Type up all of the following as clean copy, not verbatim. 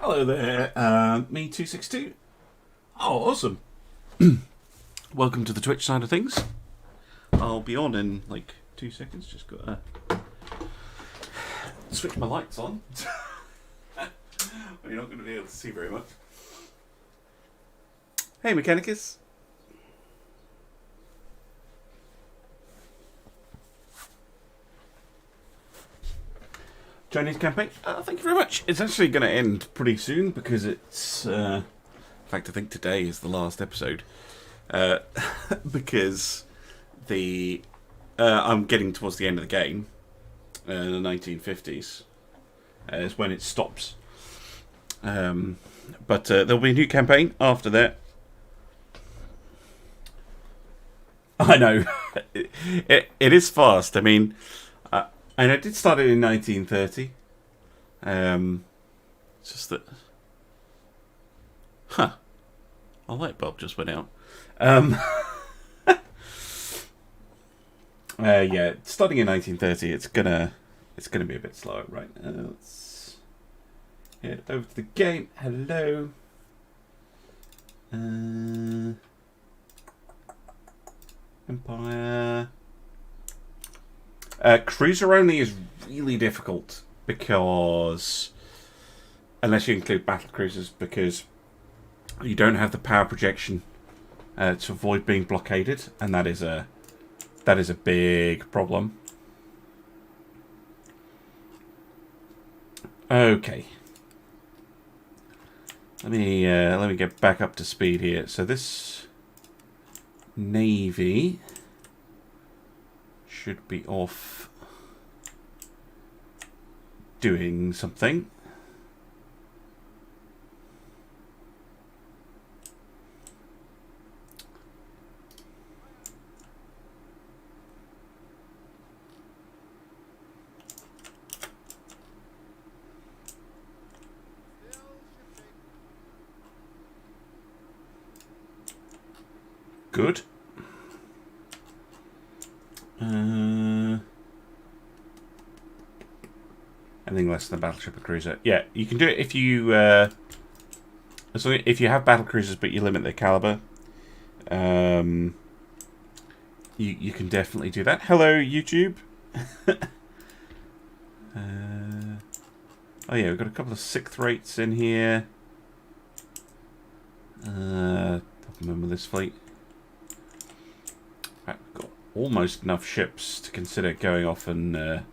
Hello there, me 262. Oh, awesome. Welcome to the Twitch side of things. I'll be on in like 2 seconds. Just got to switch my lights on. You're not going to be able to see very much. Hey, Mechanicus. Chinese campaign. Thank you very much. It's actually going to end pretty soon because it's. In fact, I think today is the last episode because I'm getting towards the end of the game. The 1950s is when it stops. But there'll be a new campaign after that. I know it is fast. I mean. And I did start it in 1930. It's just that... Huh. A light bulb just went out. Yeah, starting in 1930, it's gonna be a bit slower, right? Let's head over to the game. Hello. Empire... cruiser only is really difficult because, unless you include battle cruisers, because you don't have the power projection to avoid being blockaded, and that is a big problem. Okay, let me get back up to speed here. So this navy should be off doing something. Good. Anything less than a battleship or cruiser. Yeah, you can do it if you if you have battle cruisers but you limit their caliber. You can definitely do that. Hello, YouTube. Oh yeah, we've got a couple of 6th rates in here. Don't remember this fleet. Right, we've got almost enough ships to consider going off and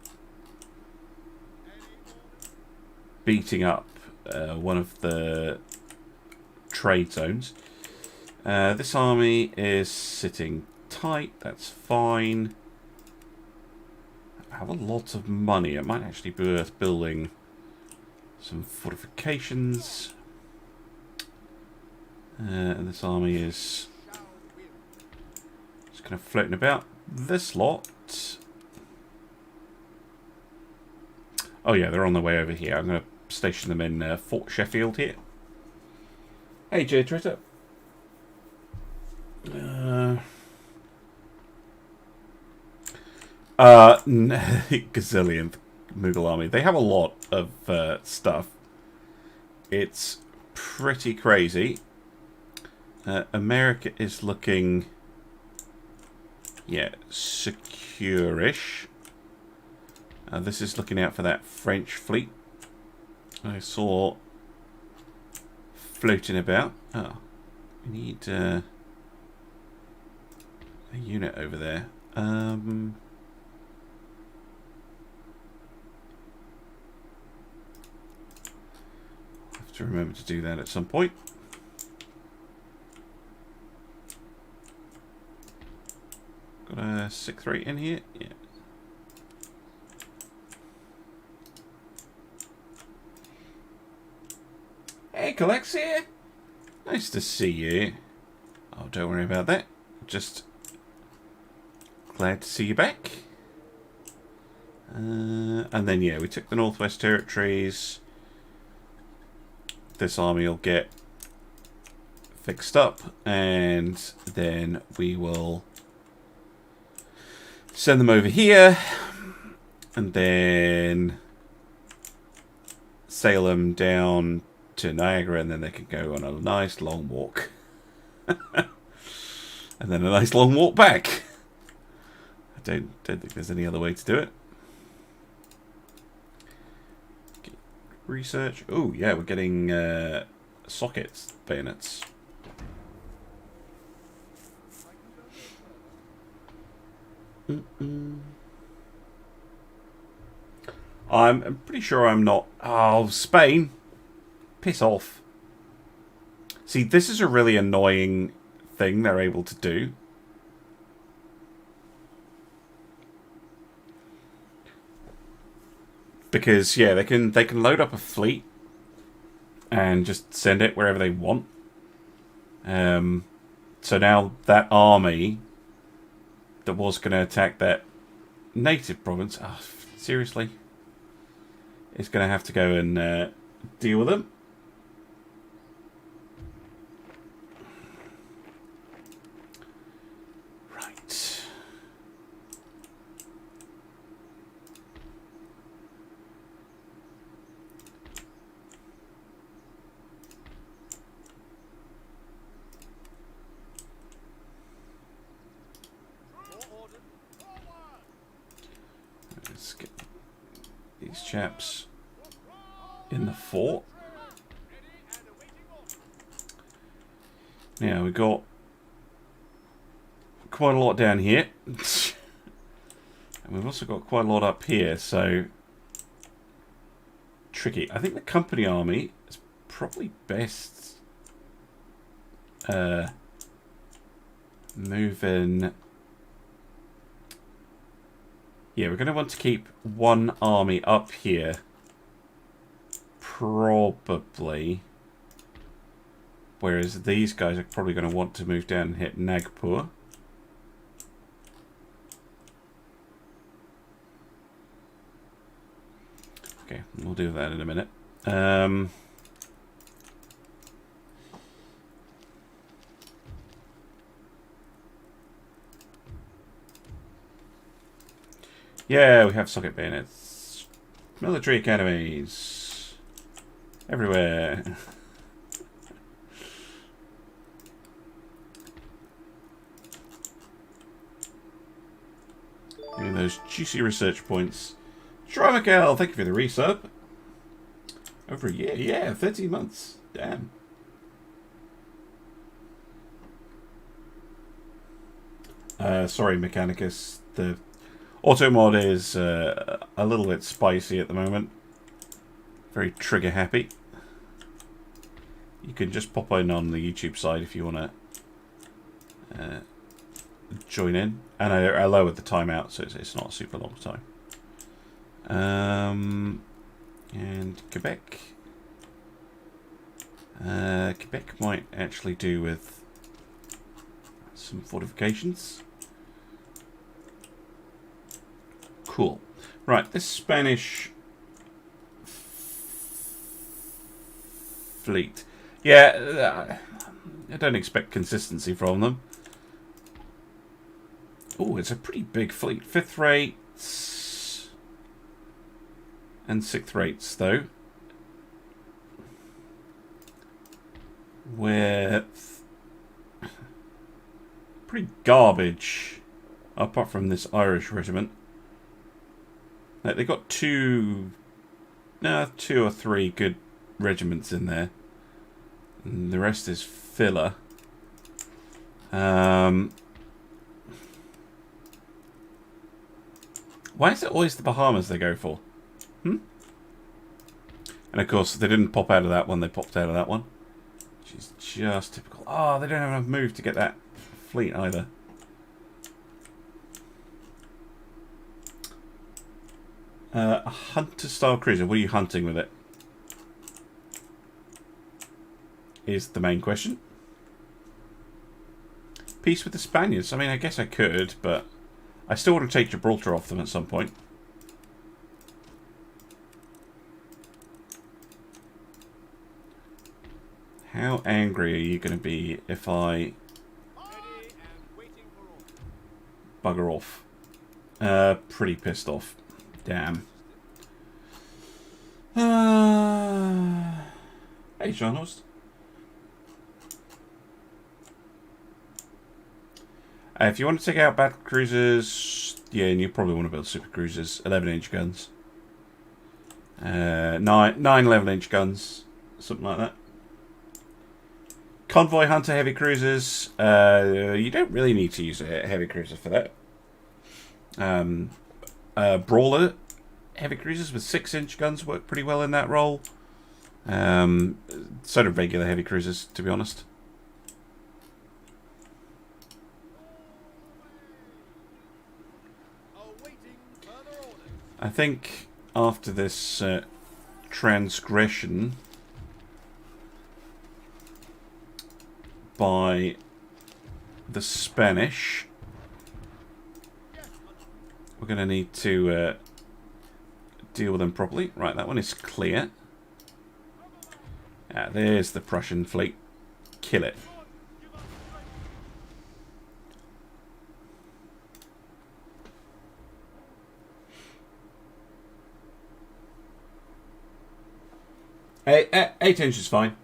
beating up one of the trade zones. This army is sitting tight. That's fine. I have a lot of money. It might actually be worth building some fortifications. And this army is just kind of floating about. This lot... Oh yeah, they're on their way over here. I'm going to station them in Fort Sheffield here. Hey, Jay Twitter. Gazillionth Mughal army. They have a lot of stuff. It's pretty crazy. America is looking, yeah, secure-ish. This is looking out for that French fleet I saw floating about. Oh, we need a unit over there. I have to remember to do that at some point. Got a 6th rate in here. Yeah. Hey, Collex here. Nice to see you. Oh, don't worry about that. Just glad to see you back. And then, yeah, we took the Northwest Territories. This army will get fixed up, and then we will send them over here, and then sail them down to Niagara, and then they can go on a nice long walk. And then a nice long walk back. I don't think there's any other way to do it. Research. Oh, yeah, we're getting sockets, bayonets. I'm pretty sure I'm not... Oh, Spain. Piss off. See, this is a really annoying thing they're able to do. Because, yeah, they can load up a fleet and just send it wherever they want. So now that army that was going to attack that native province, oh, seriously, is going to have to go and deal with them. Right. Let's get these chaps in the fort. Now we've got quite a lot down here. And we've also got quite a lot up here, so tricky. I think the company army is probably best moving. Yeah, we're going to want to keep one army up here. Probably. Whereas these guys are probably going to want to move down and hit Nagpur. Okay, we'll do that in a minute. Yeah, we have socket bayonets. Military academies. Everywhere. Getting those juicy research points. Michael, thank you for the resub. Over a year, yeah, 13 months. Damn. Sorry, Mechanicus. The auto mod is a little bit spicy at the moment. Very trigger happy. You can just pop in on the YouTube side if you want to join in. And I lowered the timeout, so it's not a super long time. And Quebec. Quebec might actually do with some fortifications. Cool. Right, this Spanish fleet. Yeah, I don't expect consistency from them. Oh, it's a pretty big fleet. 5th rates and 6th rates, though. With pretty garbage, apart from this Irish regiment. Like, they got two or three good regiments in there, and the rest is filler. Why is it always the Bahamas they go for? And of course, they didn't pop out of that one, they popped out of that one. Which is just typical. Oh, they don't have enough move to get that fleet either. A hunter-style cruiser. What are you hunting with it? Is the main question. Peace with the Spaniards. I mean, I guess I could, but I still want to take Gibraltar off them at some point. How angry are you going to be if I bugger off? Pretty pissed off. Damn. Hey, Seanhorst. If you want to take out battle cruisers, yeah, and you probably want to build super cruisers, 11-inch guns. 9 11-inch guns, something like that. Convoy Hunter heavy cruisers, you don't really need to use a heavy cruiser for that. Brawler heavy cruisers with 6-inch guns work pretty well in that role. So do regular heavy cruisers, to be honest. I think after this transgression by the Spanish, we're going to need to deal with them properly. Right, that one is clear. There's the Prussian fleet. Kill it. Eight inch is fine.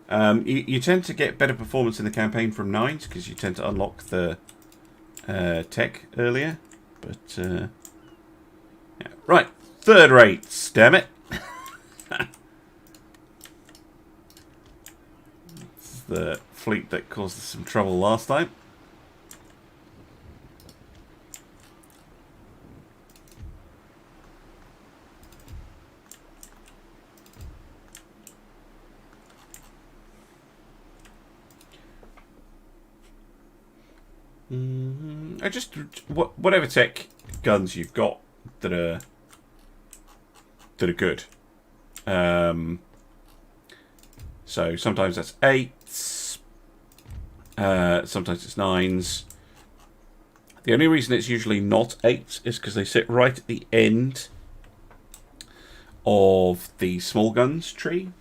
You tend to get better performance in the campaign from 9s because you tend to unlock the tech earlier. But yeah. Right, third rates, damn it. It's the fleet that caused us some trouble last time. I just whatever tech guns you've got that are good. So sometimes that's 8s, sometimes it's 9s. The only reason it's usually not 8s is because they sit right at the end of the small guns tree.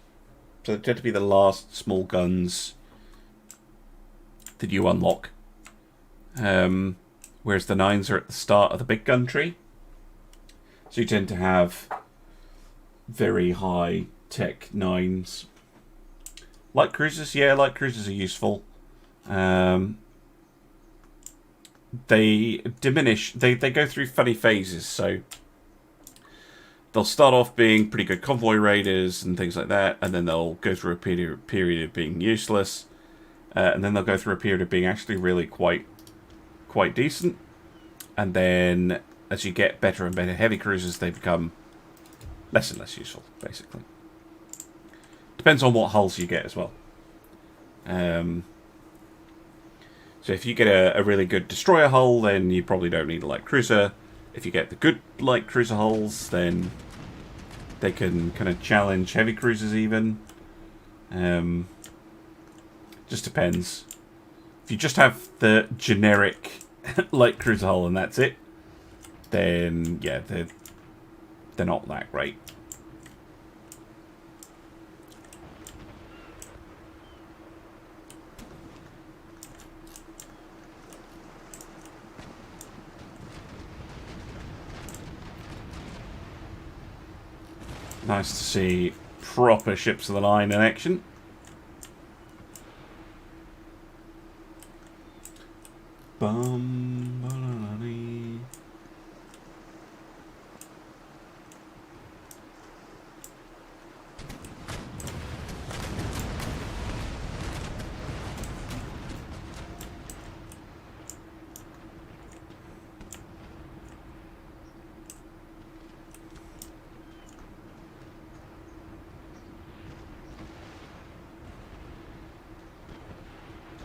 So they tend to be the last small guns that you unlock. Whereas the 9s are at the start of the big gun tree. So you tend to have very high tech 9s. Light cruisers, yeah, light cruisers are useful. They diminish, they go through funny phases, so they'll start off being pretty good convoy raiders and things like that, and then they'll go through a period of being useless, and then they'll go through a period of being actually really quite decent, and then as you get better and better heavy cruisers, they become less and less useful, basically. Depends on what hulls you get as well. So if you get a really good destroyer hull, then you probably don't need a light cruiser. If you get the good light cruiser hulls, then they can kind of challenge heavy cruisers even. Just depends. If you just have the generic light cruiser hull and that's it, then yeah, they're not that great. Nice to see proper ships of the line in action.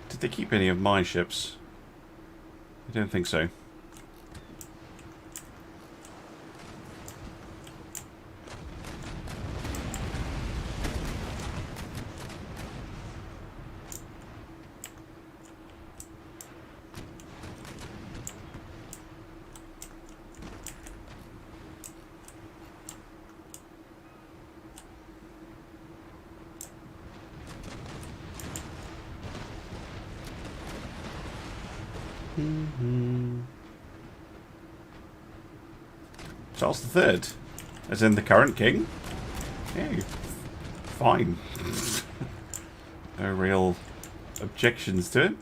Did they keep any of my ships? I don't think so. Charles III, as in the current king. Yeah, fine. No real objections to it.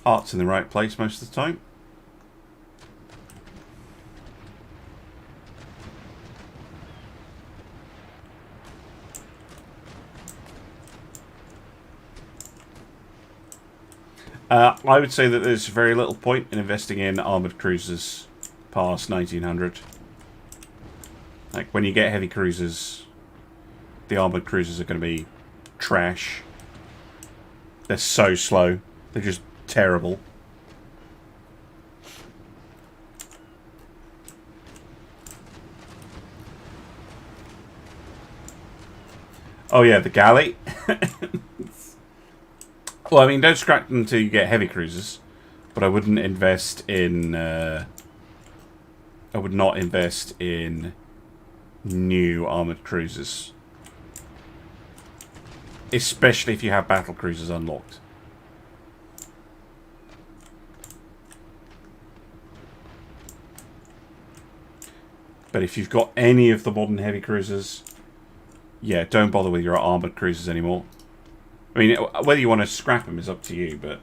Art's in the right place most of the time. I would say that there's very little point in investing in armoured cruisers past 1900. Like, when you get heavy cruisers, the armoured cruisers are going to be trash. They're so slow. They're just terrible. Oh yeah, the galley. Well, I mean, don't scrap them until you get heavy cruisers, but I wouldn't invest in. I would not invest in new armored cruisers, especially if you have battle cruisers unlocked. But if you've got any of the modern heavy cruisers, yeah, don't bother with your armored cruisers anymore. I mean, whether you want to scrap them is up to you, but...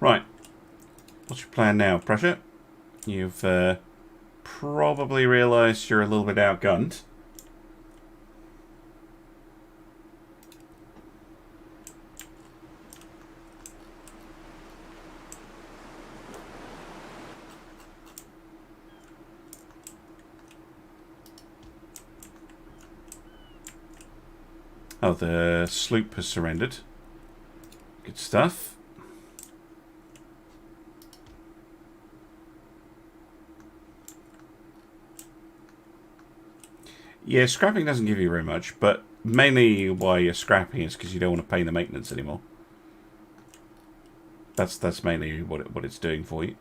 Right. What's your plan now, Pressure? You've probably realised you're a little bit outgunned. Oh, the sloop has surrendered. Good stuff. Yeah, scrapping doesn't give you very much, but mainly why you're scrapping is because you don't want to pay the maintenance anymore. That's mainly what it's doing for you.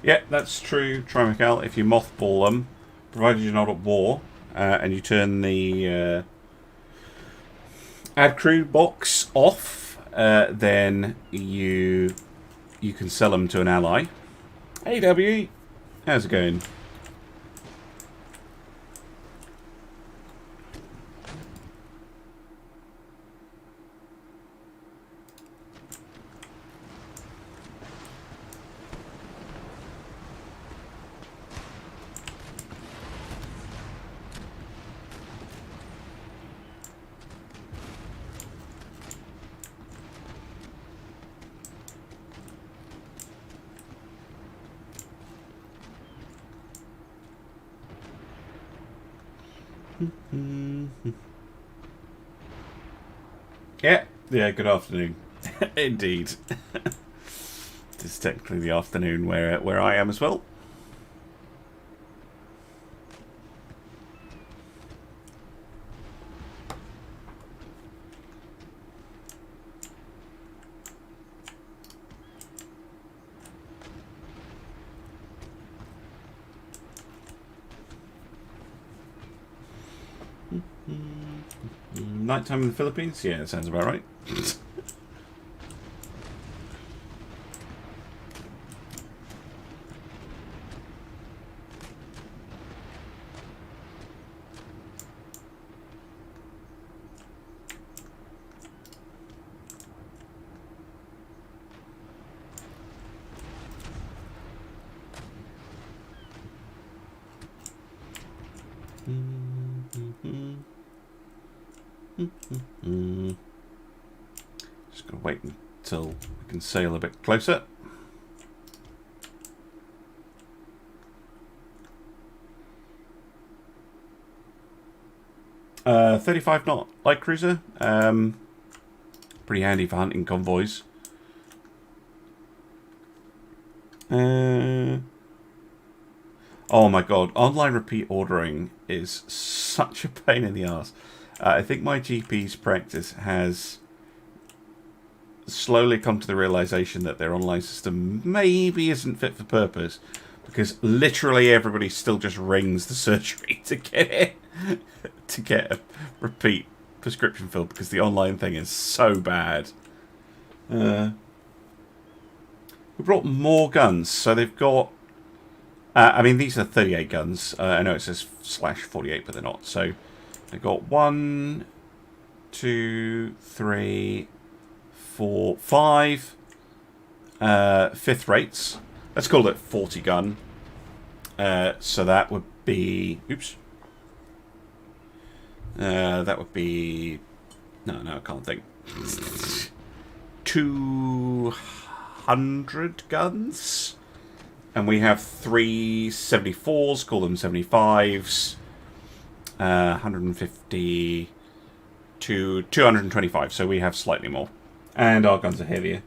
Yeah, that's true, Mughal. If you mothball them, provided you're not at war, and you turn the add crew box off, then you can sell them to an ally. Hey, W, how's it going? Yeah, good afternoon. Indeed. It's technically the afternoon where I am as well. Nighttime in the Philippines? Yeah, that sounds about right. Just gotta wait until we can sail a bit closer. Uh, 35 knot light cruiser. Pretty handy for hunting convoys. Oh my god, online repeat ordering is such a pain in the ass. I think my GP's practice has slowly come to the realization that their online system maybe isn't fit for purpose, because literally everybody still just rings the surgery to get it, to get a repeat prescription filled, because the online thing is so bad. We brought more guns, so they've got. I mean, these are 38 guns. I know it says /48, but they're not. So they've got 1, 2, 3, 4, 5 fifth rates. Let's call it 40 gun. So that would be. Oops. That would be. No, I can't think. 200 guns. And we have 3 74s, call them 75s, 150 to 225, so we have slightly more. And our guns are heavier.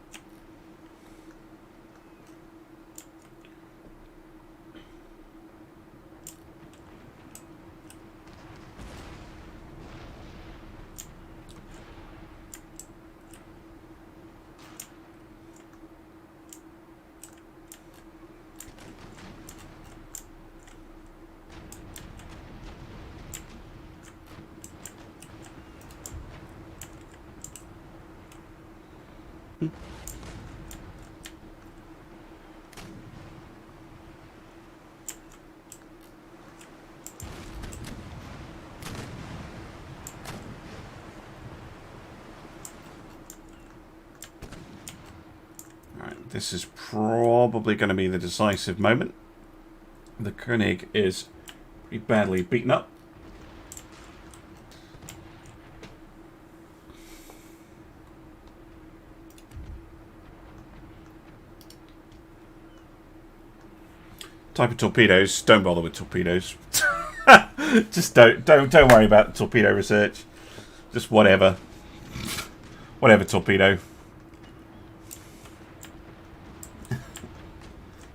This is probably going to be the decisive moment. The Koenig is pretty badly beaten up. Type of torpedoes. Don't bother with torpedoes. Just don't worry about the torpedo research. Just whatever. Whatever torpedo.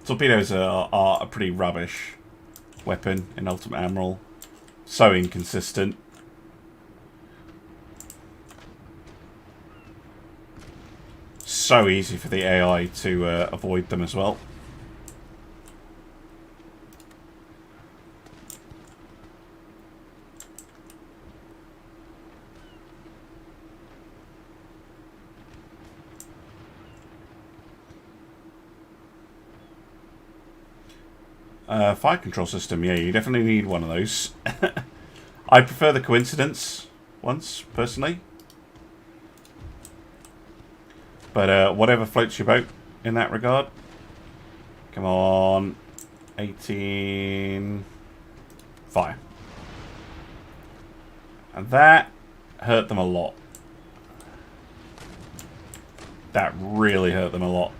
Torpedoes are a pretty rubbish weapon in Ultimate Admiral. So inconsistent. So easy for the AI to avoid them as well. Fire control system, yeah, you definitely need one of those. I prefer the coincidence ones, personally. But whatever floats your boat in that regard. Come on. 18. Fire. And that hurt them a lot. That really hurt them a lot.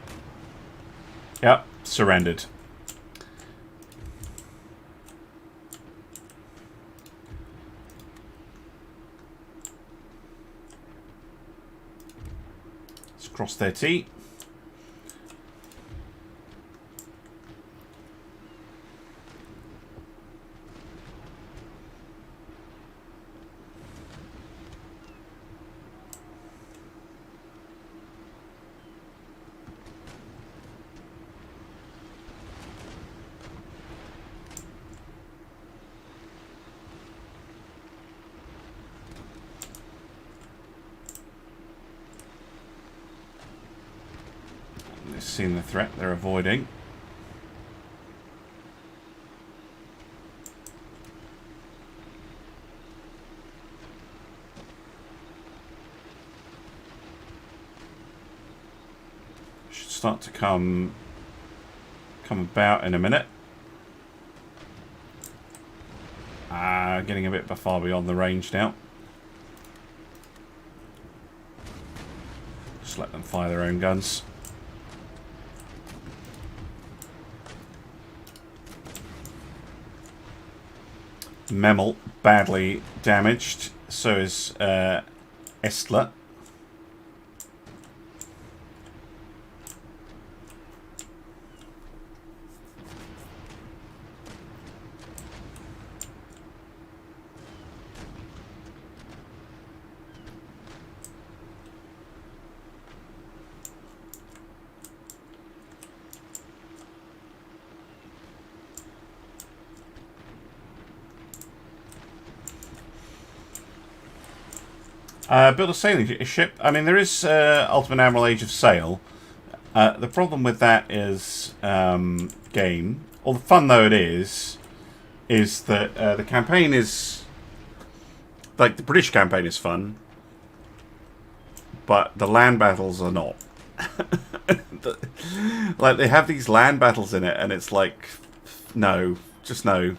Yep, surrendered. Cross their T. Seeing the threat they're avoiding. Should start to come about in a minute. Getting a bit far beyond the range now. Just let them fire their own guns. Memel, badly damaged. So is Estler. Build a sailing ship. I mean, there is Ultimate Admiral Age of Sail. The problem with that is game. All the fun though it is that the campaign is like the British campaign is fun, but the land battles are not. Like they have these land battles in it, and it's like, no, just no.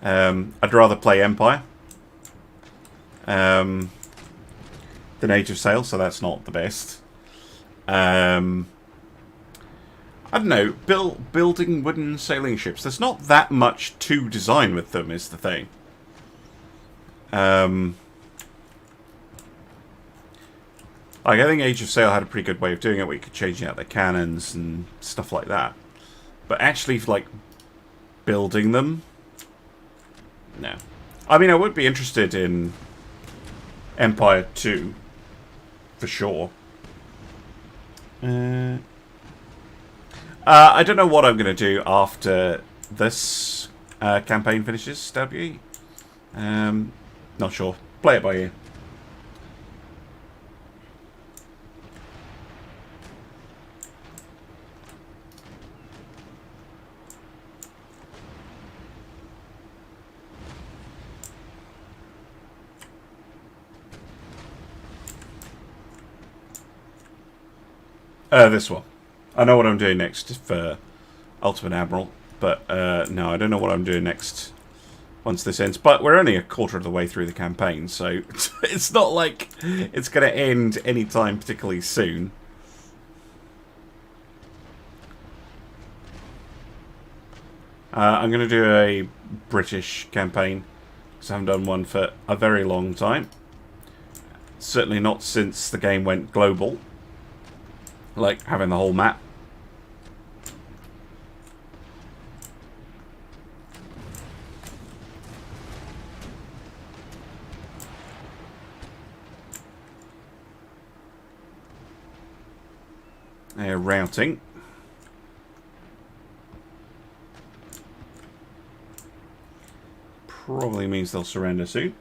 I'd rather play Empire. Than Age of Sail, so that's not the best. I don't know, building wooden sailing ships. There's not that much to design with them, is the thing. Like, I think Age of Sail had a pretty good way of doing it, where you could change out their cannons and stuff like that. But actually, like, building them, no. I mean, I would be interested in Empire 2, for sure. I don't know what I'm going to do after this campaign finishes, W. Not sure. Play it by ear. This one. I know what I'm doing next for Ultimate Admiral, but no, I don't know what I'm doing next once this ends. But we're only a quarter of the way through the campaign, so it's not like it's going to end anytime particularly soon. I'm going to do a British campaign, because I haven't done one for a very long time. Certainly not since the game went global. Like, having the whole map. Routing. Probably means they'll surrender soon.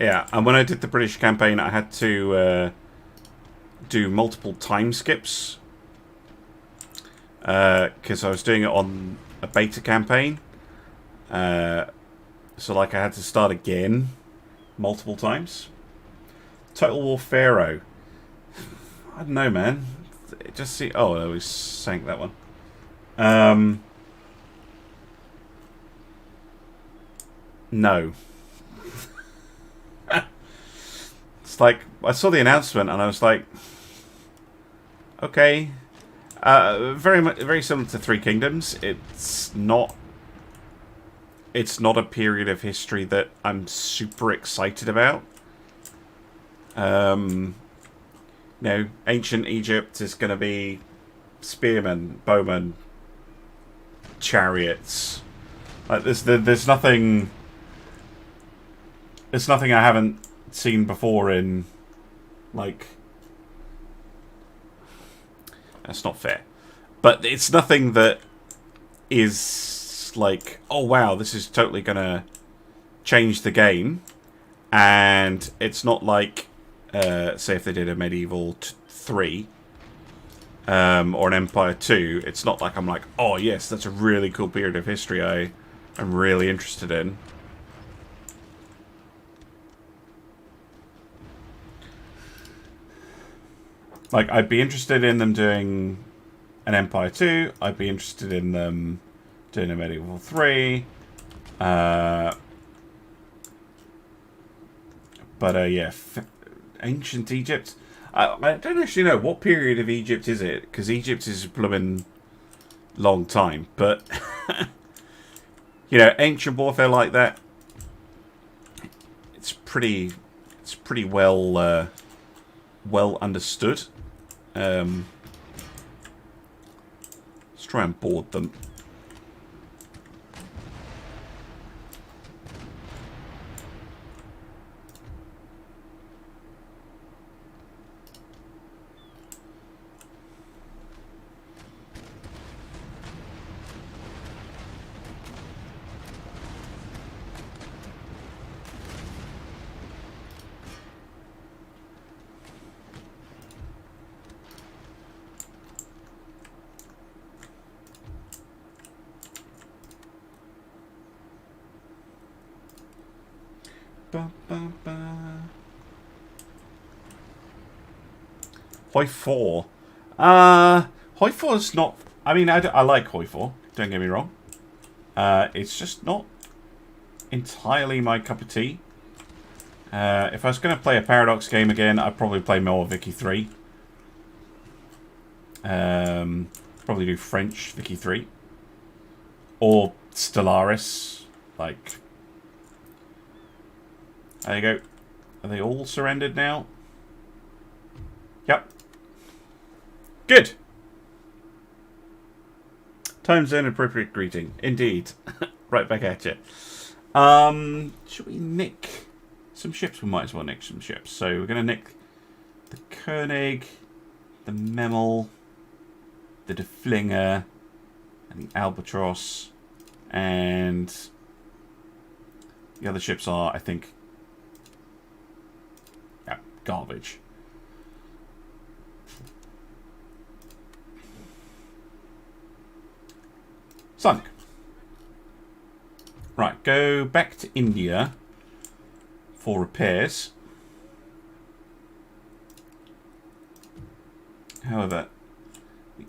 Yeah, and when I did the British campaign, I had to do multiple time skips. Because I was doing it on a beta campaign. So, like, I had to start again multiple times. Total War Pharaoh. I don't know, man. Just see... Oh, we sank that one. No. It's like, I saw the announcement and I was like, okay. Very similar to Three Kingdoms. It's not a period of history that I'm super excited about. You know, ancient Egypt is going to be spearmen, bowmen, chariots. Like there's nothing. It's nothing I haven't seen before in, like. That's not fair, but it's nothing that is like, oh wow, this is totally gonna change the game, and it's not like, say if they did a Medieval 3 or an Empire 2, it's not like I'm like, oh yes, that's a really cool period of history. I'm really interested in. Like, I'd be interested in them doing an Empire 2. I'd be interested in them doing a Medieval 3. But, yeah. Ancient Egypt. I don't actually know. What period of Egypt is it? Because Egypt is a blooming long time. But, you know, ancient warfare like that, it's pretty well understood. Let's try and board them. Haytor. Haytor's not... I mean, I like Haytor. Don't get me wrong. It's just not entirely my cup of tea. If I was going to play a Paradox game again, I'd probably play more Vicky 3. Probably do French Vicky 3. Or Stellaris. Like... There you go. Are they all surrendered now? Yep. Good. Time zone appropriate greeting. Indeed. Right back at you. Should we nick some ships? We might as well nick some ships. So we're going to nick the Koenig, the Memel, the De Flinger, and the Albatross. And the other ships are, I think, garbage. Sunk. Right, go back to India for repairs. However, we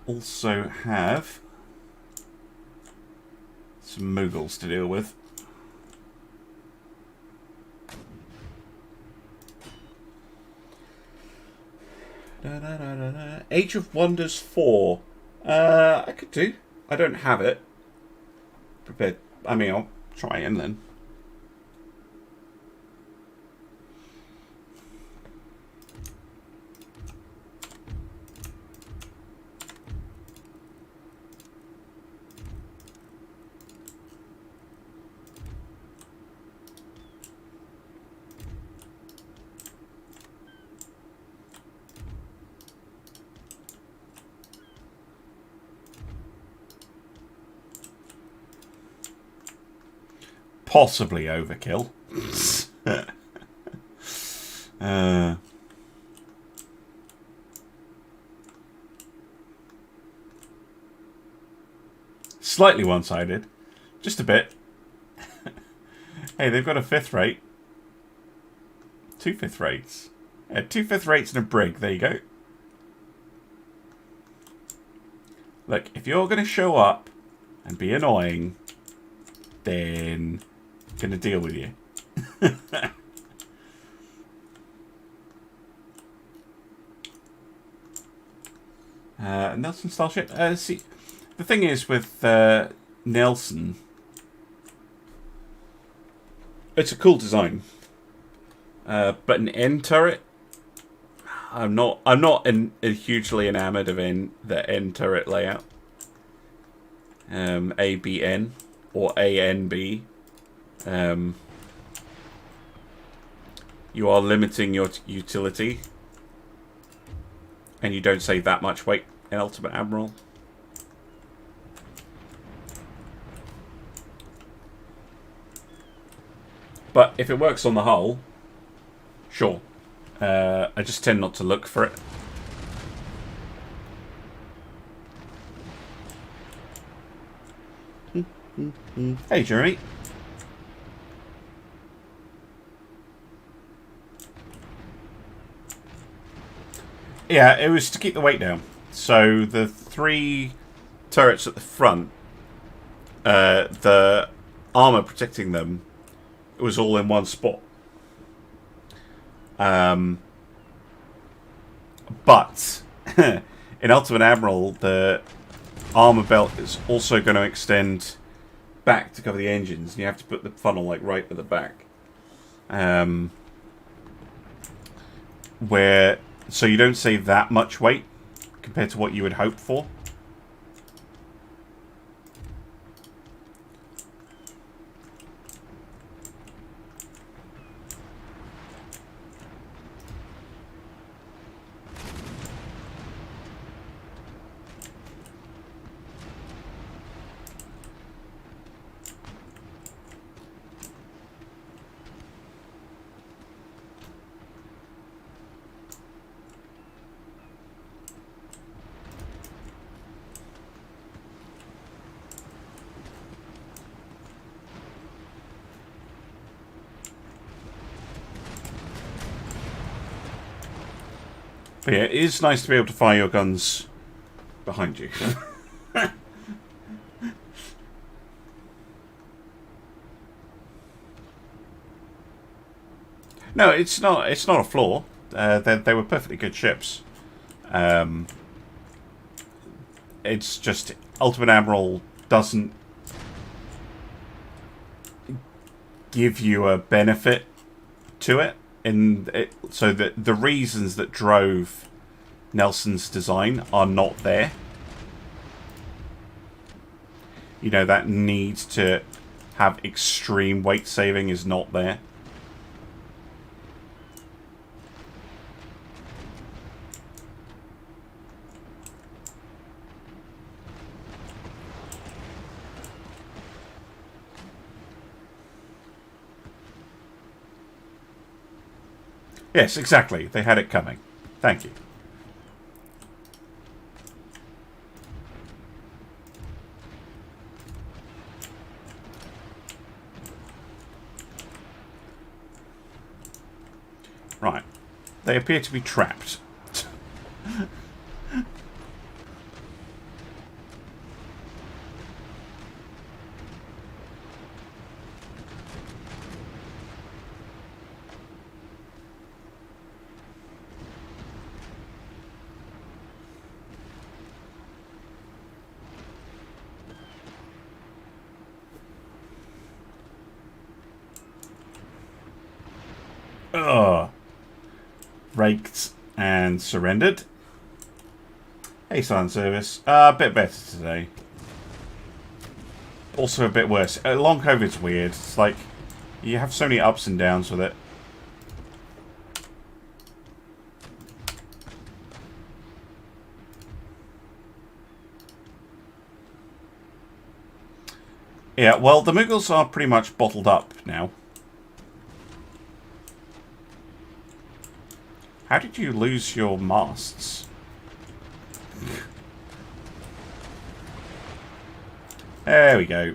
also have some Mughals to deal with. Age of Wonders 4. I could do. I don't have it prepared. I mean, I'll try and then. Possibly overkill. Slightly one-sided. Just a bit. Hey, they've got a 5th rate. 2 5th rates. Yeah, 2 5th rates and a brig. There you go. Look, if you're going to show up and be annoying, then I'm going to deal with you. Nelson style ship. See, the thing is with Nelson, it's a cool design, but an end turret. I'm not hugely enamored of the end turret layout. ABN or ANB. You are limiting your utility, and you don't save that much weight in Ultimate Admiral. But if it works on the hull, sure. I just tend not to look for it. Hey, Jeremy. Yeah, it was to keep the weight down. So the 3 turrets at the front, the armor protecting them, it was all in one spot. But in Ultimate Admiral, the armor belt is also going to extend back to cover the engines, and you have to put the funnel like right at the back, where so you don't save that much weight compared to what you would hope for. But yeah, it is nice to be able to fire your guns behind you. No, it's not. It's not a flaw. They were perfectly good ships. It's just Ultimate Admiral doesn't give you a benefit to it. So that the reasons that drove Nelson's design are not there. You know, that need to have extreme weight saving is not there. Yes, exactly. They had it coming. Thank you. Right. They appear to be trapped. Ugh. Raked and surrendered. Hey, Silent Service. A bit better today. Also a bit worse. Long COVID's weird. It's like, you have so many ups and downs with it. Yeah, well, the Mughals are pretty much bottled up now. How did you lose your masts? There we go.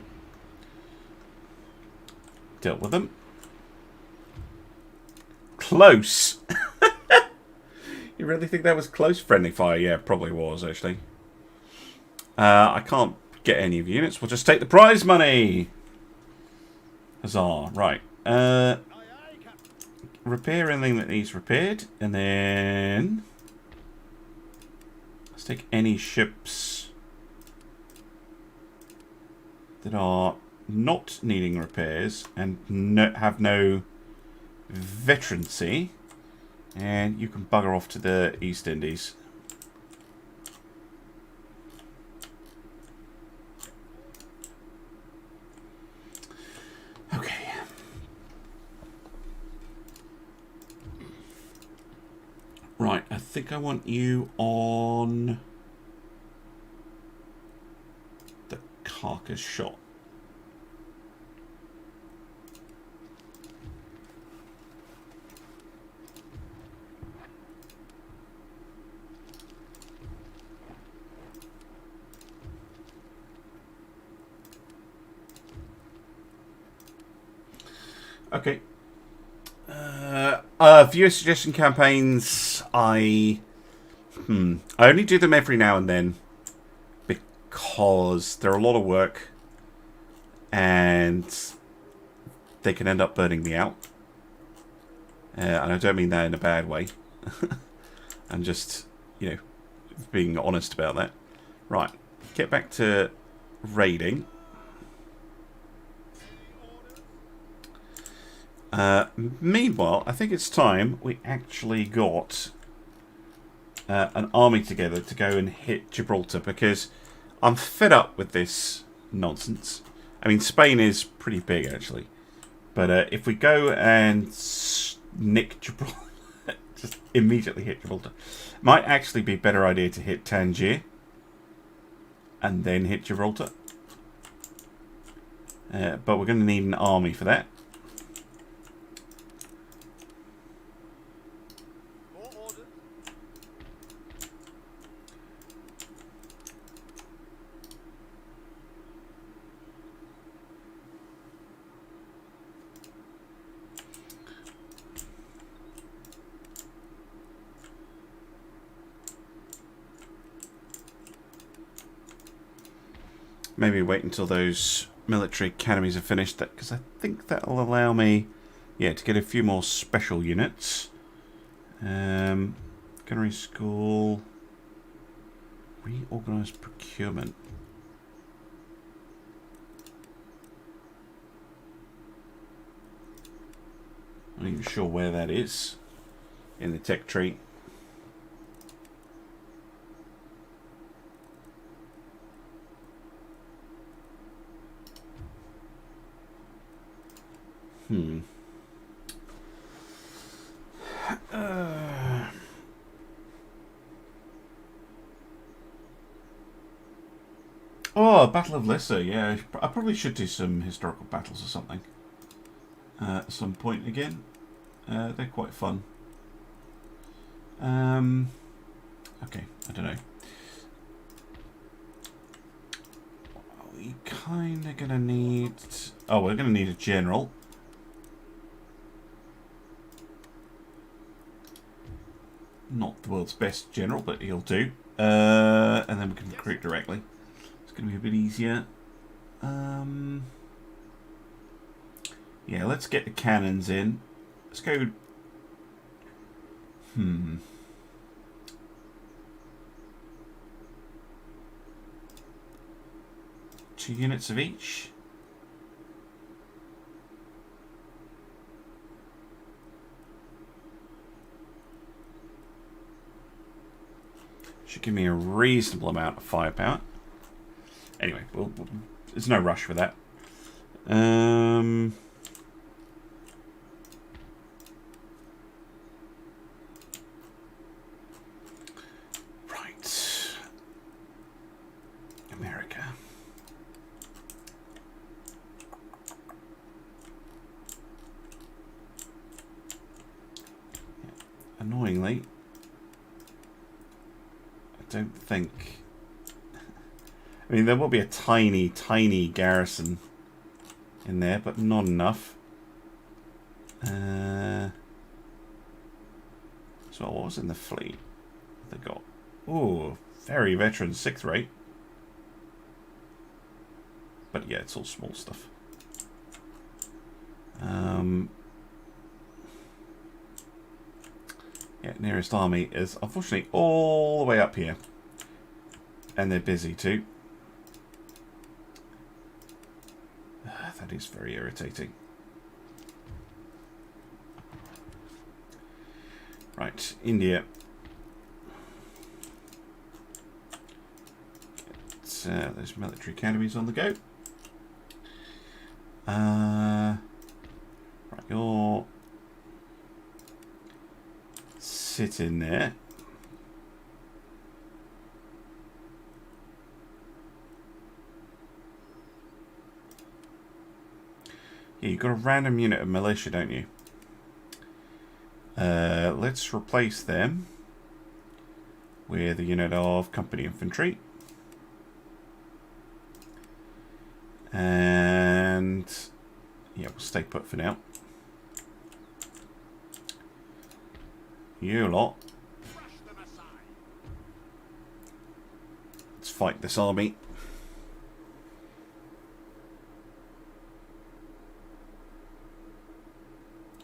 Dealt with them. Close. You really think that was close? Friendly fire? Yeah, probably was, actually. I can't get any of the units. We'll just take the prize money. Huzzah. Right. Repair anything that needs repaired. And then let's take any ships that are not needing repairs and have no veterancy. And you can bugger off to the East Indies. Okay. Right, I think I want you on the carcass shot. Okay. Viewer suggestion campaigns, I only do them every now and then because they're a lot of work and they can end up burning me out. And I don't mean that in a bad way. I'm just, you know, being honest about that. Right, get back to raiding. Meanwhile, I think it's time we actually got an army together to go and hit Gibraltar, because I'm fed up with this nonsense. I mean, Spain is pretty big, actually. But if we go and nick Gibraltar, just immediately hit Gibraltar, might actually be a better idea to hit Tangier and then hit Gibraltar. But we're going to need an army for that. Maybe wait until those military academies are finished, because I think that'll allow me, yeah, to get a few more special units. Gunnery school, reorganised procurement. I'm not even sure where that is in the tech tree. Oh, Battle of Lissa, yeah. I probably should do some historical battles or something at some point again. They're quite fun. Okay, I don't know. We kind of going to need... Oh, we're going to need a general. Not the world's best general, but he'll do. And then we can recruit directly. It's going to be a bit easier. Yeah, let's get the cannons in. Let's go... 2 units of each. Should give me a reasonable amount of firepower. Anyway, there's no rush for that. Right. America. Yeah. Annoyingly, don't think... I mean, there will be a tiny, tiny garrison in there, but not enough. So what was in the fleet? They got... Ooh, very veteran 6th rate. But yeah, it's all small stuff. Yeah, nearest army is unfortunately all the way up here. And they're busy too. That is very irritating. Right, India. Get those military academies on the go. Right, you're... sit in there. Yeah, you've got a random unit of militia, don't you? Let's replace them with a unit of company infantry. And yeah, we'll stay put for now. You lot. Let's fight this army.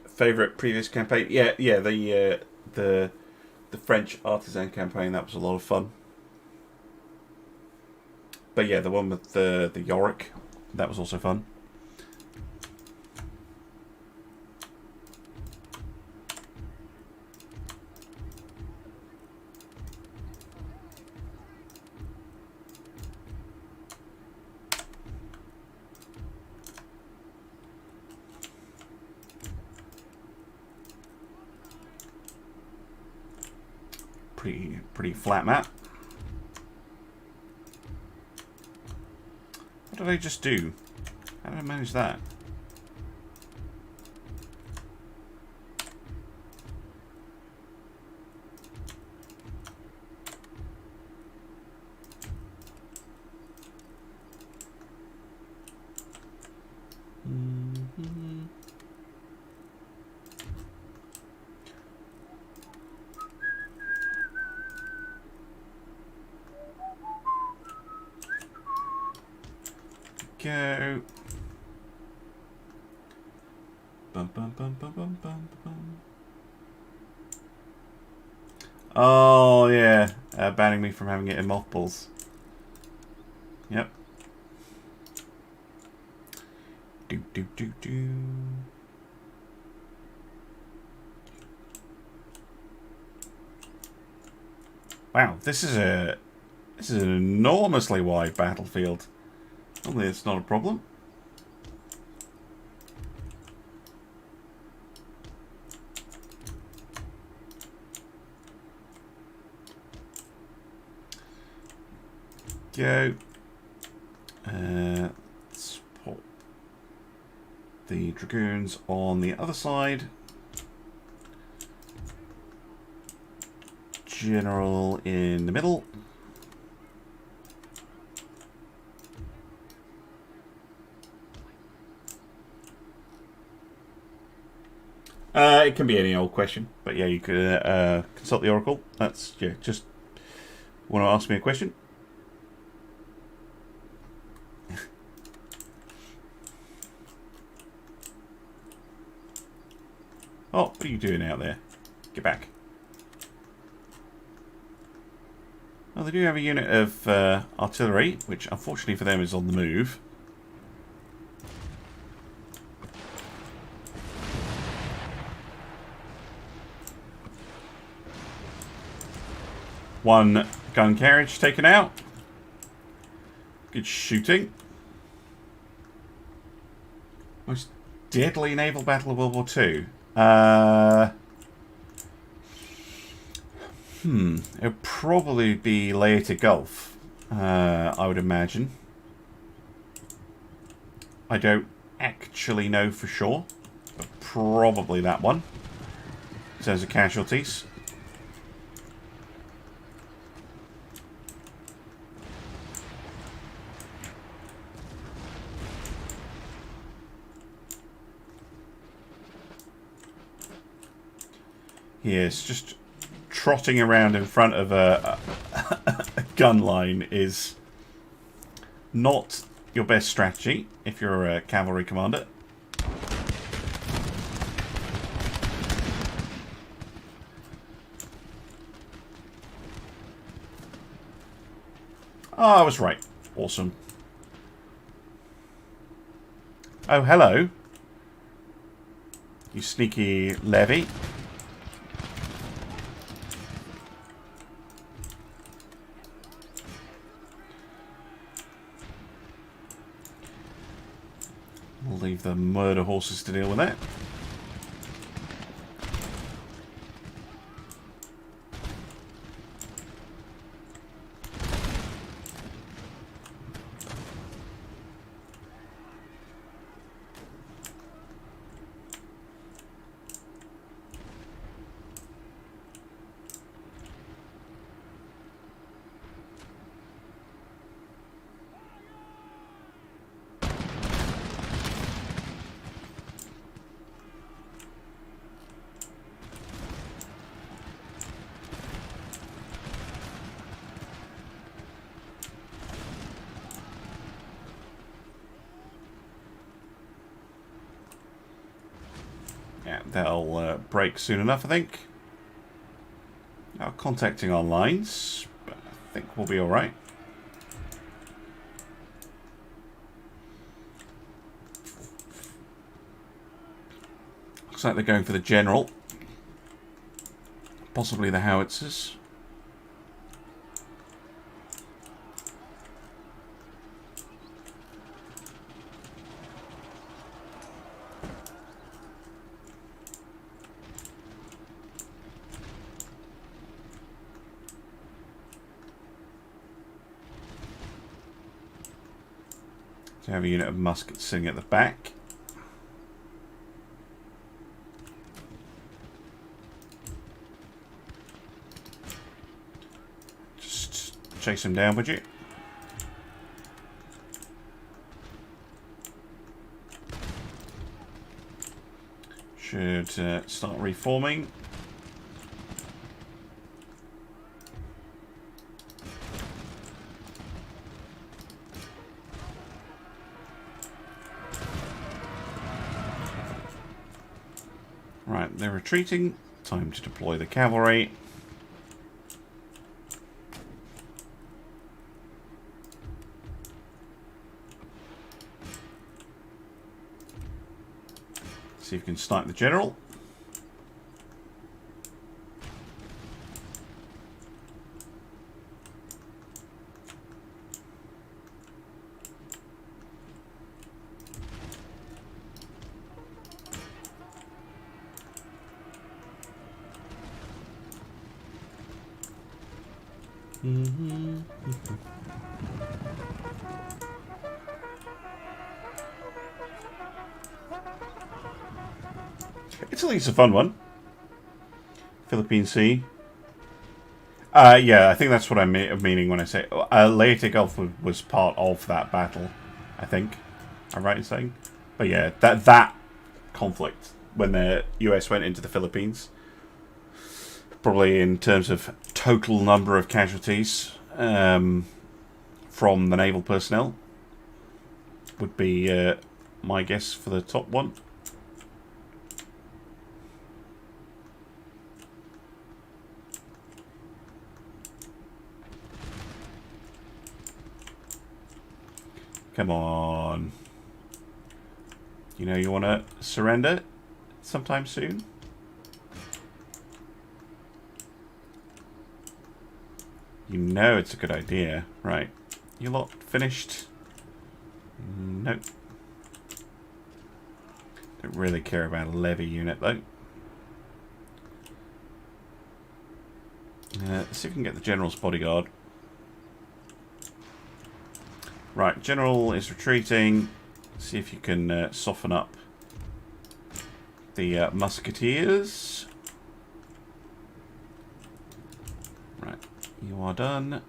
Favorite previous campaign? Yeah, the French artisan campaign. That was a lot of fun. But yeah, the one with the Yorick, that was also fun. Pretty flat map. What did I just do? How did I manage that? Go. Bum, bum, bum, bum, bum, bum, bum. Oh yeah, banning me from having it in mothballs. Yep. Do. Wow, this is an enormously wide battlefield. Normally it's not a problem. Go. Let's put the dragoons on the other side. General in the middle. It can be any old question, but yeah, you could consult the oracle. That's just want to ask me a question. Oh, what are you doing out there? Get back. Well, they do have a unit of artillery, which unfortunately for them is on the move. One gun carriage taken out. Good shooting. Most deadly naval battle of World War II. It would probably be Later Gulf, I would imagine. I don't actually know for sure, but probably that one, in terms of casualties. Yes, just trotting around in front of a gun line is not your best strategy if you're a cavalry commander. Oh, I was right. Awesome. Oh, hello. You sneaky levy. We'll leave the murder horses to deal with that. Yeah, that'll break soon enough, I think. Now contacting our lines, but I think we'll be alright. Looks like they're going for the general. Possibly the howitzers. So have a unit of muskets sitting at the back. Just chase him down, would you? Should start reforming. Right, they're retreating. Time to deploy the cavalry. See if you can snipe the general. Italy's a fun one. Philippine Sea. Yeah, I think that's what I'm meaning when I say Leyte Gulf was part of that battle. I think I'm right in saying. But yeah, that conflict when the US went into the Philippines, probably in terms of total number of casualties from the naval personnel, would be my guess for the top one. Come on. You know you want to surrender sometime soon? You know it's a good idea. Right. You lot finished? Nope. Don't really care about a levy unit though. Let's see if we can get the general's bodyguard. Right, general is retreating. See if you can soften up the musketeers. Right, you are done.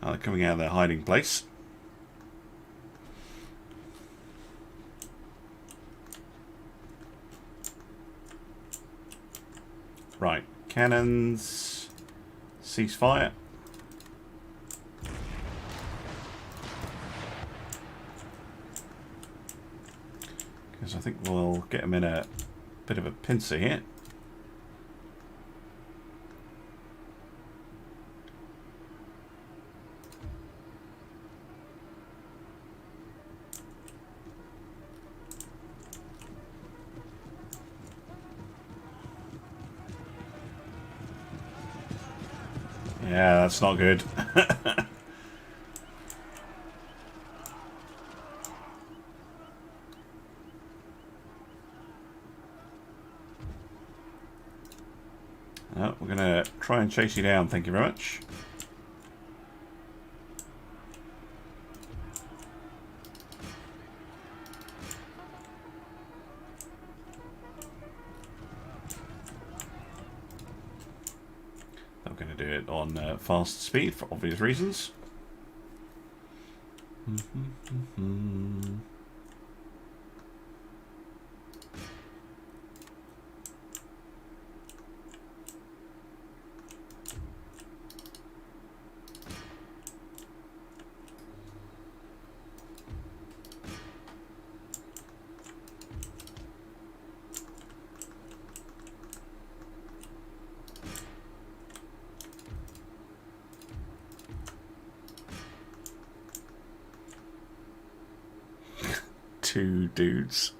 They're coming out of their hiding place. Right, cannons, ceasefire. Because I think we'll get them in a bit of a pincer here. Yeah, that's not good. Oh, we're going to try and chase you down, thank you very much. it on fast speed for obvious reasons. Two dudes.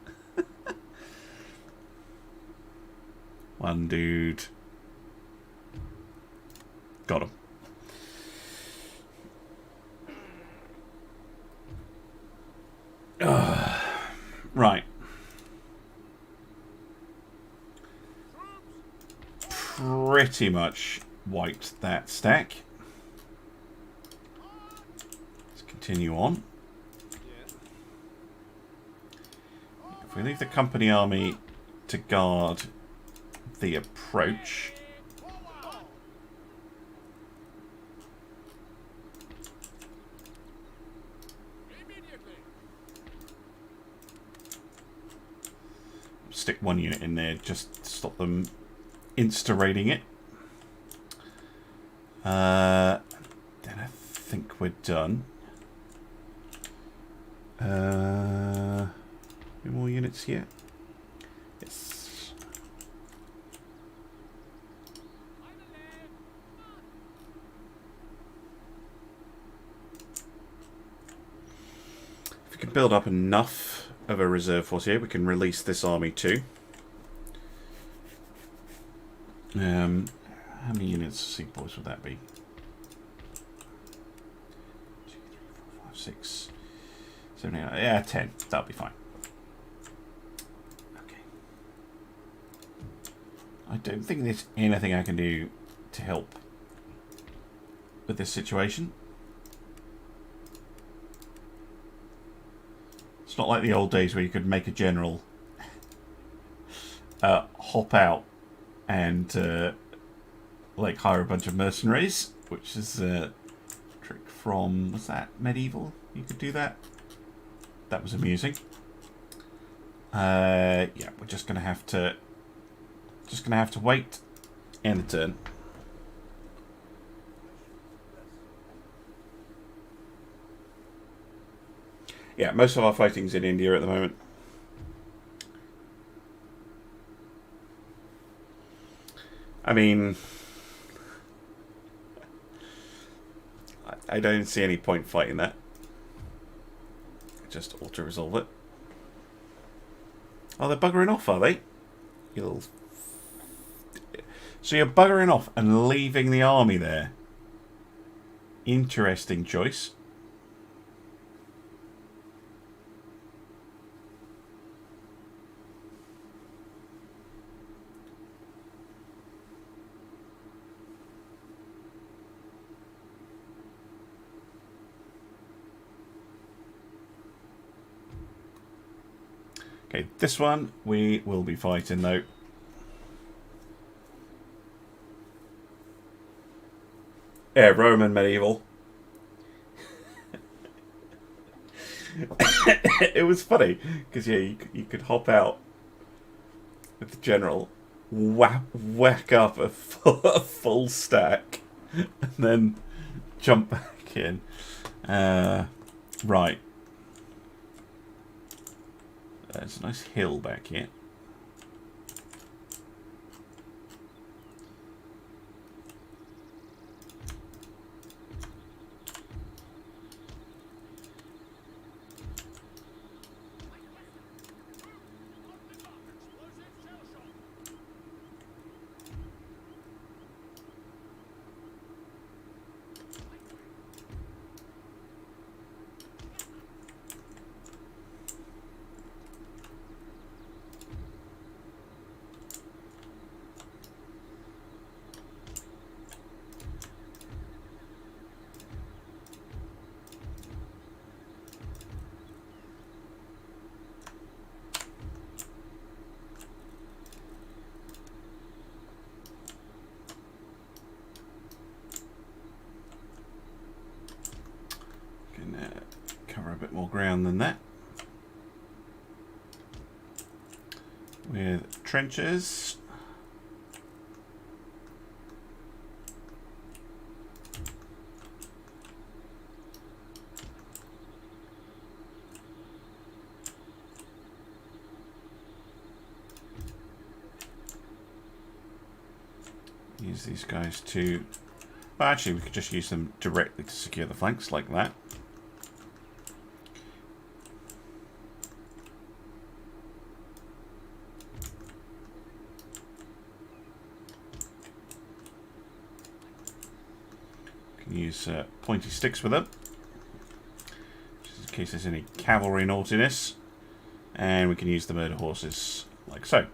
One dude. Got him. Right. Pretty much wiped that stack. Let's continue on. If we leave the company army to guard the approach, stick one unit in there just to stop them insta-raiding it. Then I think we're done. Any more units here? Yes. If we can build up enough of a reserve force here, we can release this army too. How many units of sepoys would that be? 2, 3, 4, 5, 6, 7, 8, yeah, 10. That'll be fine. Okay. I don't think there's anything I can do to help with this situation. It's not like the old days where you could make a general hop out and like hire a bunch of mercenaries, which is a trick from, was that medieval? You could do that. That was amusing. Yeah, we're just gonna have to wait and a turn. Yeah, most of our fighting's in India at the moment. I mean, I don't see any point fighting that. Just auto-resolve it. Oh, they're buggering off, are they? You little... So you're buggering off and leaving the army there. Interesting choice. Okay, this one we will be fighting though. Yeah, Roman medieval. It was funny because yeah, you could hop out with the general, whack up a full stack, and then jump back in. Right. There's a nice hill back here. can cover a bit more ground than that with trenches. Use these guys to... Well, actually, we could just use them directly to secure the flanks like that. Can use pointy sticks with them, just in case there's any cavalry naughtiness. And we can use the murder horses like so.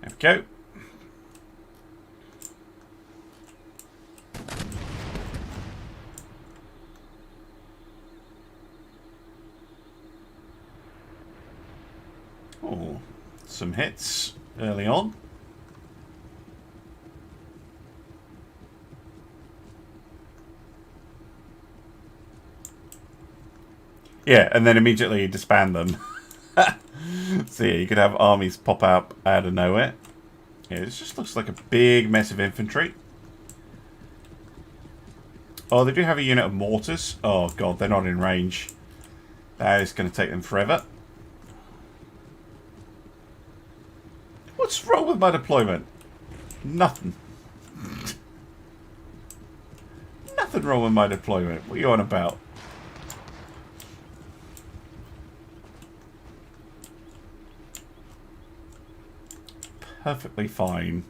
There we go. Oh, some hits early on. Yeah, and then immediately disband them. So yeah, you could have armies pop up out of nowhere. Yeah, this just looks like a big mess of infantry. Oh, they do have a unit of mortars. Oh god, they're not in range. That is going to take them forever. What's wrong with my deployment? Nothing. Nothing wrong with my deployment. What are you on about? Perfectly fine.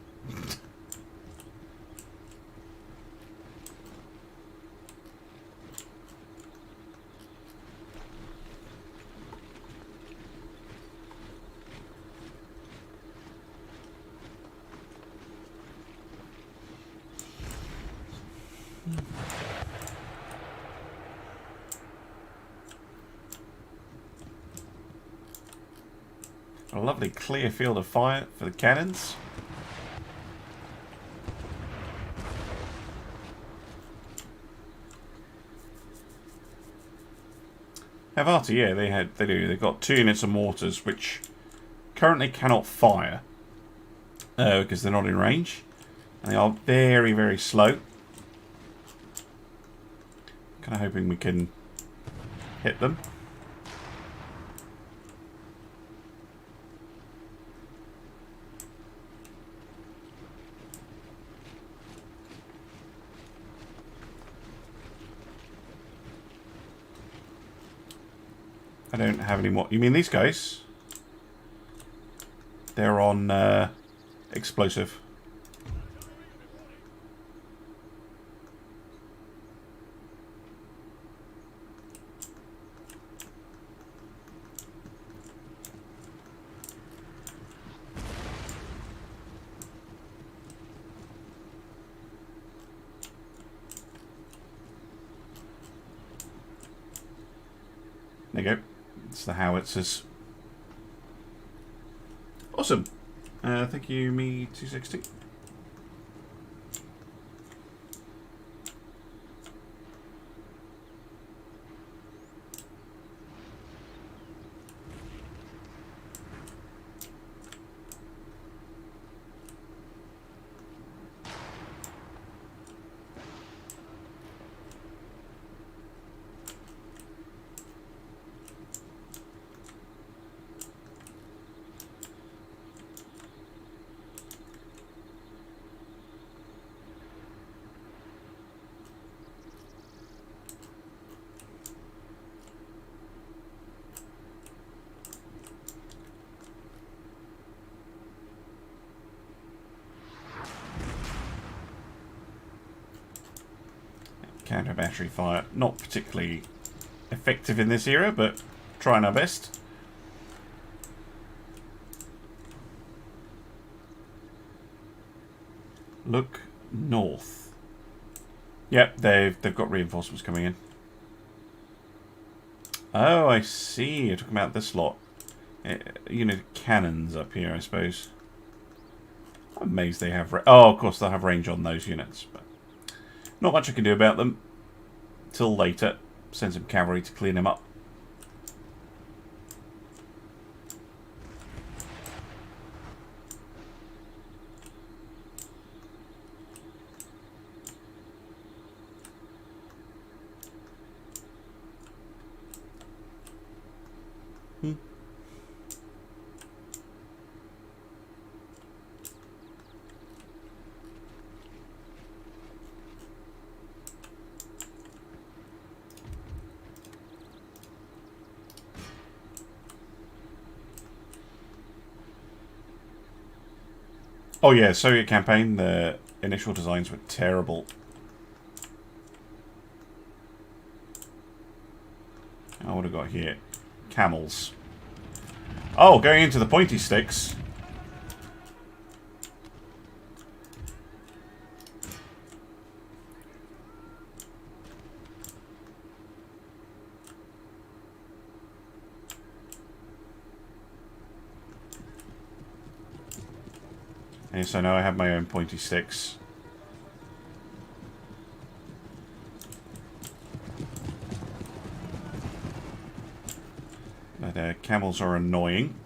A lovely clear field of fire for the cannons. Havata, yeah, they do. They've got 2 units of mortars which currently cannot fire because they're not in range, and they are very, very slow. Kind of hoping we can hit them. I don't have any more. You mean these guys? They're on explosive. There you go. It's the howitzers. Awesome. Thank you, me 260. Counter battery fire, not particularly effective in this era, but trying our best. Look north. Yep, they've got reinforcements coming in. Oh, I see. You're talking about this lot. You know, cannons up here, I suppose. I'm amazed they have... Oh, of course, they'll have range on those units. But not much I can do about them. Till later. Send some cavalry to clean them up. Oh yeah, Soviet campaign, the initial designs were terrible. Oh, what have I got here? Camels. Oh, going into the pointy sticks. And so now I have my own pointy sticks. But camels are annoying.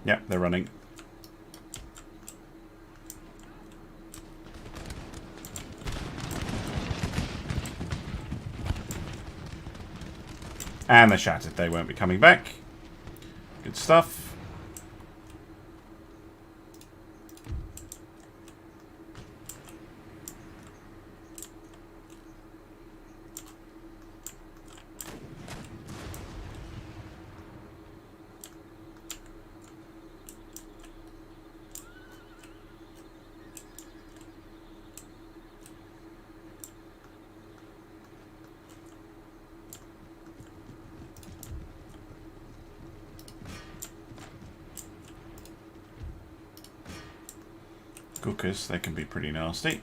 Yep, they're running. And they're shattered. They won't be coming back. Good stuff. Gookers, they can be pretty nasty.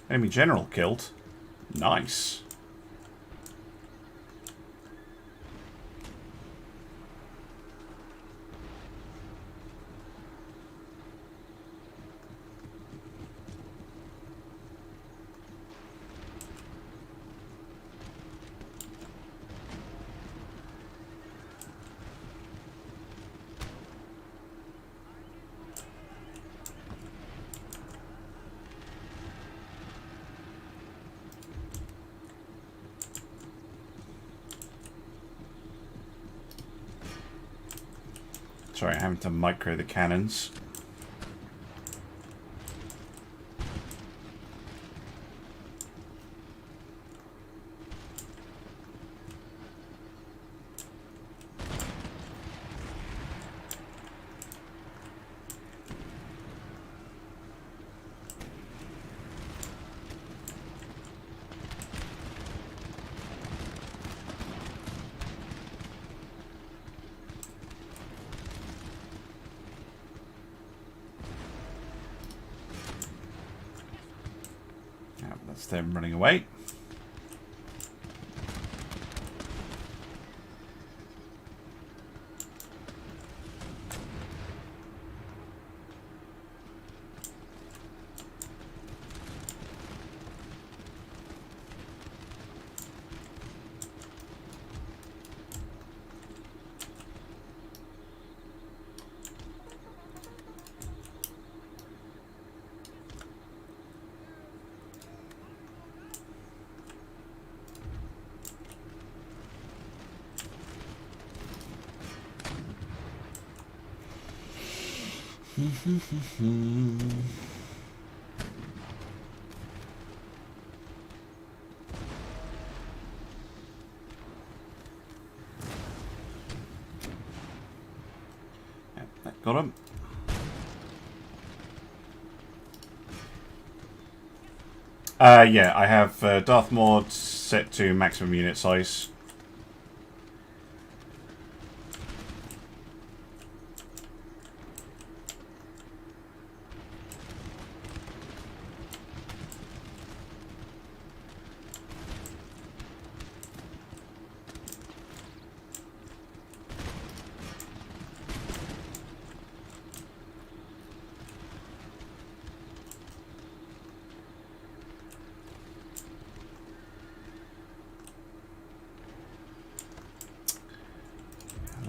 Enemy general killed. Nice. Sorry, I'm having to micro the cannons. That's them running away. Got him. Yeah, I have Darthmod set to maximum unit size.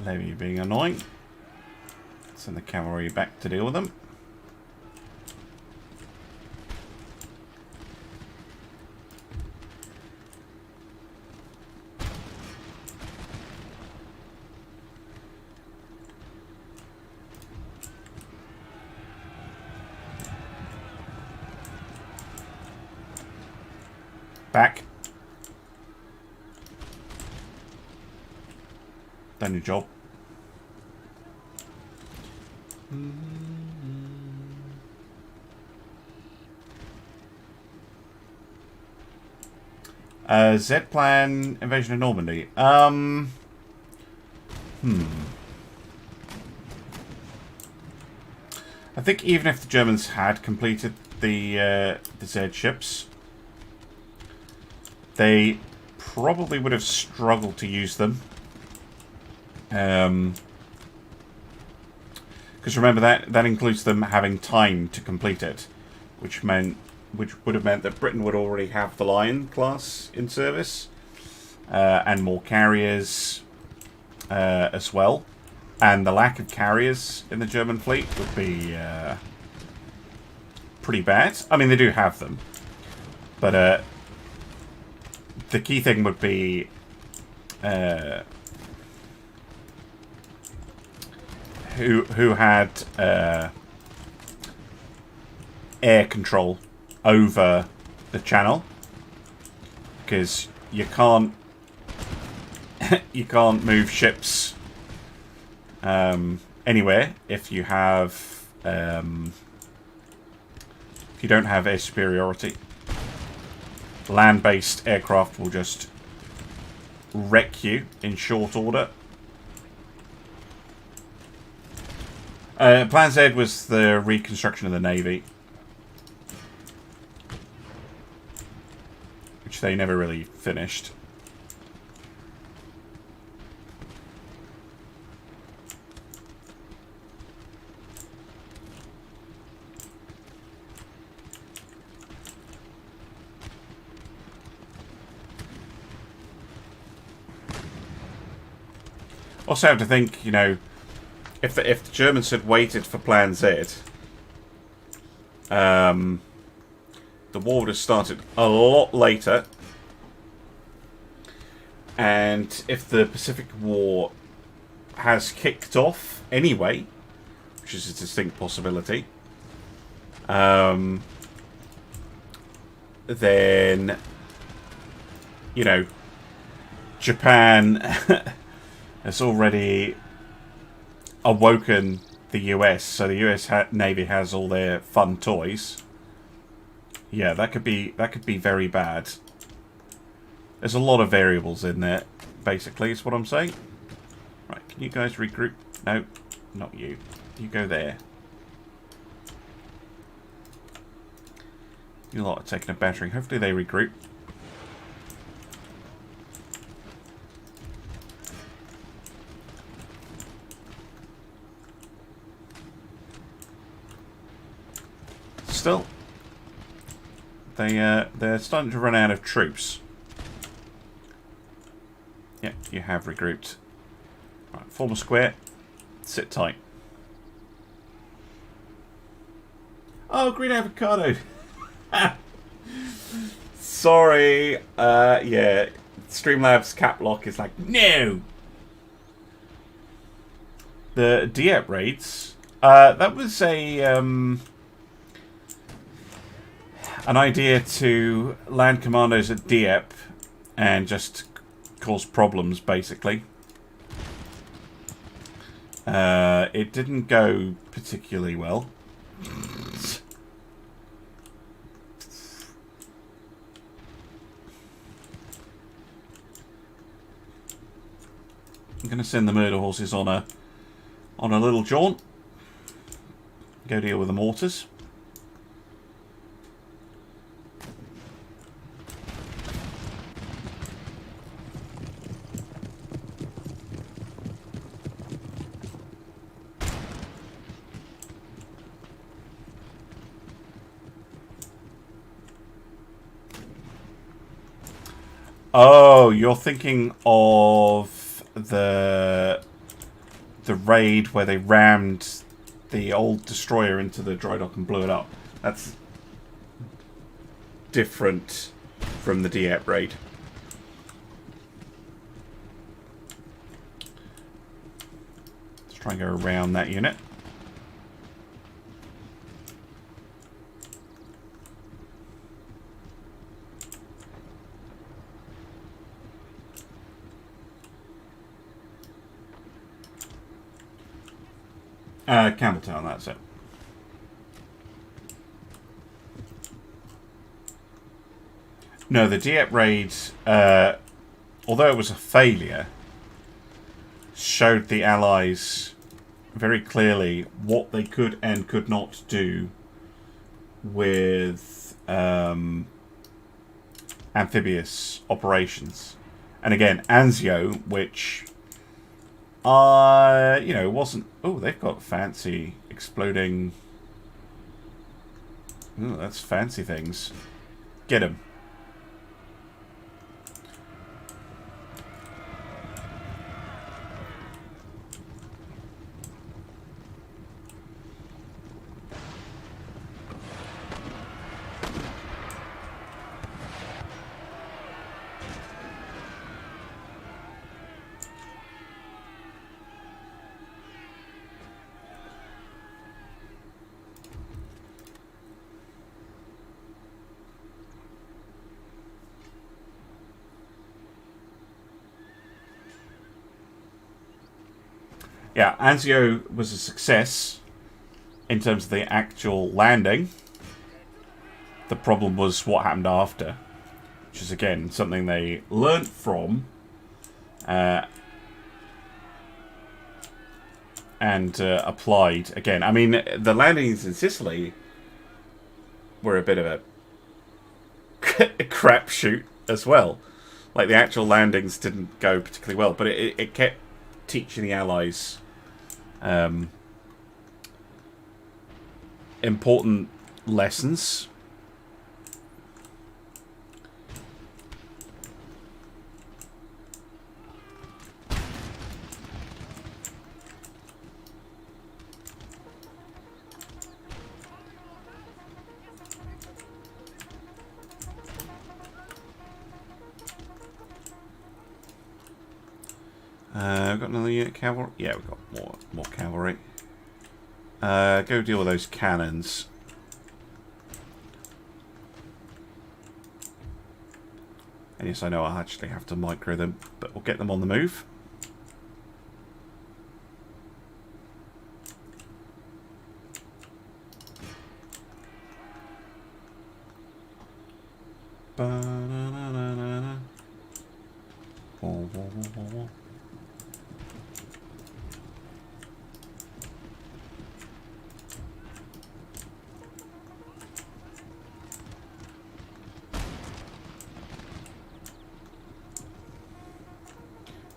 Levy being annoying. Send the cavalry back to deal with them. Back. Done your job. Z-Plan invasion of Normandy. I think even if the Germans had completed the Z ships, they probably would have struggled to use them. Because remember that includes them having time to complete it, which would have meant that Britain would already have the Lion class in service, and more carriers as well. And the lack of carriers in the German fleet would be pretty bad. I mean, they do have them, but the key thing would be who had air control over the channel, because you can't move ships anywhere if you have if you don't have air superiority. Land-based aircraft will just wreck you in short order. Plan Z was the reconstruction of the Navy, which they never really finished. Also have to think, you know, if the Germans had waited for Plan Z, the war would have started a lot later. And if the Pacific War has kicked off anyway, which is a distinct possibility, then, you know, Japan has already awoken the US, so the US Navy has all their fun toys. Yeah, that could be very bad. There's a lot of variables in there, basically, is what I'm saying. Right, can you guys regroup? No, not you. You go there. You lot are taking a battering. Hopefully they regroup. Still, they're starting to run out of troops. Yeah, you have regrouped. Right, form a square. Sit tight. Oh, green avocado. Sorry. Yeah, Streamlabs cap lock is like no. The Dieppe raids. That was an idea to land commandos at Dieppe and just cause problems, basically. It didn't go particularly well. I'm going to send the murder horses on a little jaunt. Go deal with the mortars. Oh, you're thinking of the raid where they rammed the old destroyer into the dry dock and blew it up. That's different from the Dieppe raid. Let's try and go around that unit. Campbelltown, that's it. No, the Dieppe raid, although it was a failure, showed the Allies very clearly what they could and could not do with amphibious operations. And again, Anzio, which you know, wasn't... Oh, they've got fancy exploding... Oh, that's fancy things. Get him. Yeah, Anzio was a success in terms of the actual landing. The problem was what happened after, which is, again, something they learnt from and applied. Again, I mean, the landings in Sicily were a bit of a crapshoot as well. Like, the actual landings didn't go particularly well, but it kept teaching the Allies important lessons. We've got another unit cavalry. Yeah, we've got more cavalry. Go deal with those cannons. And yes, I know I actually have to micro them, but we'll get them on the move. Ba-na-na-na-na-na. Whoa, whoa, whoa, whoa, whoa.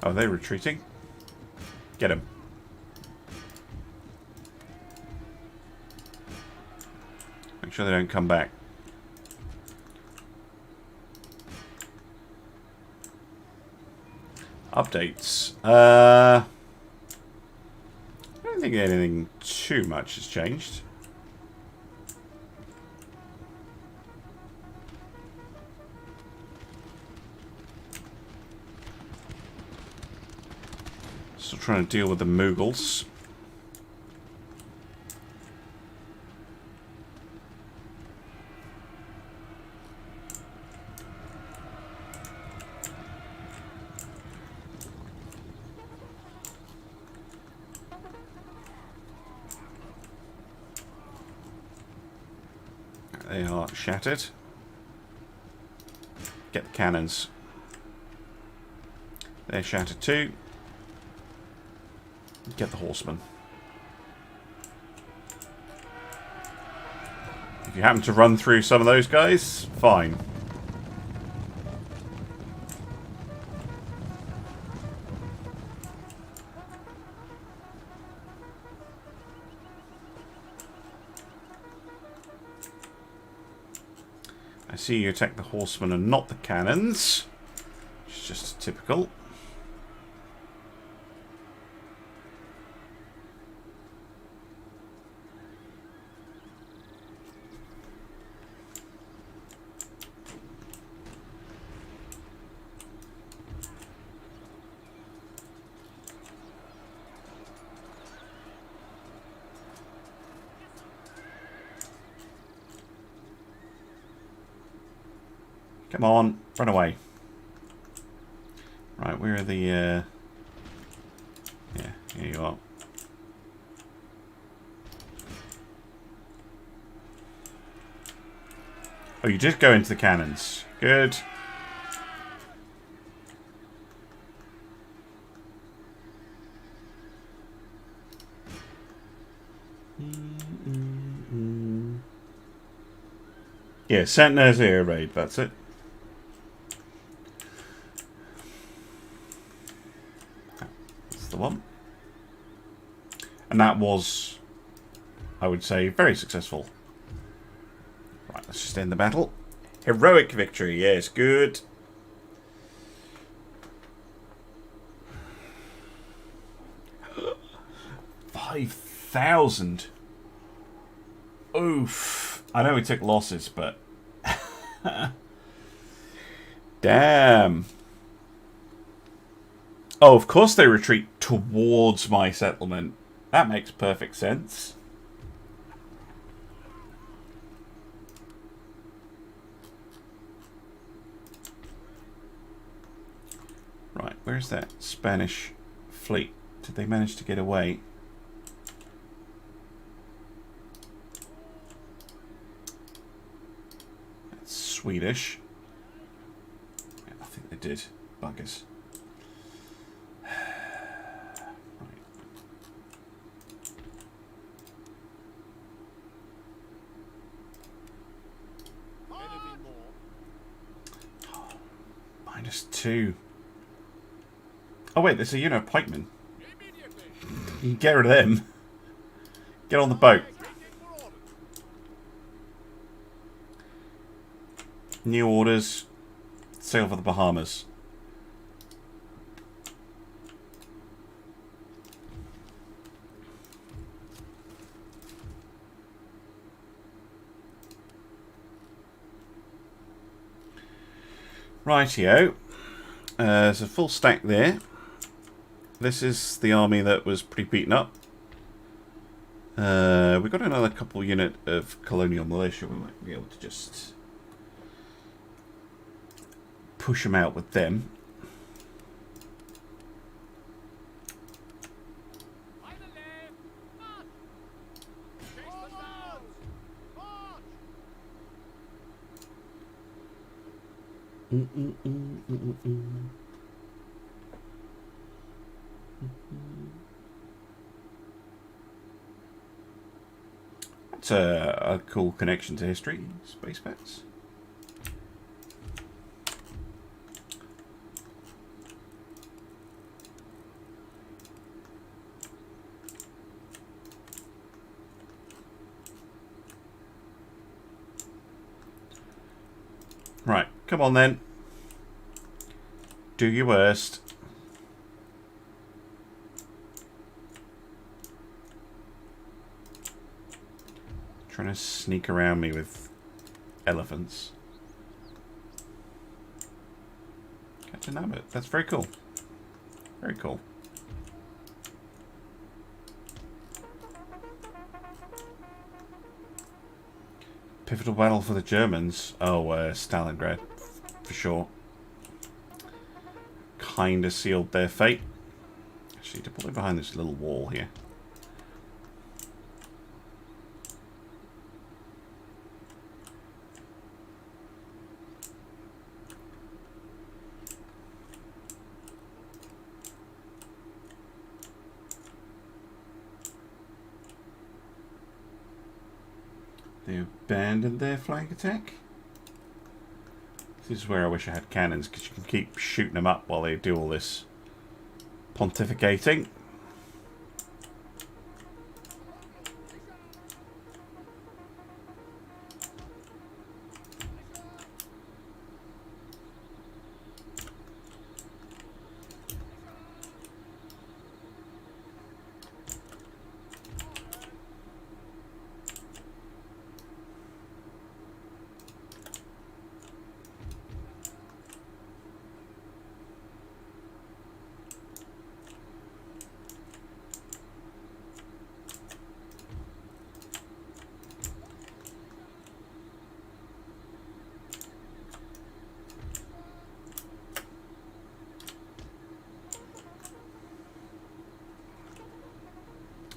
Oh, they're retreating. Get him. Make sure they don't come back. Updates. I don't think anything too much has changed. Still trying to deal with the Mughals. are shattered. Get the cannons. They're shattered too. Get the horsemen. If you happen to run through some of those guys, fine. I see you attack the horsemen and not the cannons, which is just typical. Come on, run away. Right, where are the... Yeah, here you are. Oh, you just go into the cannons. Good. Yeah, Sentinel's air raid, that's it. The one, and that was, I would say, very successful. Right, let's just end the battle. Heroic victory, yes, good. $5,000. Oof. I know we took losses, but damn. Oh, of course they retreat towards my settlement. That makes perfect sense. Right, where's that Spanish fleet? Did they manage to get away? That's Swedish. Yeah, I think they did. Buggers. -2. Oh wait, there's a unit of pikemen. You can get rid of them. Get on the boat. New orders. Sail for the Bahamas. Rightio. There's a full stack there. This is the army that was pretty beaten up. We've got another couple unit of colonial militia. We might be able to just push them out with them. That's a cool connection to history. Space bats. Right, come on then. Do your worst. Trying to sneak around me with elephants. Captain Abbott. That's very cool. Very cool. Pivotal battle for the Germans. Oh, Stalingrad, for sure. Kinda sealed their fate. Actually, deploy behind this little wall here. They abandoned their flank attack. This is where I wish I had cannons, because you can keep shooting them up while they do all this pontificating.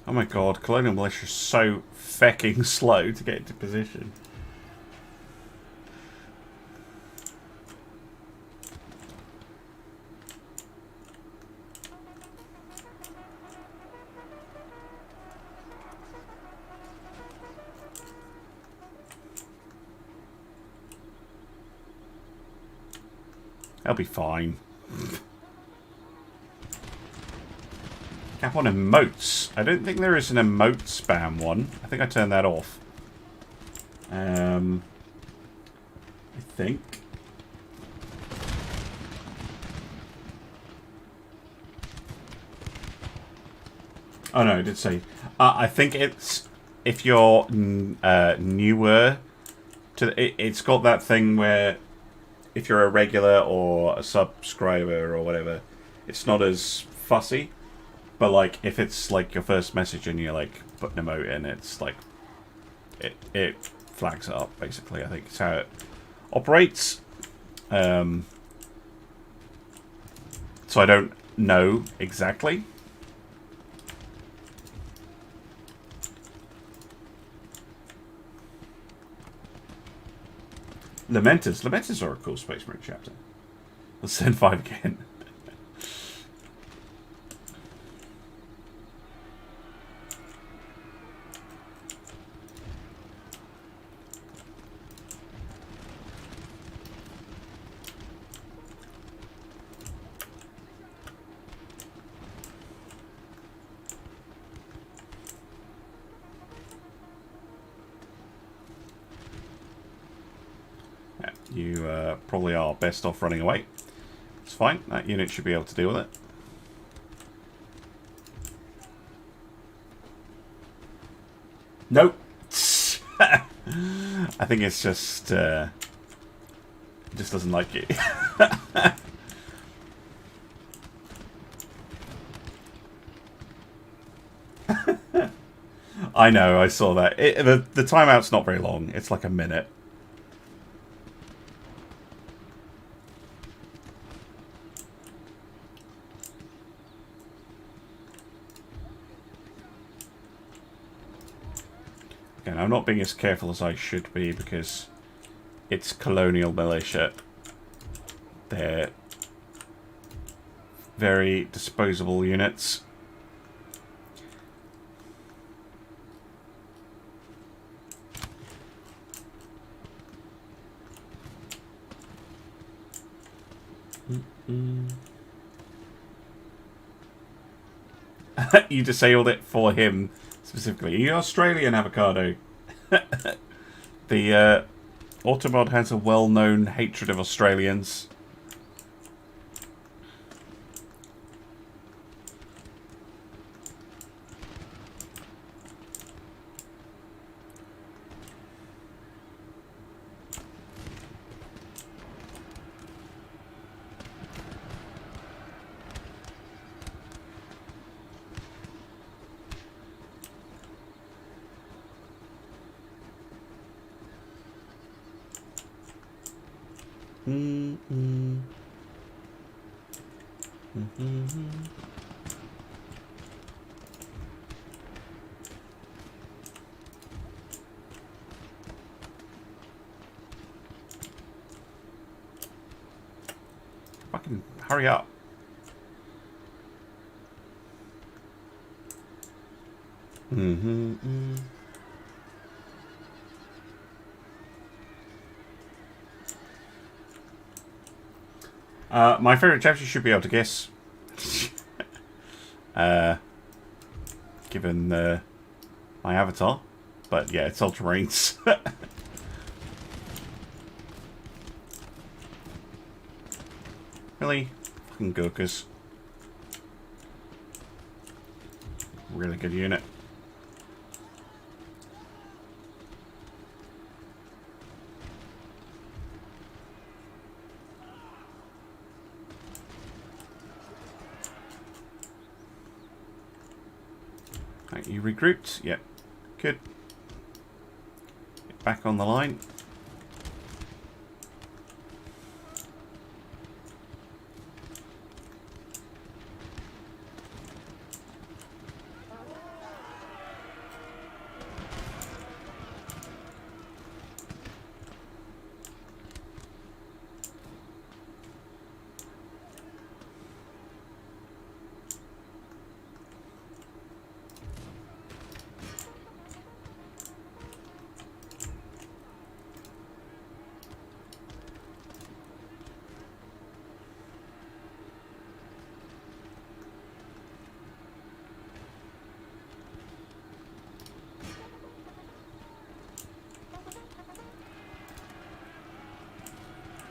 Oh my god, Colonial Militia is so fecking slow to get into position. They'll be fine. Cap on emotes. I don't think there is an emote spam one. I think I turned that off. I think. Oh no, I did say. I think it's if you're newer to it's got that thing where if you're a regular or a subscriber or whatever, it's not as fussy. But like if it's like your first message and you're like putting an emote in, it's like it flags it up basically. I think it's how it operates. So I don't know exactly. Lamenters. Lamenters are a cool Space Marine chapter. Let's send 5 again. You probably are best off running away. It's fine. That unit should be able to deal with it. Nope. I think it's just it just doesn't like you. I know. I saw that. The timeout's not very long. It's like a minute. I'm not being as careful as I should be because it's Colonial Militia. They're very disposable units. You disabled it for him specifically. Are you Australian, Avocado? The Automod has a well-known hatred of Australians. Fucking hurry up. My favourite chapter you should be able to guess. Given my avatar. But yeah, it's Ultramarines. Really? Fucking Gurkhas. Really good unit. Right, you regrouped? Yep. Good. Get back on the line.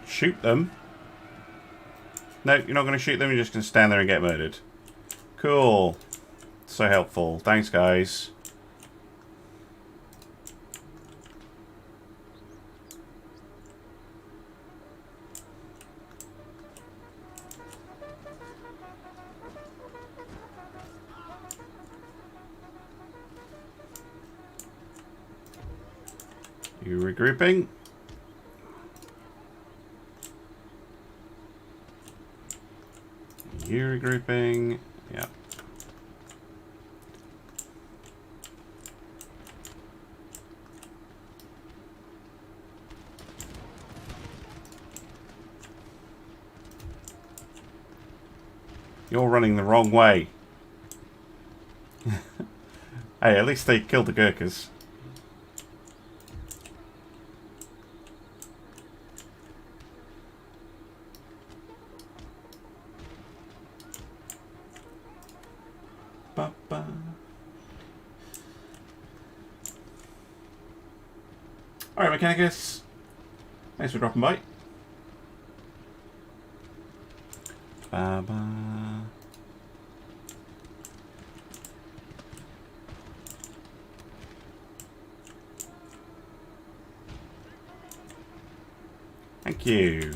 Shoot them? No, you're not going to shoot them, you're just going to stand there and get murdered. Cool. So helpful. Thanks, guys. You regrouping? You regrouping? Yeah. You're running the wrong way. Hey, at least they killed the Gurkhas. Alright, Mechanicus. Thanks for dropping by. Ba-ba. Thank you.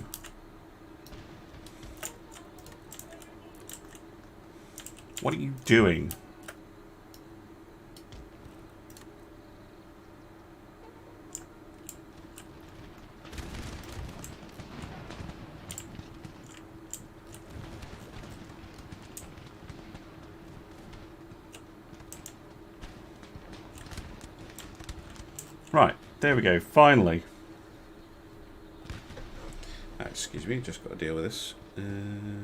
What are you doing? Right, there we go, finally. Excuse me, just got to deal with this. IBM.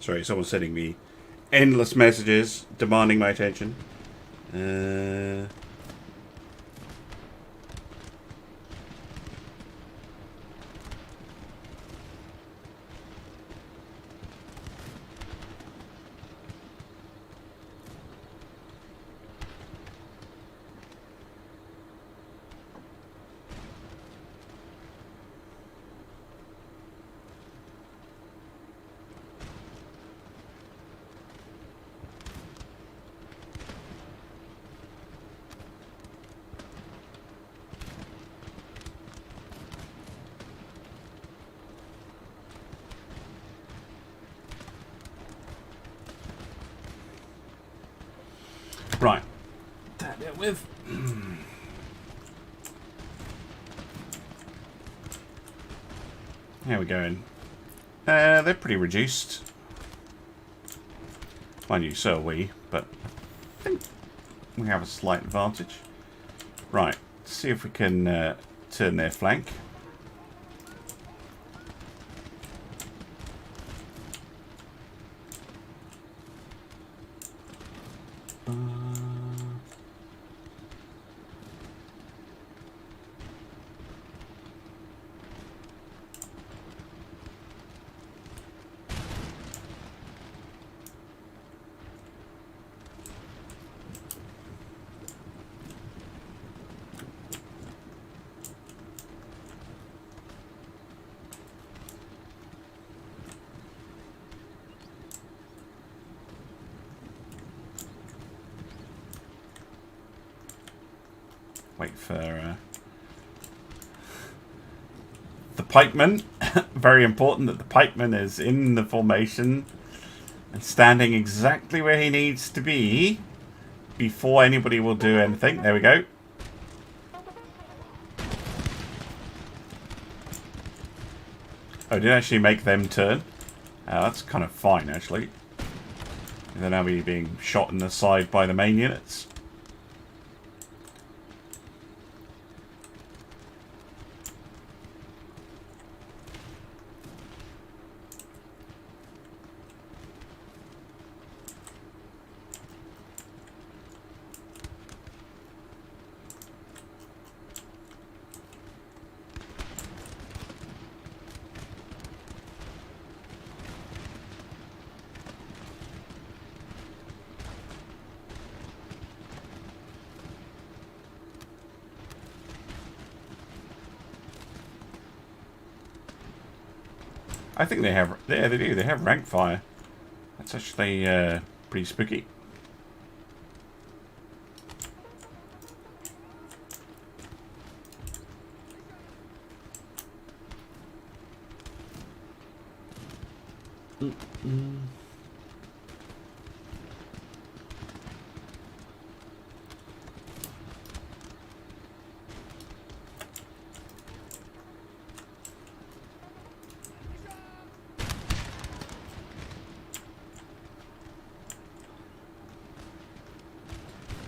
Sorry, someone's sending me endless messages demanding my attention. Right. That dealt with. How are we going? They're pretty reduced. Mind you, so are we, but I think we have a slight advantage. Right, let's see if we can turn their flank. Wait for the pikeman. Very important that the pikeman is in the formation and standing exactly where he needs to be before anybody will do anything. There we go. Oh, did it actually make them turn? That's kind of fine, actually. They're now being shot in the side by the main units. I think they have. Yeah, they do. They have rank fire. That's actually pretty spooky.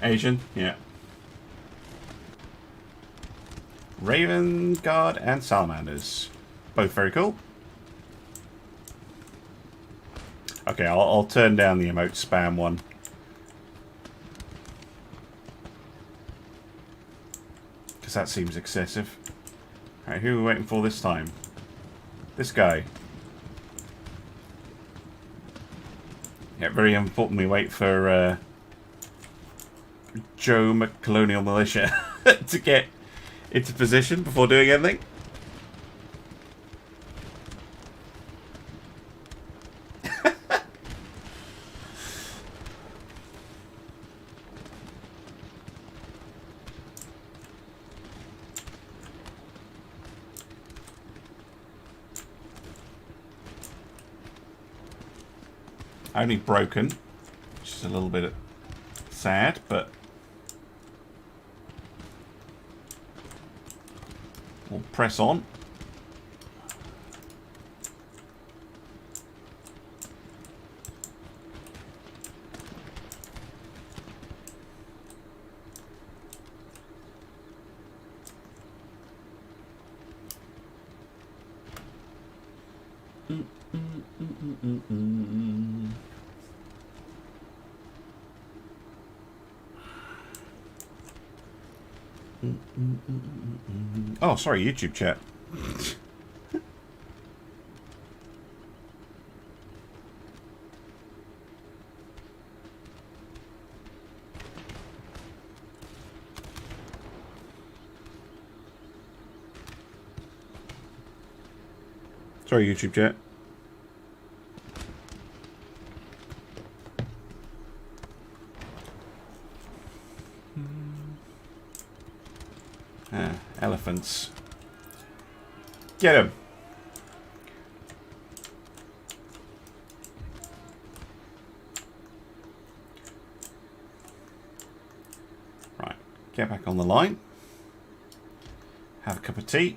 Asian, yeah. Raven Guard and Salamanders. Both very cool. Okay, I'll turn down the emote spam one. Because that seems excessive. Alright, who are we waiting for this time? This guy. Yeah, very important we wait for Joe McColonial Militia to get into position before doing anything. Only broken, which is a little bit sad, but we'll press on. Oh, sorry, YouTube chat. Sorry, YouTube chat. Elephants. Get him. get back on the line. Have a cup of tea.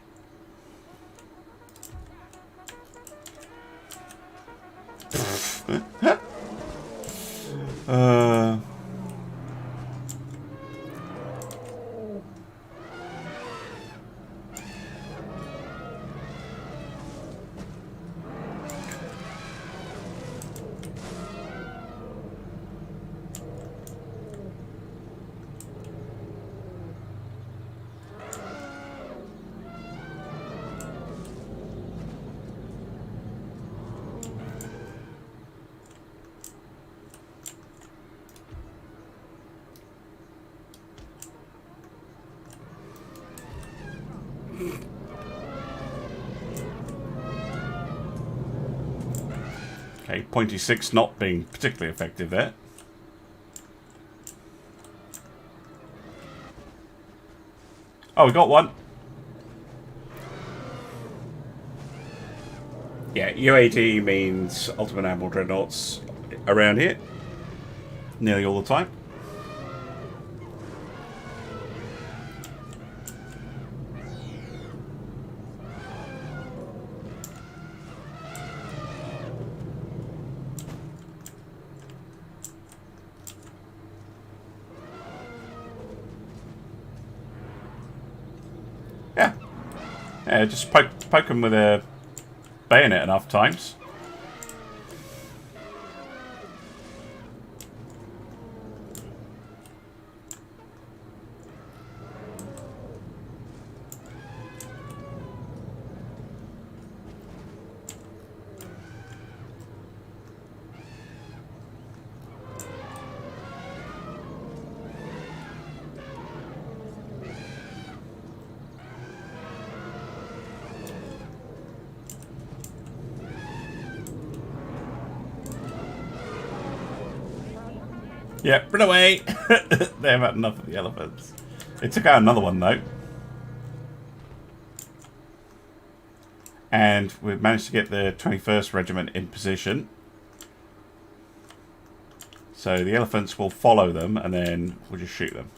Okay, pointy 6 not being particularly effective there. Oh, we got one. Yeah, UAD means Ultimate Admiral Dreadnoughts around here. Nearly all the time. Yeah, just poke them with a bayonet enough times. Yeah, run away! They have had enough of the elephants. They took out another one, though. And we've managed to get the 21st Regiment in position. So the elephants will follow them, and then we'll just shoot them.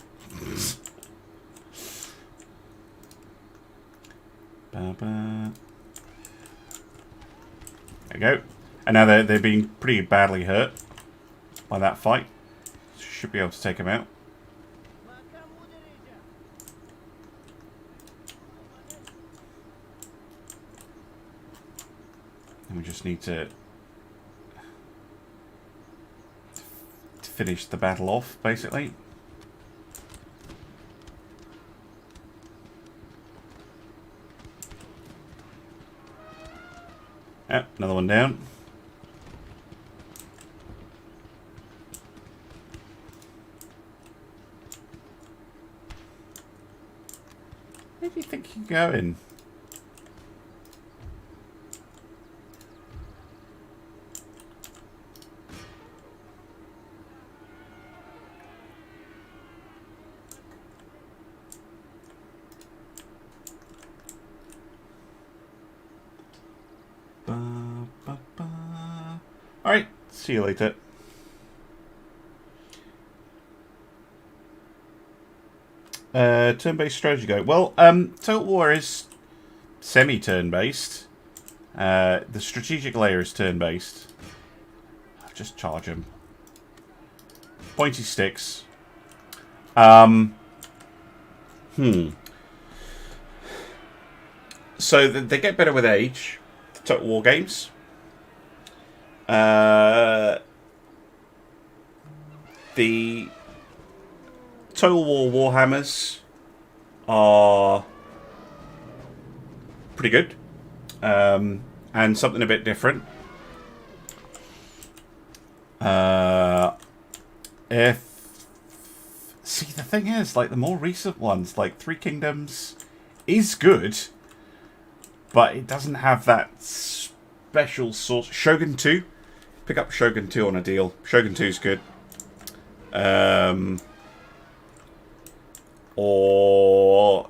There you go. And now they're being pretty badly hurt by that fight. Should be able to take him out. And we just need to finish the battle off, basically. Yep, another one down. Where do you think you're going? Alright, see you later. Turn-based strategy go. Well, Total War is semi-turn-based. The strategic layer is turn-based. Just charge him. Pointy sticks. So they get better with age. The Total War games. The Total War Warhammers are pretty good, and something a bit different. See, the thing is, like, the more recent ones, like Three Kingdoms, is good, but it doesn't have that special sort. Shogun 2, pick up Shogun 2 on a deal. Shogun 2 is good. Or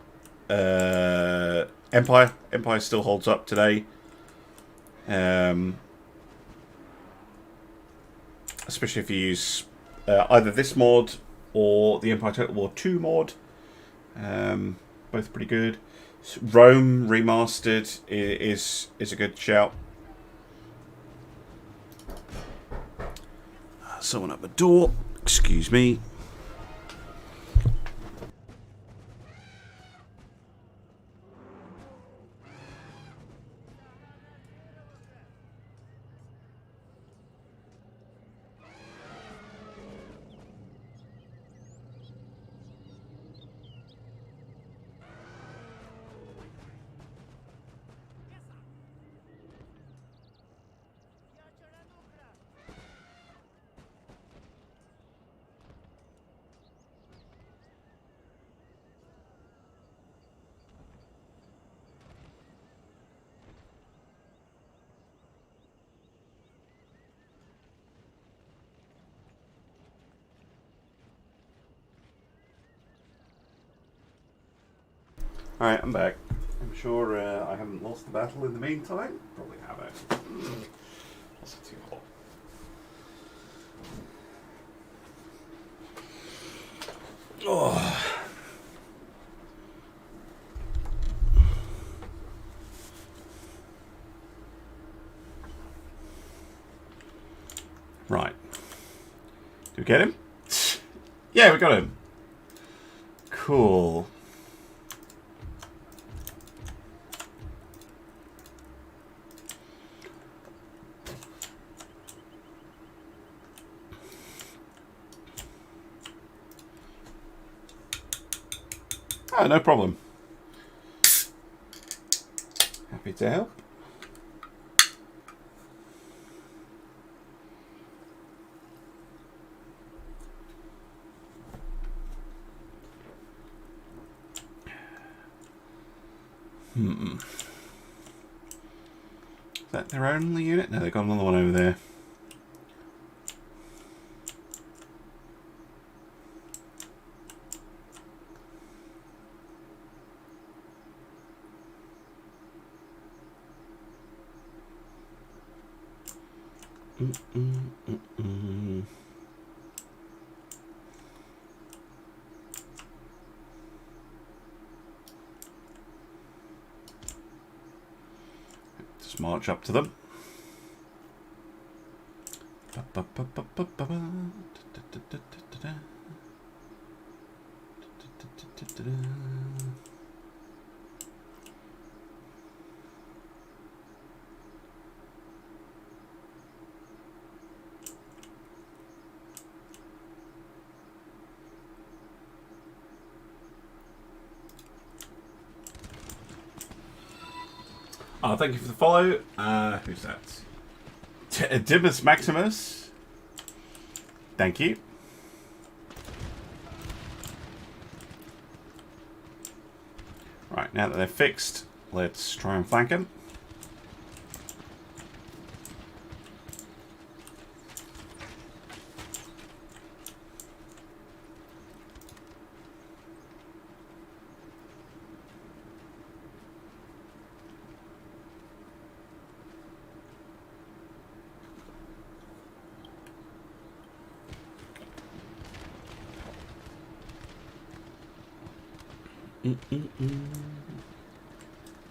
Empire. Empire still holds up today. Especially if you use either this mod or the Empire Total War 2 mod. Both pretty good. Rome remastered is a good shout. Someone at the door. Excuse me. Alright, I'm back. I'm sure I haven't lost the battle in the meantime. Probably haven't. Also too hot. Oh. Right. Did we get him? Yeah, we got him. Cool. Oh, no problem. Happy to help. Is that their only unit? No, they've got another one over there. Just march up to them. Oh, thank you for the follow. Who's that? Dimus Maximus. Thank you. Right, now that they're fixed, let's try and flank them.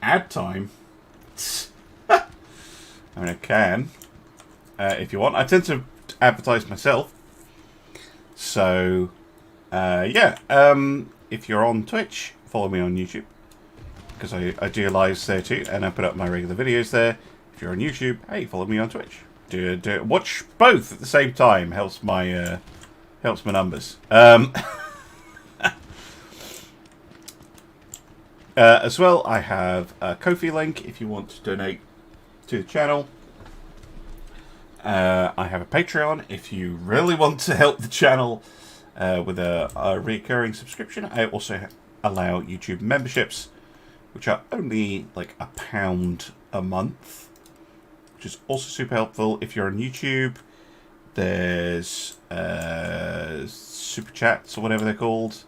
Ad time? I mean, I can. If you want. I tend to advertise myself. So, yeah. If you're on Twitch, follow me on YouTube. Because I do lives there too. And I put up my regular videos there. If you're on YouTube, hey, follow me on Twitch. Do it. Watch both at the same time. Helps my numbers. As well, I have a Ko-fi link if you want to donate to the channel. I have a Patreon if you really want to help the channel with a recurring subscription. I also allow YouTube memberships, which are only like £1 a month, which is also super helpful. If you're on YouTube, there's super chats or whatever they're called.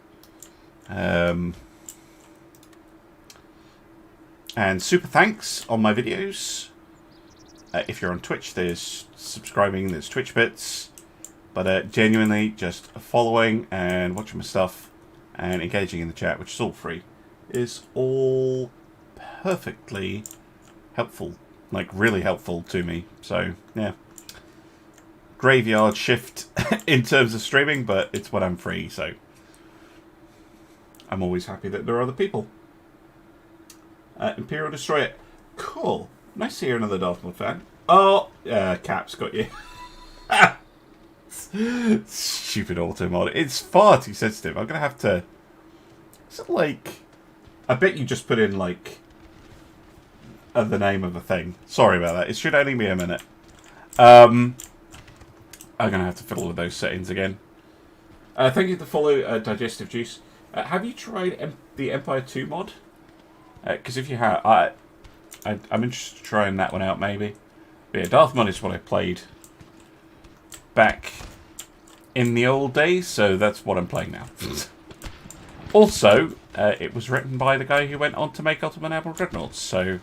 And super thanks on my videos. If you're on Twitch, there's subscribing, there's Twitch bits. But genuinely, just following and watching my stuff and engaging in the chat, which is all free, is all perfectly helpful. Like, really helpful to me. So, yeah. Graveyard shift in terms of streaming, but it's when I'm free, so I'm always happy that there are other people. Imperial Destroyer. Cool. Nice to hear another Darthmod fan. Oh, Cap's got you. Stupid auto mod. It's far too sensitive. I'm going to have to... Is it like... I bet you just put in, like... the name of a thing. Sorry about that. It should only be a minute. I'm going to have to fiddle with those settings again. Thank you to follow Digestive Juice. Have you tried the Empire 2 mod? Because if you have... I'm interested in trying that one out, maybe. But yeah, Darthmod is what I played back in the old days, so that's what I'm playing now. Also, it was written by the guy who went on to make Ultimate Naval Dreadnoughts, so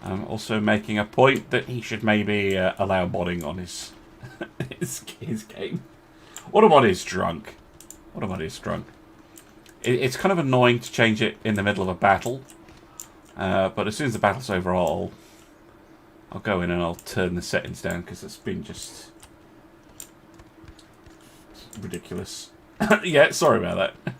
I'm also making a point that he should maybe allow modding on his his game. Automod is drunk. Automod is drunk. It's kind of annoying to change it in the middle of a battle, but as soon as the battle's over, I'll go in and I'll turn the settings down because it's been just ridiculous. Yeah, sorry about that.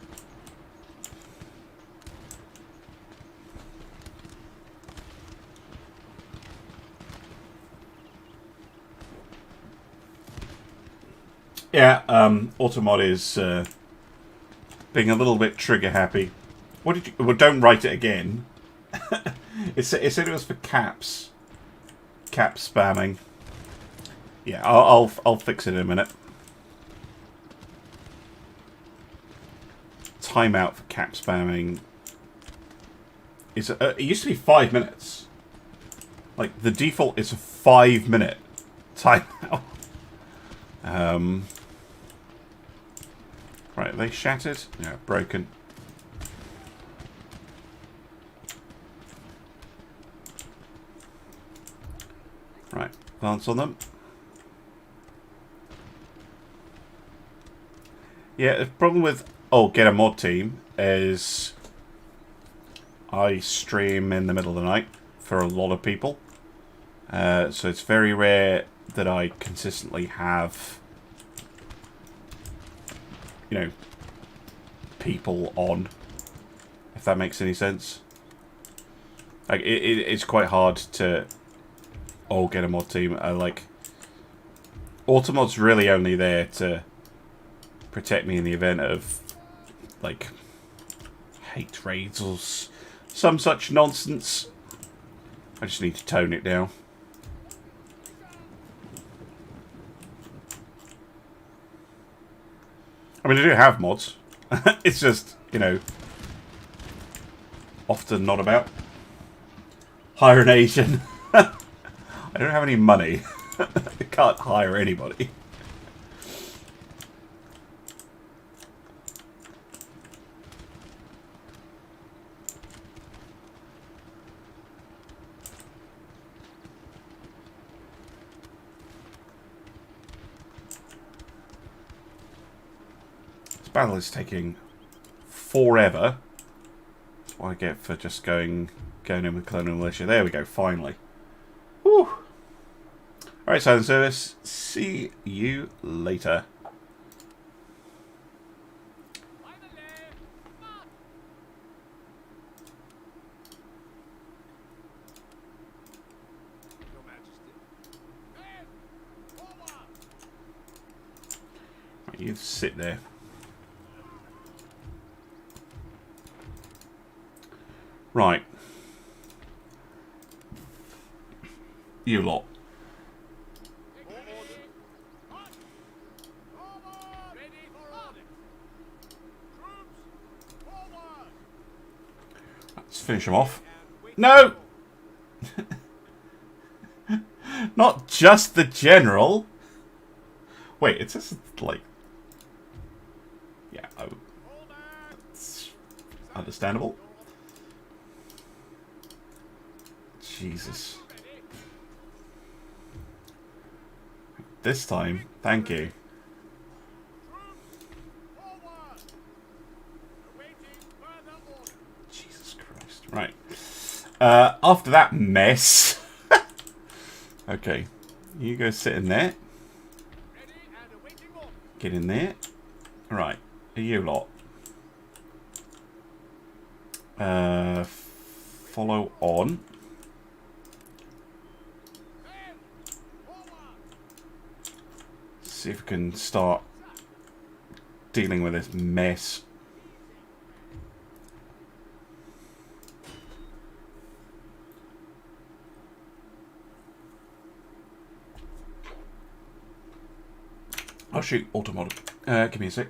Yeah, Automod is being a little bit trigger happy. What did you? Well, don't write it again. It said it was for caps. Cap spamming. Yeah, I'll fix it in a minute. Timeout for cap spamming is it used to be 5 minutes. Like the default is a 5-minute timeout. Right, are they shattered? Yeah, broken. Right, glance on them. Yeah, the problem with get a mod team is I stream in the middle of the night for a lot of people. So it's very rare that I consistently have, you know, people on, if that makes any sense. Like, it's quite hard to get a mod team. Like, Automod's really only there to protect me in the event of, like, hate raids or some such nonsense. I just need to tone it down. I mean, I do have mods. It's just, you know, often not about. Hire an Asian. I don't have any money. I can't hire anybody. Battle is taking forever. That's what I get for just going in with Colonial Militia. There we go, finally. Whew. Alright, Silent Service. See you later. Right, you sit there. Right. You lot. Let's finish them off. No! Not just the general. Wait, it's just like... Yeah, that's understandable. Jesus. This time, thank you. After that mess. Okay. You go sit in there. Get in there. Right. Are you lot? Follow on. See if we can start dealing with this mess. Oh shoot, auto model. Give me a sec.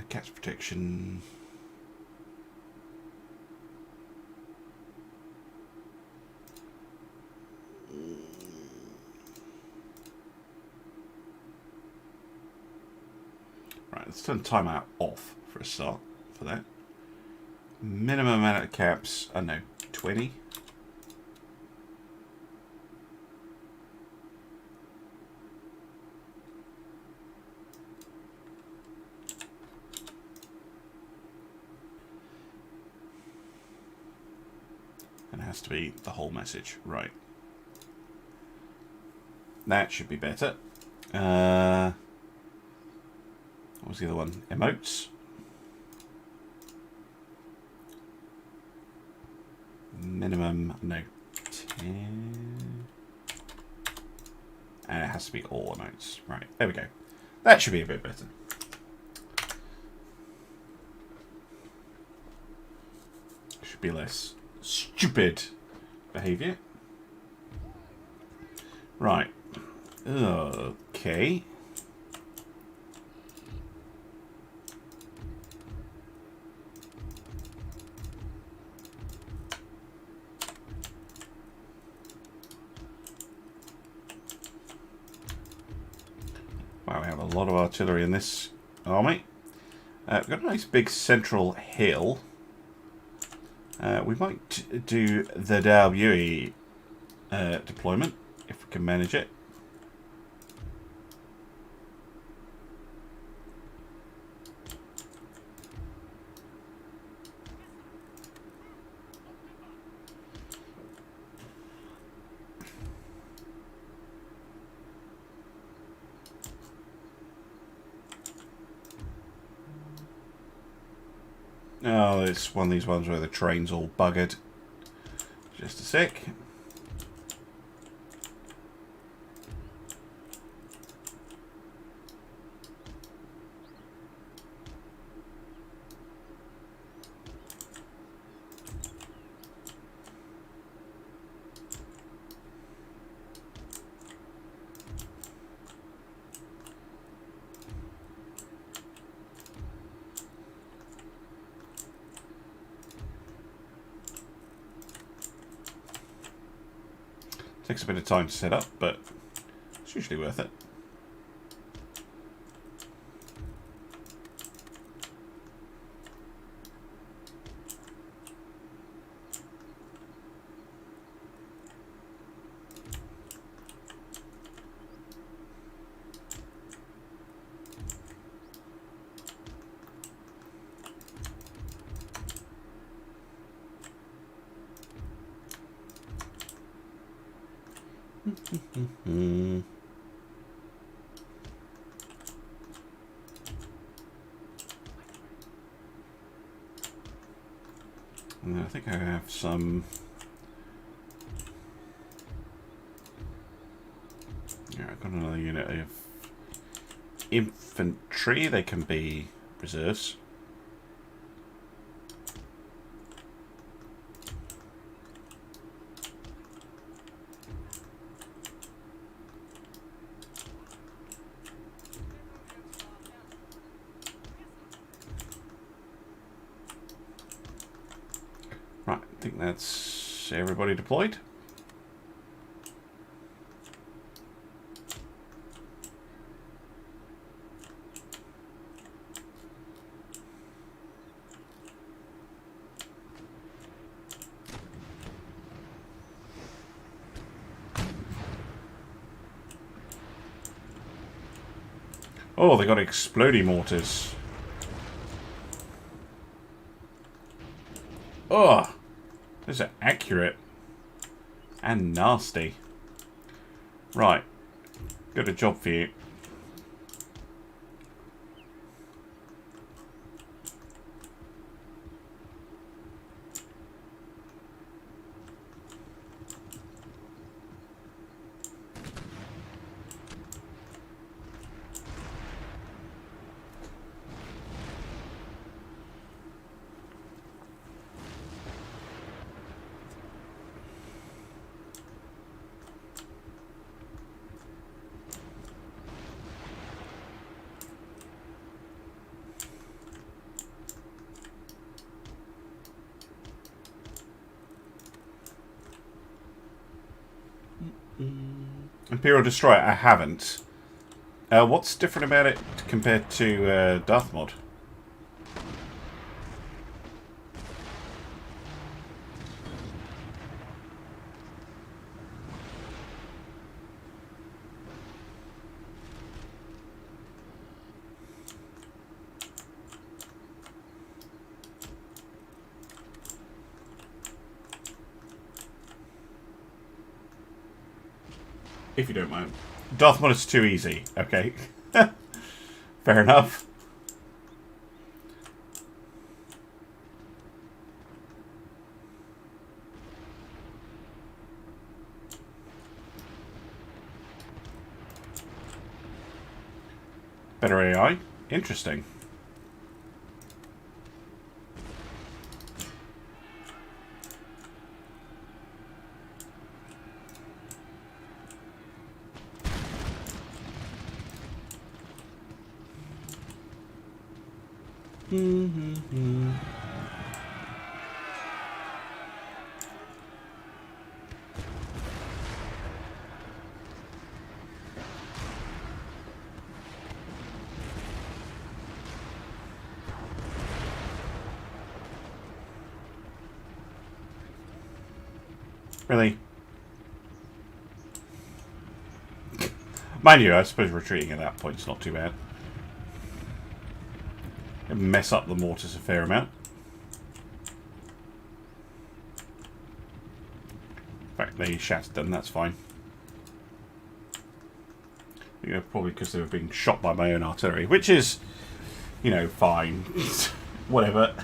Catch protection. Right, let's turn timeout off for a start for that. Minimum amount of caps, I don't know, 20. And it has to be the whole message, right. That should be better. What was the other one? Emotes. Minimum, no, 10. And it has to be all emotes. Right, there we go. That should be a bit better. Should be less stupid behaviour. Right. Okay. Wow, we have a lot of artillery in this army. We've got a nice big central hill. We might do the Iroey deployment, if we can manage it. Oh, it's one of these ones where the train's all buggered. Just a sec. Takes a bit of time to set up, but it's usually worth it. And I think I have some. Yeah, I've got another unit of infantry. They can be reserves. Right, I think that's everybody deployed? Oh, they got exploding mortars. Oh, those are accurate and nasty. Right, got a job for you. Imperial Destroyer, I haven't. What's different about it compared to Darthmod? If you don't mind. Darthmod is too easy. Okay. Fair enough. Better AI? Interesting. Really? Mind you, I suppose retreating at that point is not too bad. It'll mess up the mortars a fair amount. In fact, they shattered them, that's fine. You know, probably because they were being shot by my own artillery, which is, you know, fine. Whatever.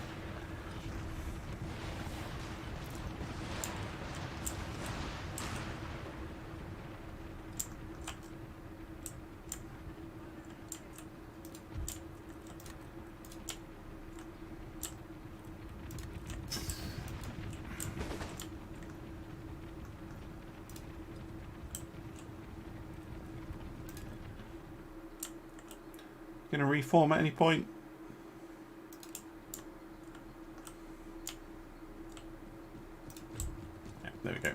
Going to reform at any point? Yeah, there we go.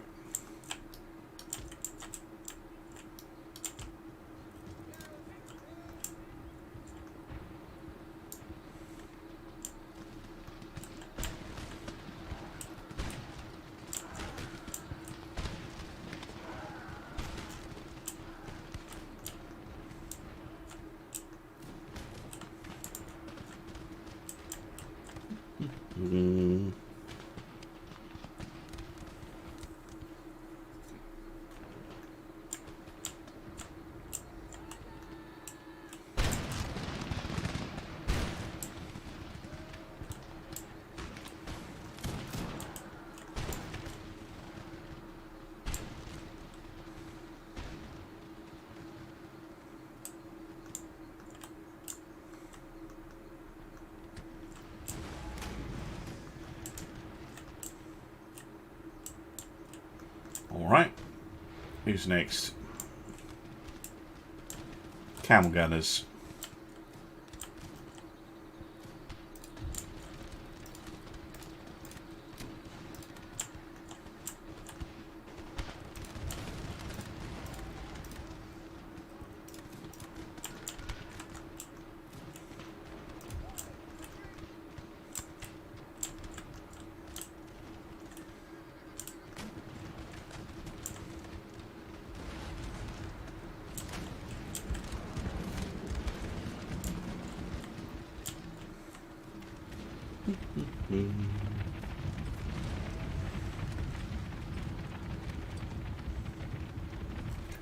Alright. Who's next? Camel gunners.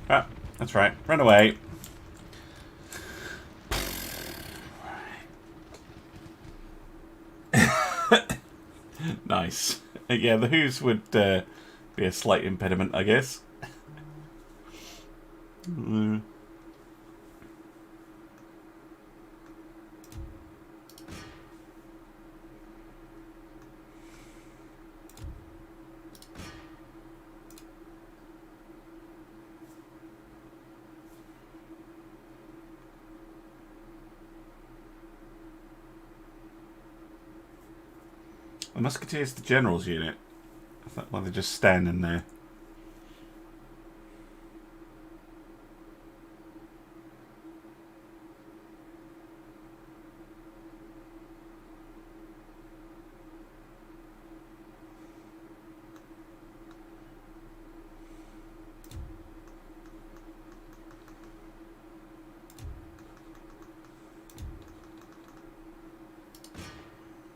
Ah, that's right. Run away. Nice. Yeah, the Who's would be a slight impediment, I guess. The Musketeers, the General's unit. I thought, well, they're just standing there.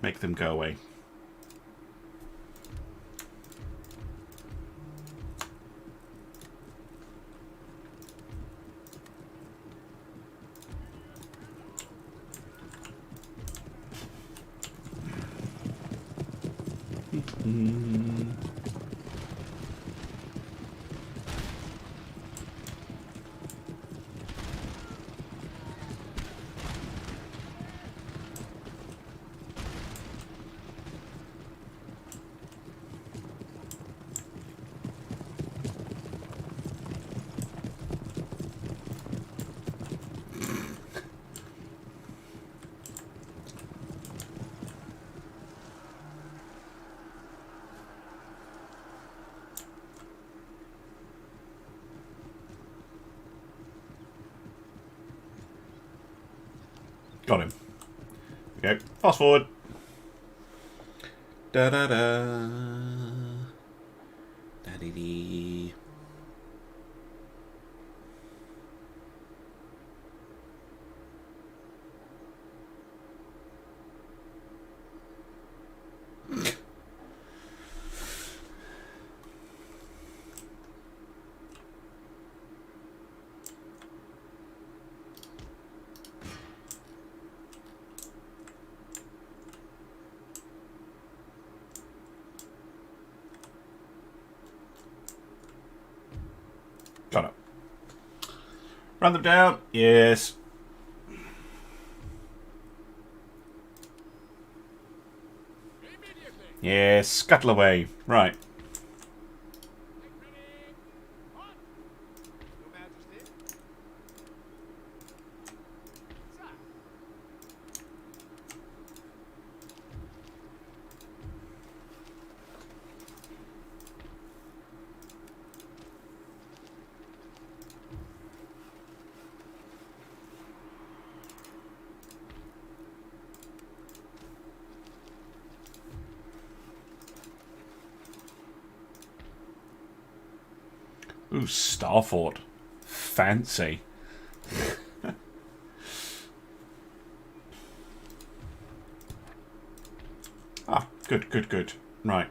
Make them go away. Got him. Okay, fast forward. Da da da. Da dee dee. Got it. Run them down. Yes. Yes, scuttle away. Right. Ooh, Starfort. Fancy. Ah, good, good, good. Right.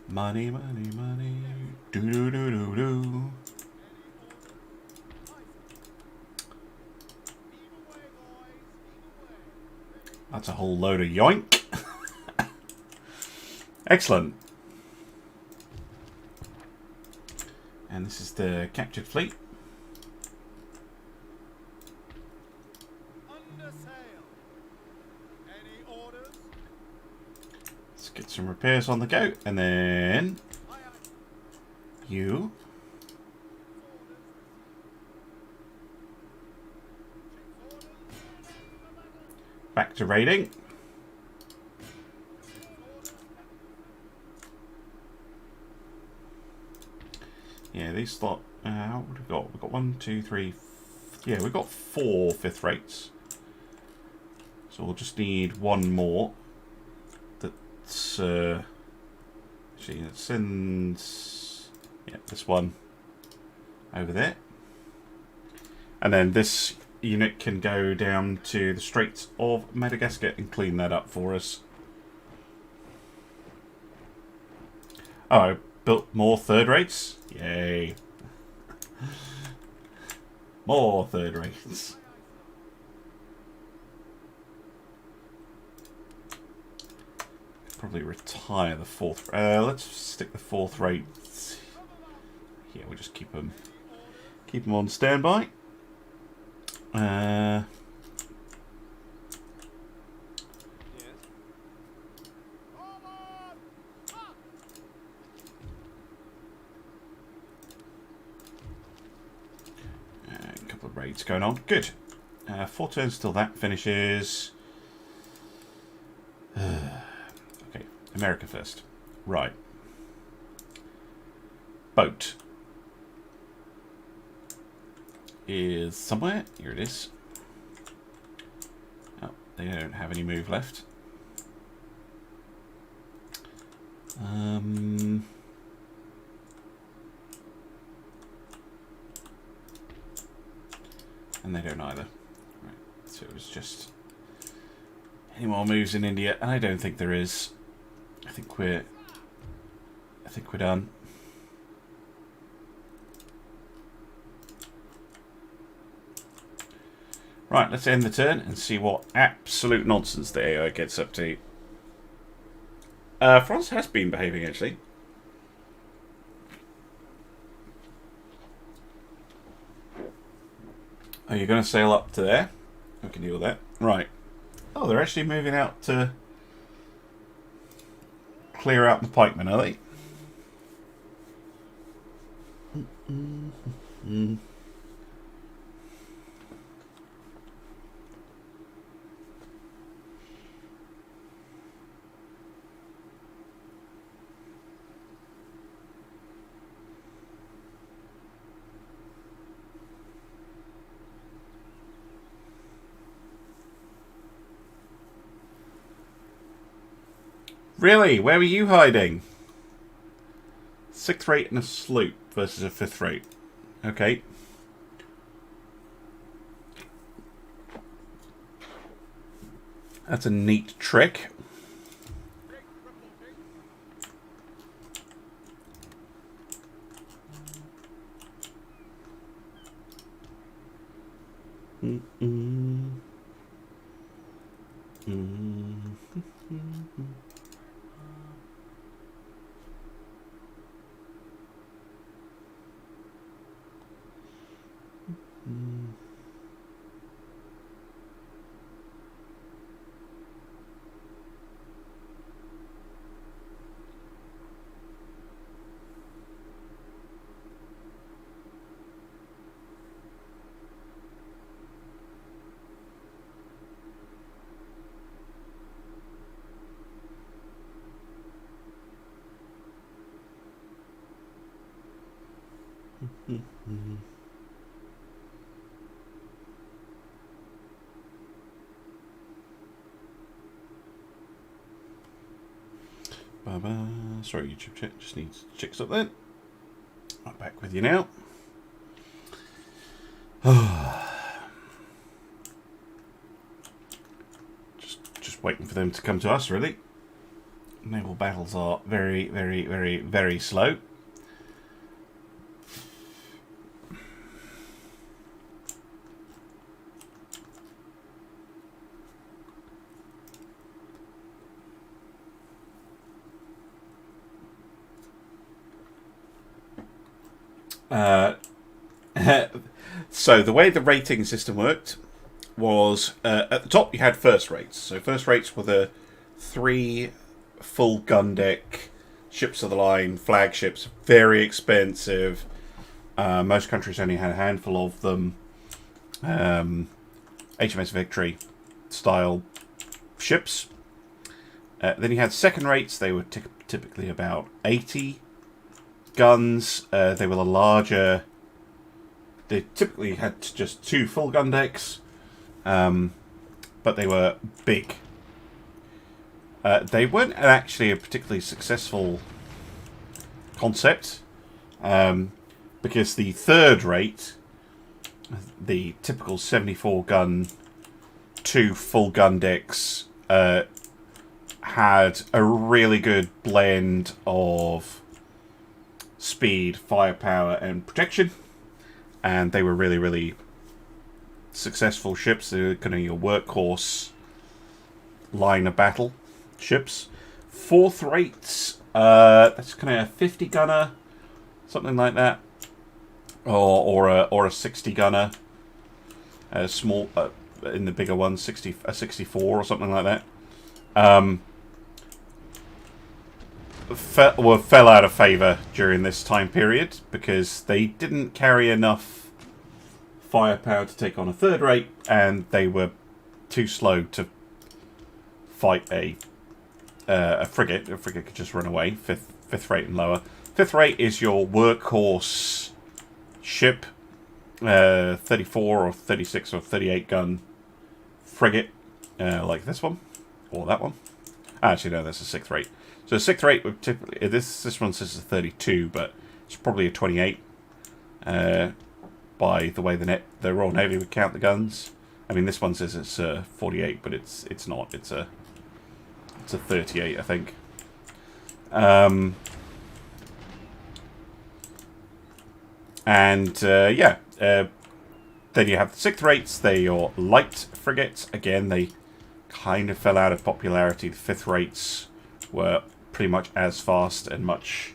Money, money, money. Do do do do do. That's a whole load of yoink. Excellent. And this is the captured fleet. Under sail. Any orders? Let's get some repairs on the go, and then you back to raiding. Yeah, these lot. What have we got? We've got 1, 2, 3. Yeah, we've got 4 fifth rates. So we'll just need one more. That's Actually, let's send this one over there. And then this unit can go down to the Straits of Madagascar and clean that up for us. Oh, I built more third rates? Yay. More third rates. Probably retire the fourth. Let's stick the fourth rate. Yeah, we'll just keep them on standby. A couple of raids going on. Good. 4 turns till that finishes. Okay, America first. Right. Boat is somewhere. Here it is. Oh, they don't have any move left. And they don't either. Right. So it was just any more moves in India, and I don't think there is. I think we're done. Right, let's end the turn and see what absolute nonsense the AI gets up to. France has been behaving, actually. Are you going to sail up to there? I can deal with that. Right. Oh, they're actually moving out to clear out the pikemen, are they? Really? Where were you hiding? 6th rate and a sloop versus a 5th rate. Okay. That's a neat trick. Sorry, YouTube chat just needs chicks up there. I'm back with you now. just waiting for them to come to us, really. Naval battles are very, very, very, very slow. So the way the rating system worked was at the top you had first rates. So first rates were the 3 full gun deck ships of the line, flagships, very expensive. Most countries only had a handful of them. HMS Victory style ships. Then you had second rates. They were typically about 80 guns. They were the larger. They typically had just 2 full gun decks, but they were big. They weren't actually a particularly successful concept, because the third rate, the typical 74 gun, 2 full gun decks, had a really good blend of speed, firepower, and protection, and they were really, really successful ships. They were kind of your workhorse line of battle ships. Fourth rates, that's kind of a 50 gunner, something like that, or a 60 gunner, small in the bigger one, a 64 or something like that. Fell out of favour during this time period because they didn't carry enough firepower to take on a third rate, and they were too slow to fight a frigate. A frigate could just run away. Fifth rate and lower. Fifth rate is your workhorse ship, 34 or 36 or 38 gun frigate, like this one or that one. Actually, no, that's a sixth rate. So sixth rate would typically, this one says a 32, but it's probably a 28. By the way the Royal Navy would count the guns. I mean, this one says it's 48, but it's not. It's a 38, I think. Then you have the sixth rates. They're your light frigates. Again, they kind of fell out of popularity. The fifth rates were pretty much as fast and much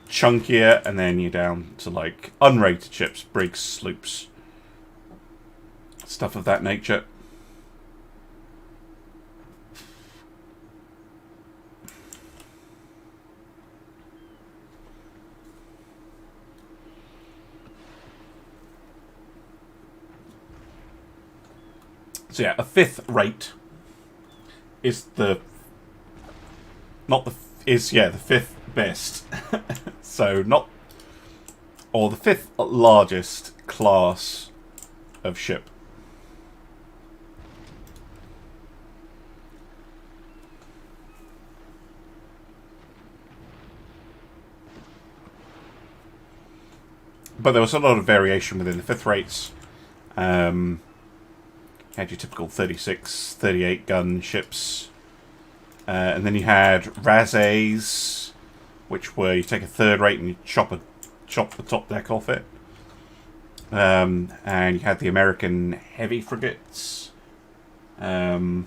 chunkier, and then you're down to like unrated ships, brigs, sloops, stuff of that nature. So yeah, a fifth rate is the fifth best. So the fifth largest class of ship. But there was a lot of variation within the fifth rates. Had your typical 36, 38 gun ships. And then you had Razes, which were you take a third rate and you chop the top deck off it. And you had the American heavy frigates. That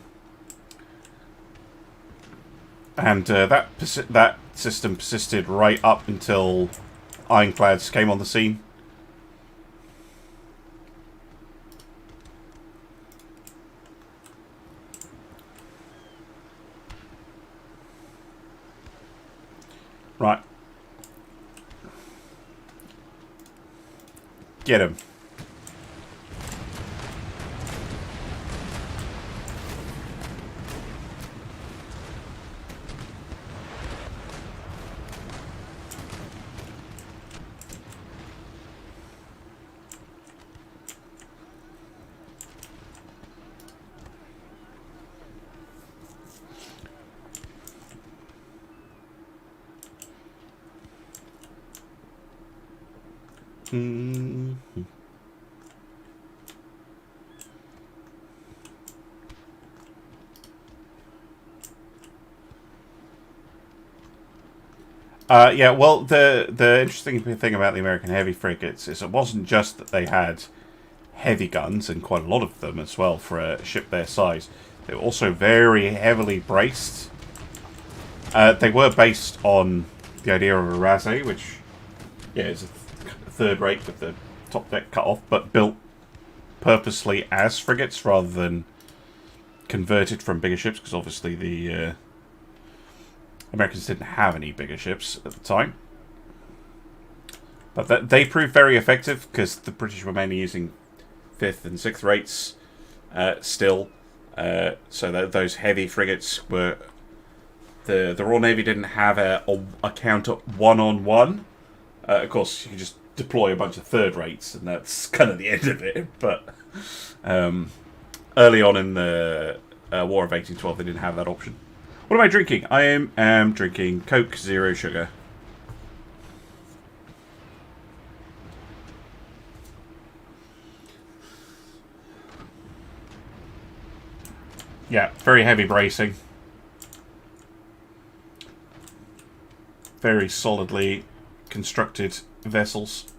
system persisted right up until ironclads came on the scene. Right. Get him. Yeah, well, the interesting thing about the American heavy frigates is it wasn't just that they had heavy guns, and quite a lot of them as well for a ship their size. They were also very heavily braced. They were based on the idea of a Razé, which, yeah, is a third rate with the top deck cut off, but built purposely as frigates rather than converted from bigger ships, because obviously the Americans didn't have any bigger ships at the time. But they proved very effective because the British were mainly using 5th and 6th rates still. So those heavy frigates were... The Royal Navy didn't have a counter one-on-one. Of course, you could just deploy a bunch of third rates, and that's kind of the end of it. But early on in the War of 1812, they didn't have that option. What am I drinking? I am drinking Coke Zero Sugar. Yeah, very heavy bracing. Very solidly constructed vessels.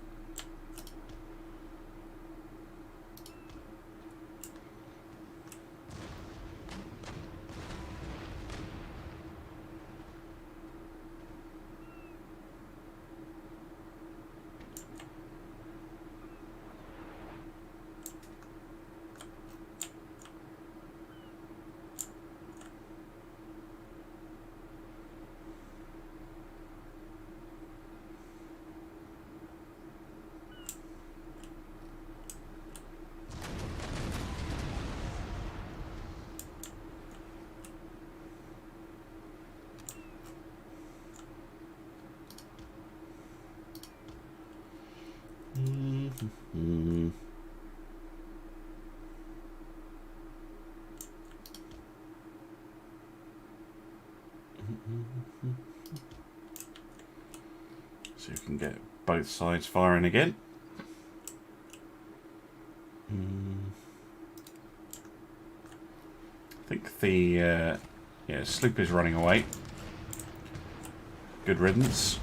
So you can get both sides firing again. I think the sloop is running away. Good riddance.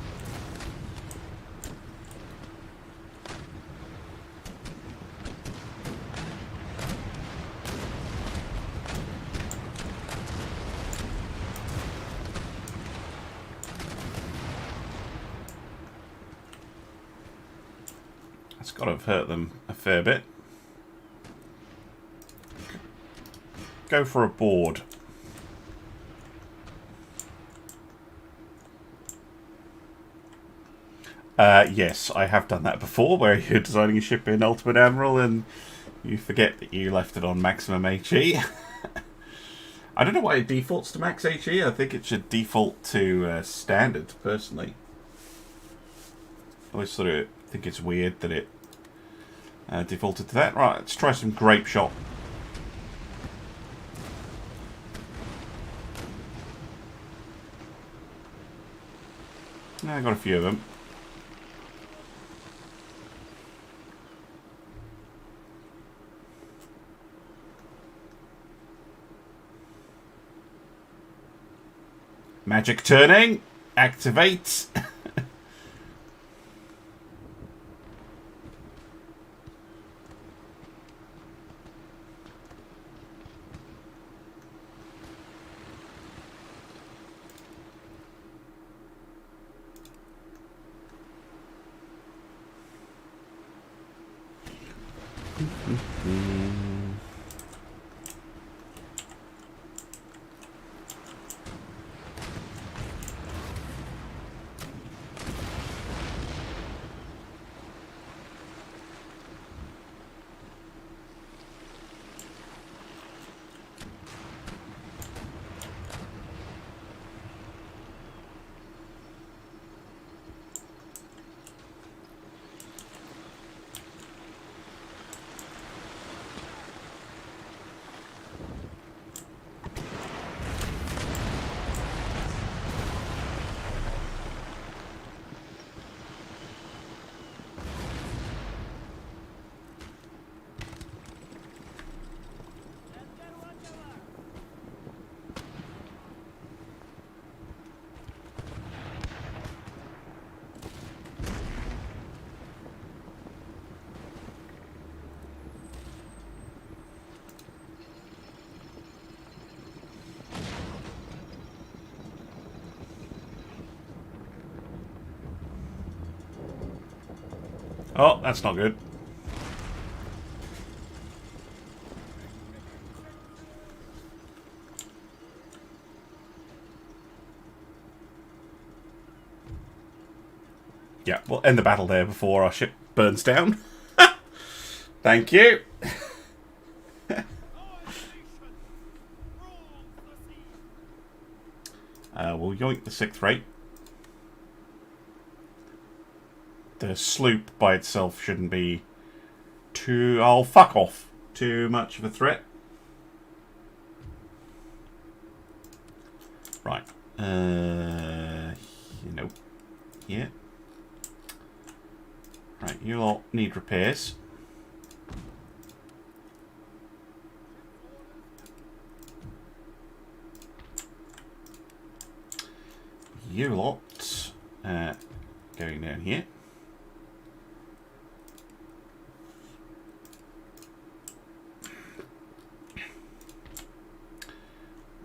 That's got to have hurt them a fair bit. Go for a board. Yes, I have done that before, where you're designing a ship in Ultimate Admiral and you forget that you left it on maximum HE. I don't know why it defaults to max HE. I think it should default to standard, personally. I always sort of think it's weird that it defaulted to that. Right, let's try some grape shot. I got a few of them. Magic turning. Activate. Oh, that's not good. Yeah, we'll end the battle there before our ship burns down. Thank you. We'll yoink the 6th rate. The sloop by itself shouldn't be too... Oh, fuck off. Too much of a threat. Right. Nope. Yeah. Right, you all need repairs. you lot going down here.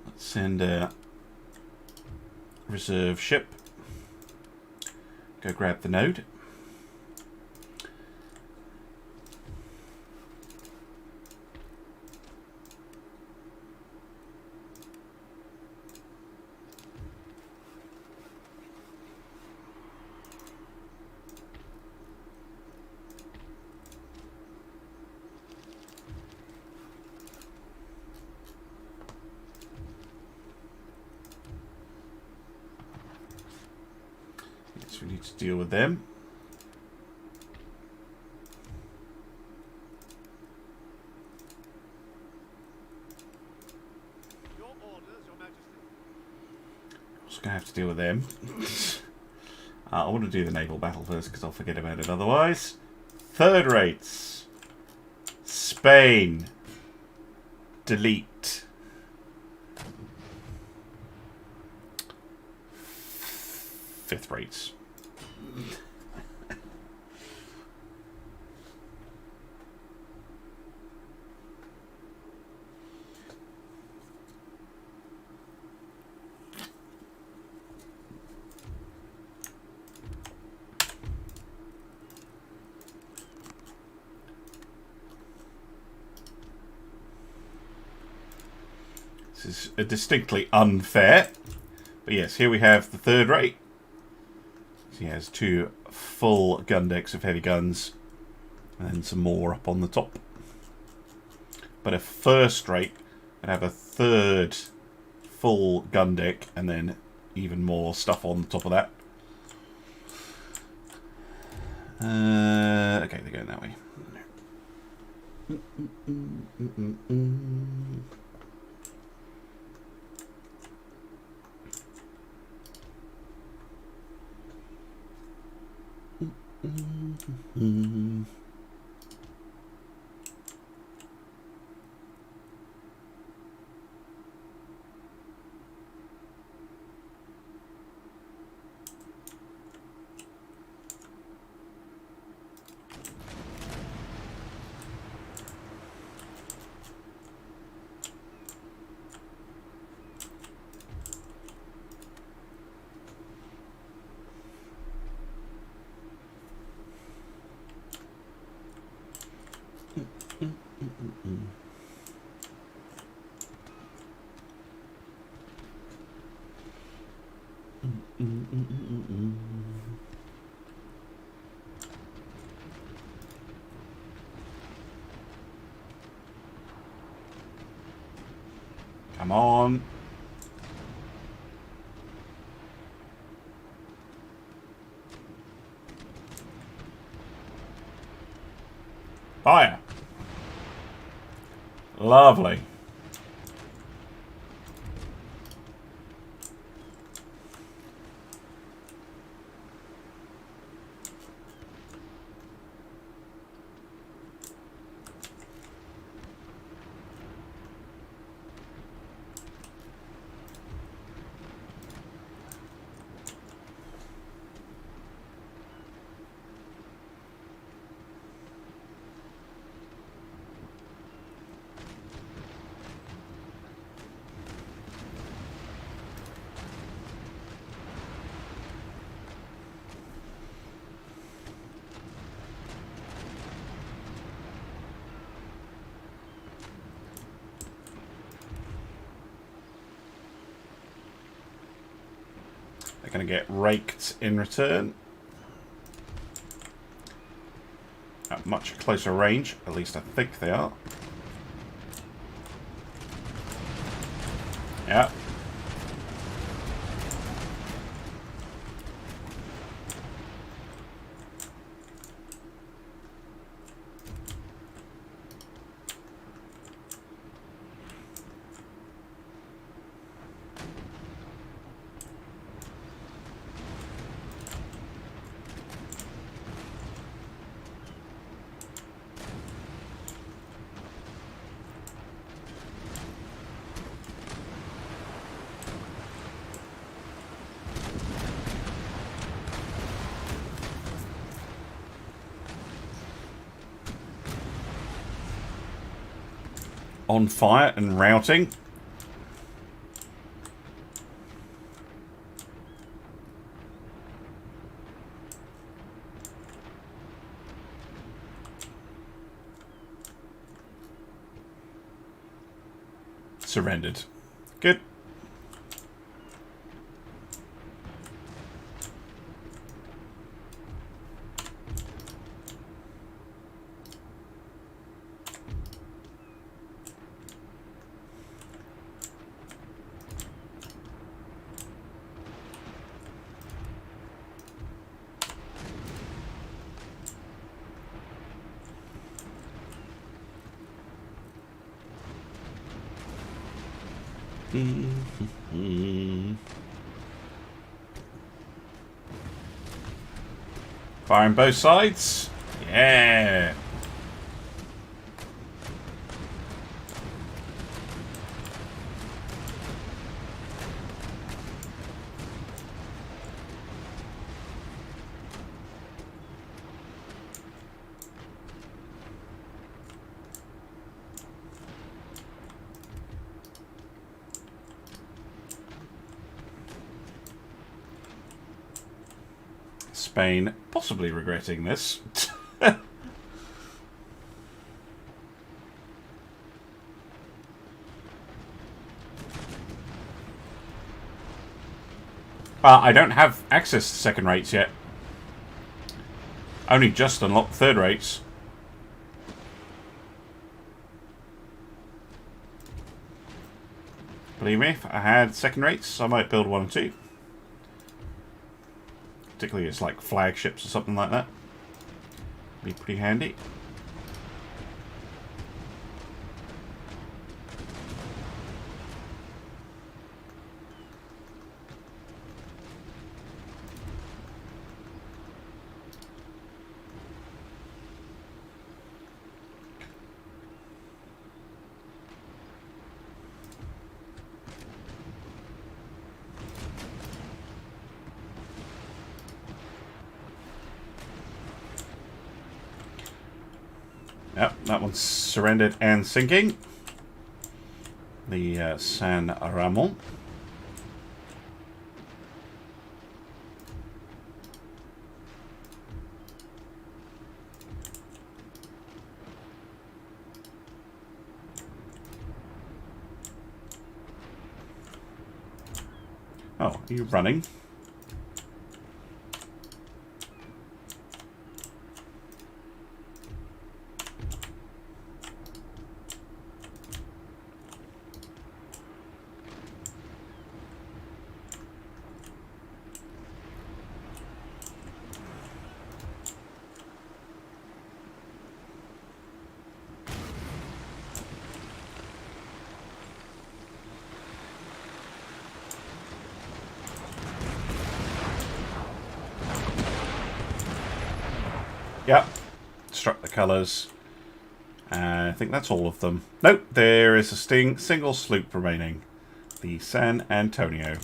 Let's send a reserve ship. Go grab the node. We need to deal with them. Your orders, Your Majesty. Also gonna have to deal with them. I want to do the naval battle first because I'll forget about it otherwise. Third rates. Spain. Delete. Fifth rates. This is distinctly unfair. But yes, here we have the third rate. He has 2 full gun decks of heavy guns, and then some more up on the top. But a first rate would have a third full gun deck, and then even more stuff on the top of that. Okay, they're going that way. Come on. Fire. Lovely. They're going to get raked in return. At much closer range, at least I think they are. Yeah. on fire and routing. Surrendered. Good. Firing both sides. Yeah. Spain possibly regretting this. I don't have access to second rates yet. Only just unlocked third rates. Believe me, if I had second rates, I might build one or two. Particularly it's like flagships or something like that. Be pretty handy. Yep, that one's surrendered and sinking. The San Ramon. Oh, are you running? Yep, struck the colours. I think that's all of them. Nope, there is a single sloop remaining. The San Antonio.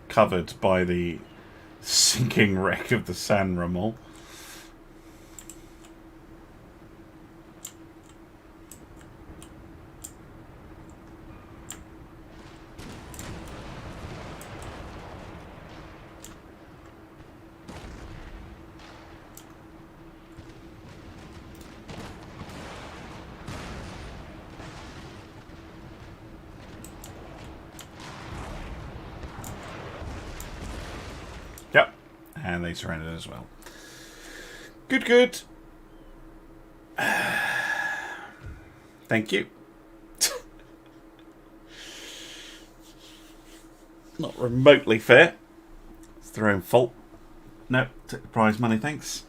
Covered by the sinking wreck of the San Ramon. Yep, and they surrendered as well. Good, good. Thank you. Not remotely fair. It's their own fault. No, take the prize money, thanks.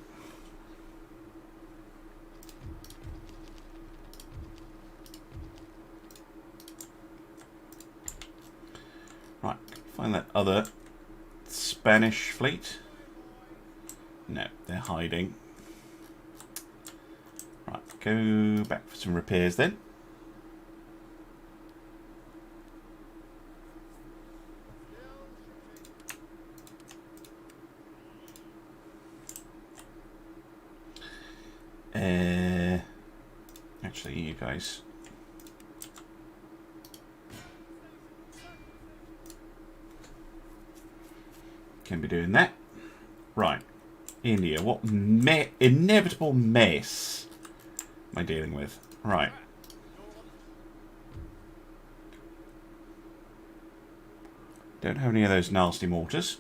Right, find that other Spanish fleet. No, they're hiding. Right, go back for some repairs then. Actually, you guys. Can be doing that. Right. India, what inevitable mess am I dealing with? Right. Don't have any of those nasty mortars.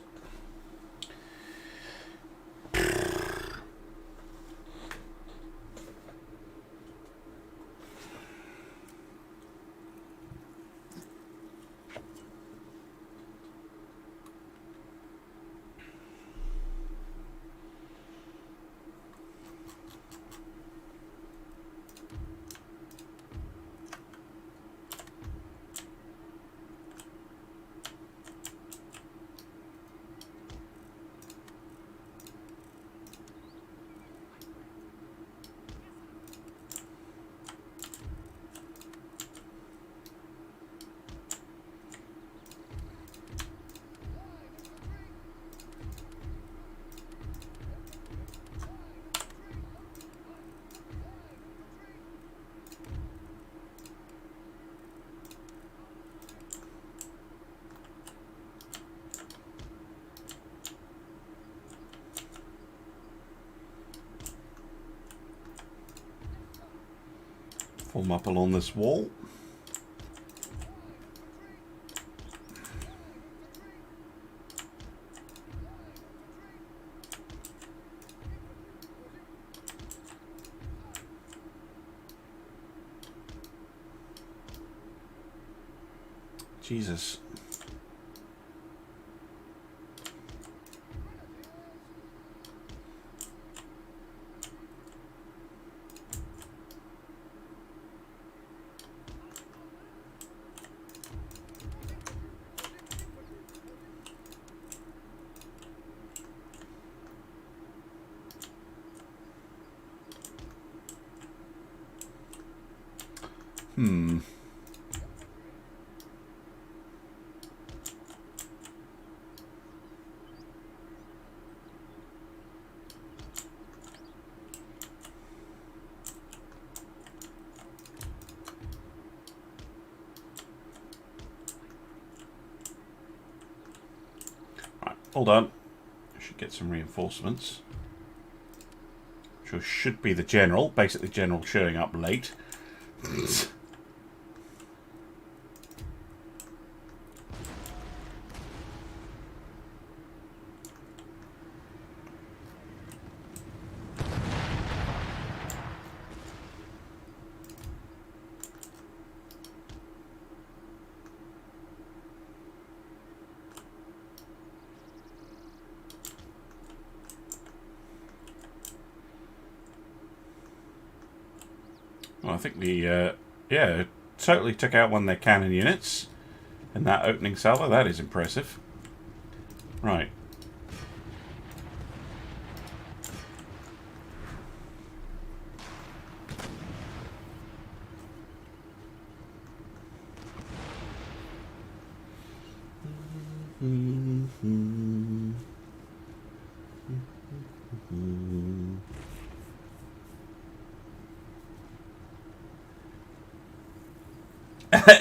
Form up along this wall. Jesus. Hold on. I should get some reinforcements. Which should be the general. Basically, general showing up late. Well, I think the, yeah, totally took out one of their cannon units in that opening salvo. That is impressive. Right.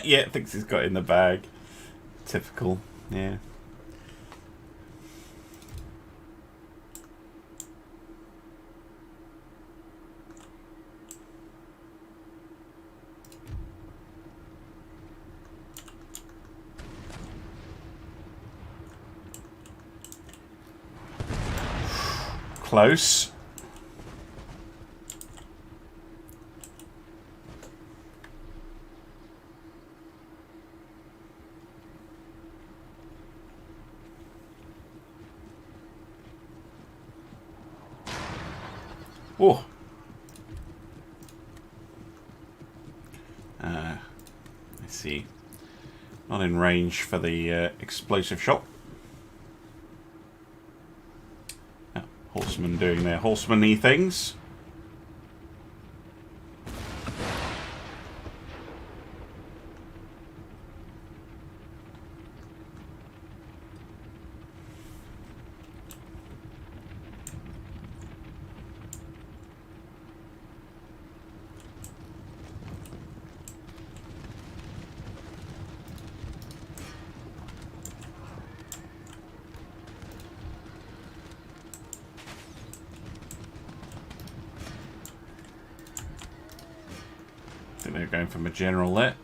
Yeah, thinks he's got it in the bag. Typical, yeah. Close. Oh. I see. Not in range for the explosive shot. Horsemen doing their horseman-y things. think they're going from a general there.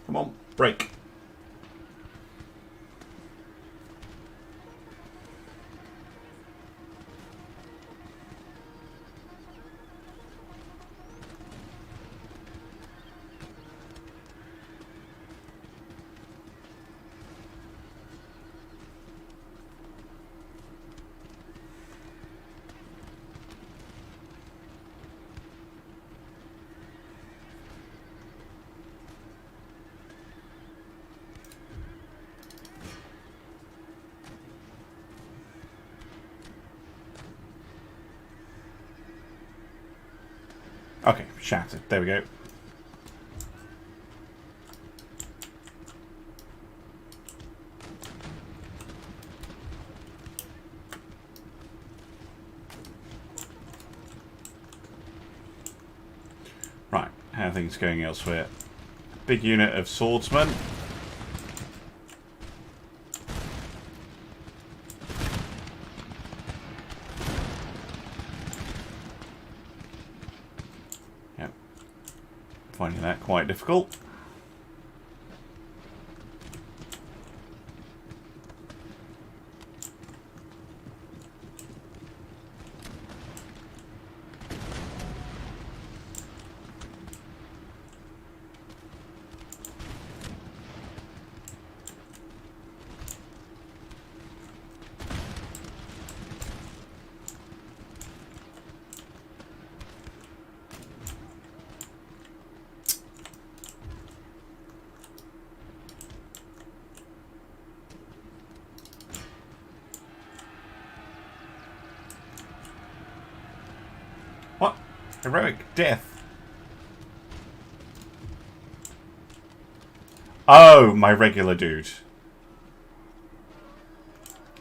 Come on, break. Okay, shattered. There we go. Right, how are things going elsewhere? Big unit of swordsmen. Finding that quite difficult. What? Heroic death. Oh, my regular dude.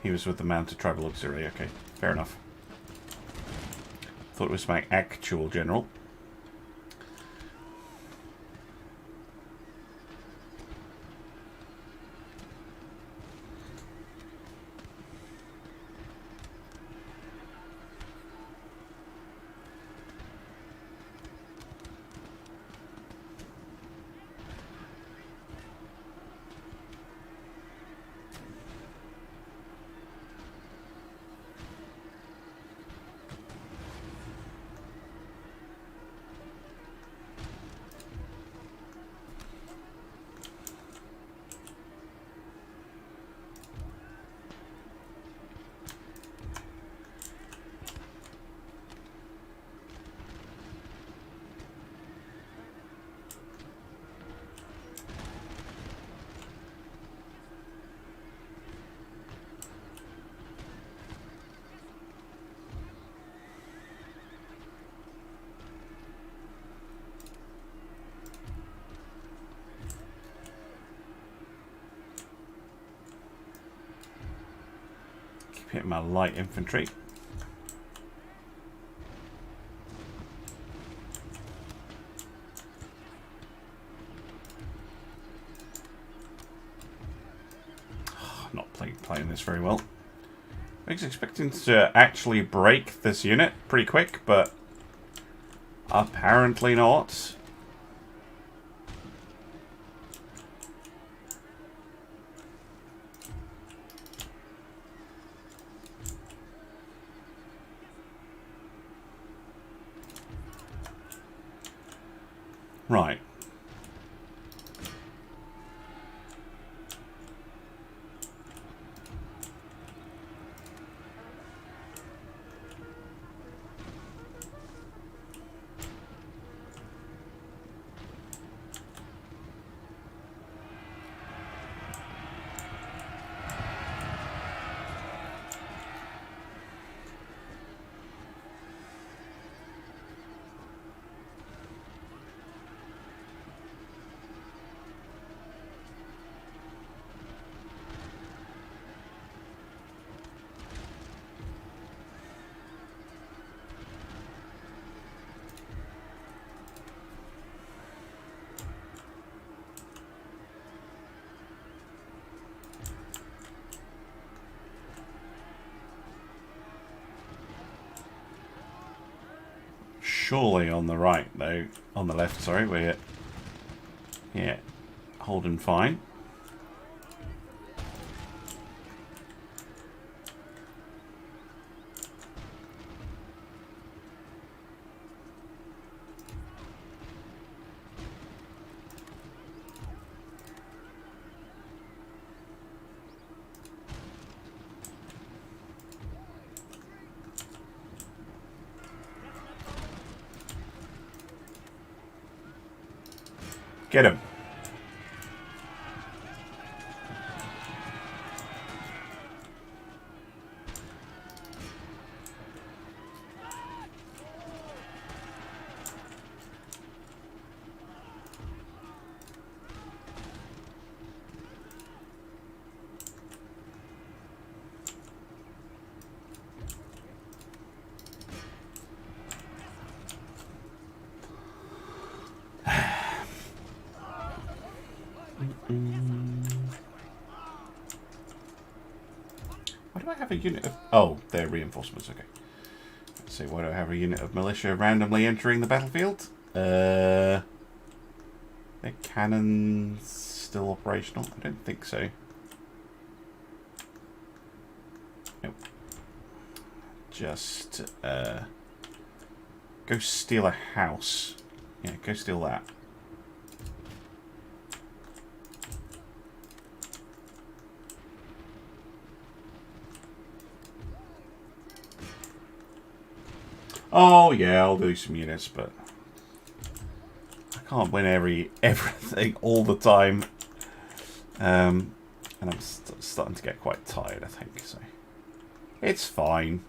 He was with the mounted tribal auxiliary. Okay, fair enough. Thought it was my actual general. Hit my light infantry. Not playing this very well. I was expecting to actually break this unit pretty quick, but apparently not. Right. surely on the right, though. On the left, sorry. We're... Yeah. Holding fine. Get him. Why do I have a unit of... Oh, they're reinforcements, okay. Let's see, why do I have a unit of militia randomly entering the battlefield? Their cannons still operational? I don't think so. Nope. Just, go steal a house. Yeah, go steal that. Oh yeah, I'll do some units, but I can't win everything all the time, and I'm starting to get quite tired, I think. So it's fine.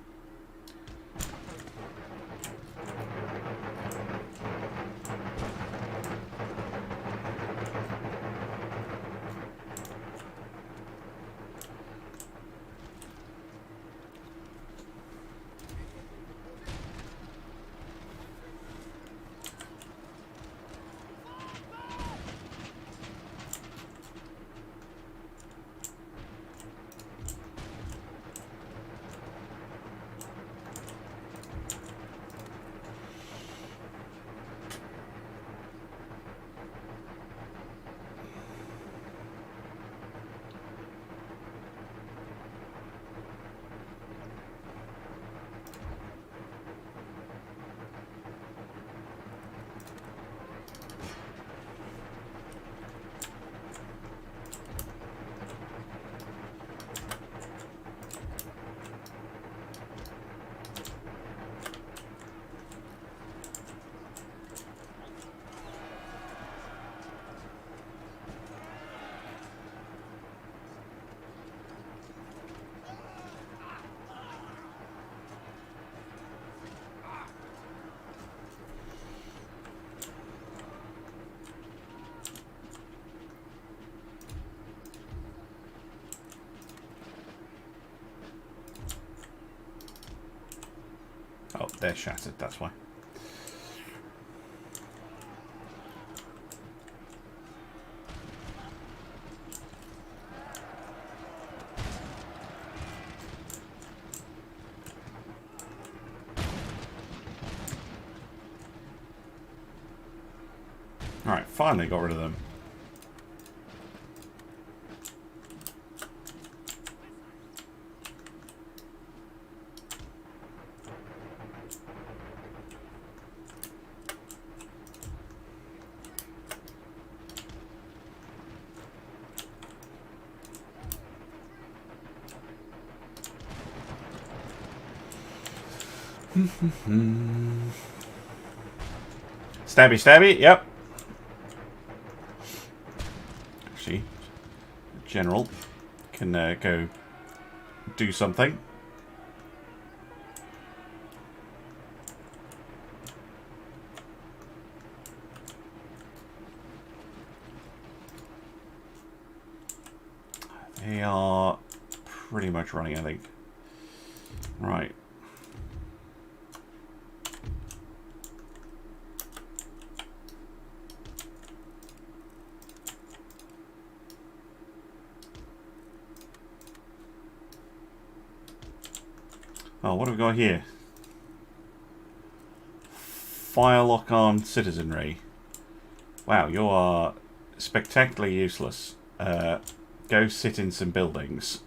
Oh, they're shattered, that's why. Alright, finally got rid of them. Stabby, stabby, yep. Actually, the general can go do something. They are pretty much running, I think. Right. Oh, what have we got here? firelock armed citizenry. Wow, you are spectacularly useless. Go sit in some buildings.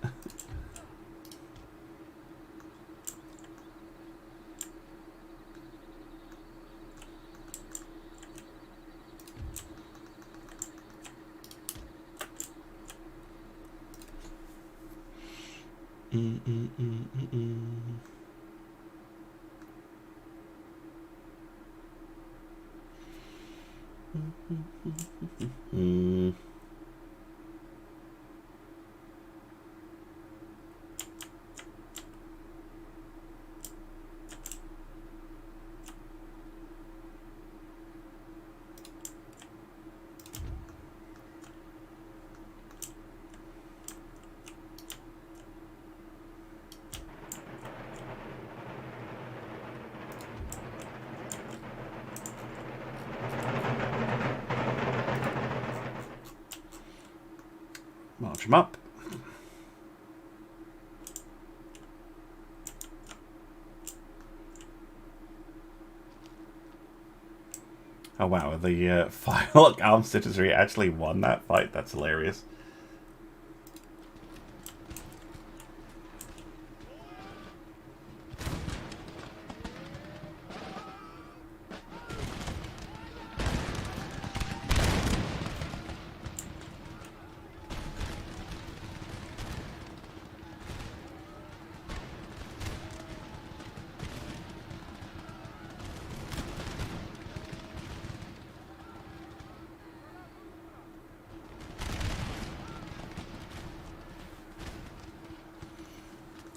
March them up. Oh wow, the firelock armed citizenry actually won that fight. That's hilarious.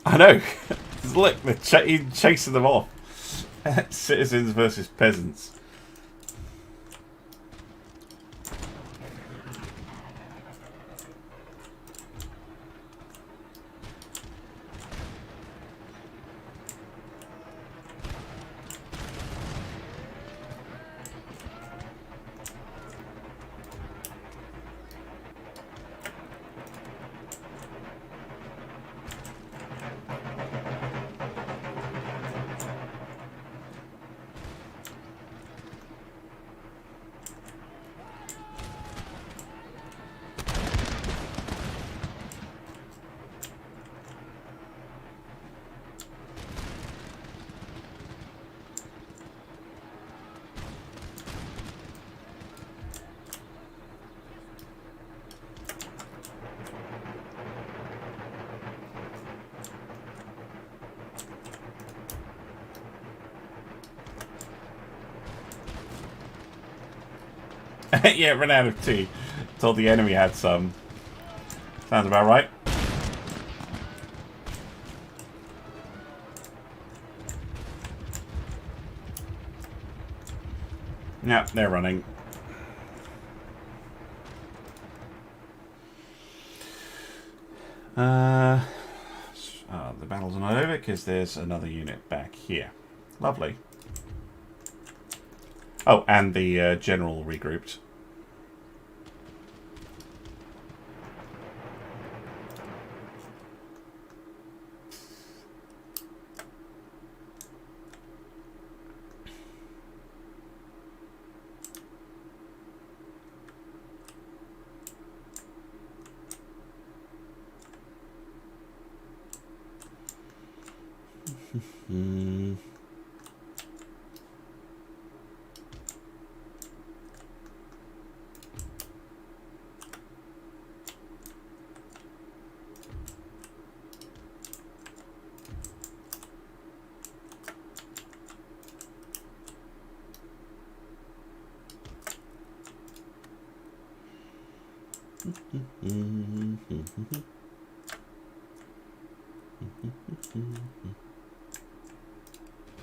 I know. Look, they're chasing them off. Citizens versus peasants. Yeah, ran out of tea. Told the enemy had some. Sounds about right. Yeah, they're running. The battle's not over because there's another unit back here. Lovely. Oh, and the general regrouped.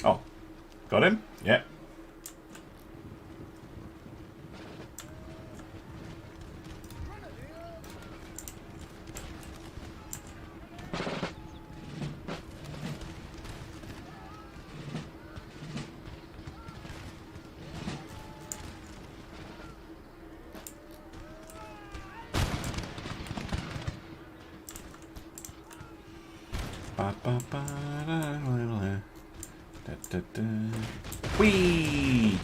Oh, got him? Yeah. Da, da, da. Whee!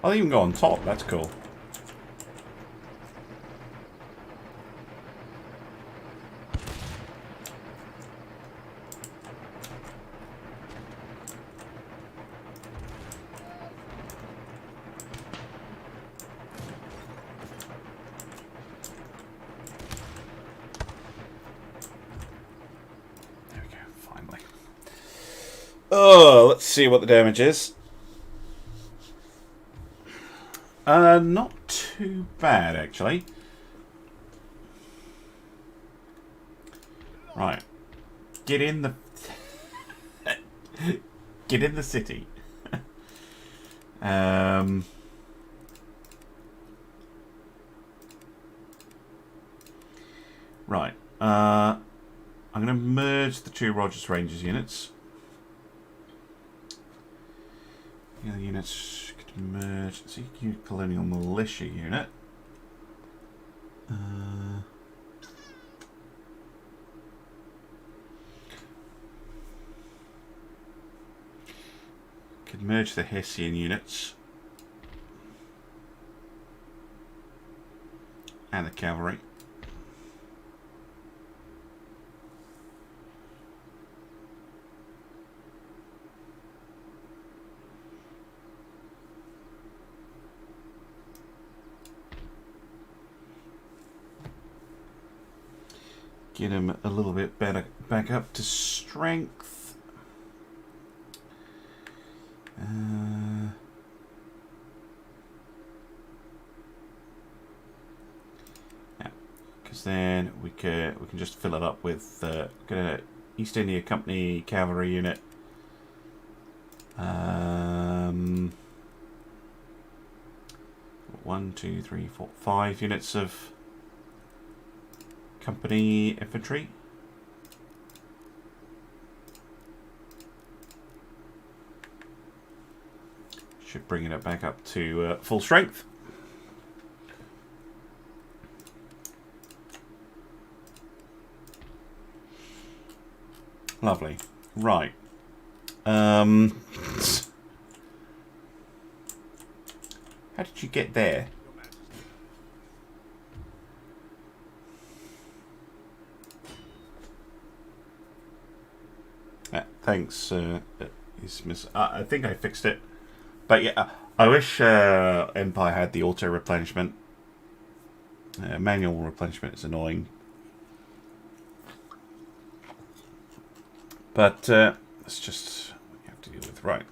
I'll even go on top, that's cool. There we go, finally. Oh, let's see what the damage is. Not too bad, actually. Right. Get in the... Get in the city. Right. I'm going to merge the two Rogers Rangers units. The units could merge. So you can use Colonial Militia unit. Could merge the Hessian units and the cavalry. Get him a little bit better back up to strength. Yeah, because then we can just fill it up with East India Company cavalry unit. 1, 2, 3, 4, 5 units of company infantry. Should bring it back up to full strength. Lovely. Right. How did you get there? Thanks. I think I fixed it. But yeah, I wish Empire had the auto replenishment. Manual replenishment is annoying. But it's just what you have to deal with. Right.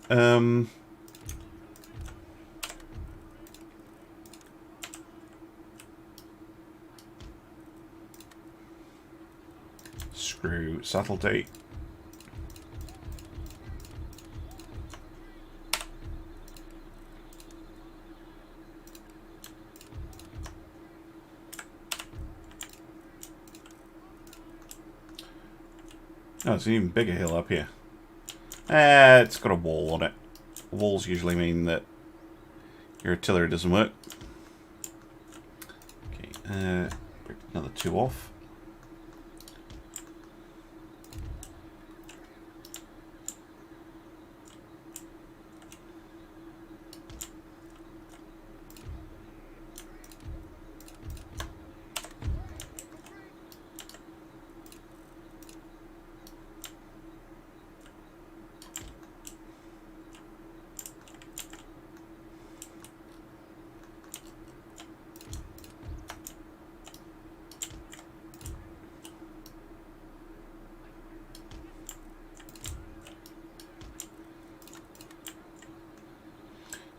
Screw subtlety. Oh, it's an even bigger hill up here. It's got a wall on it. Walls usually mean that your artillery doesn't work. Okay, break another 2 off.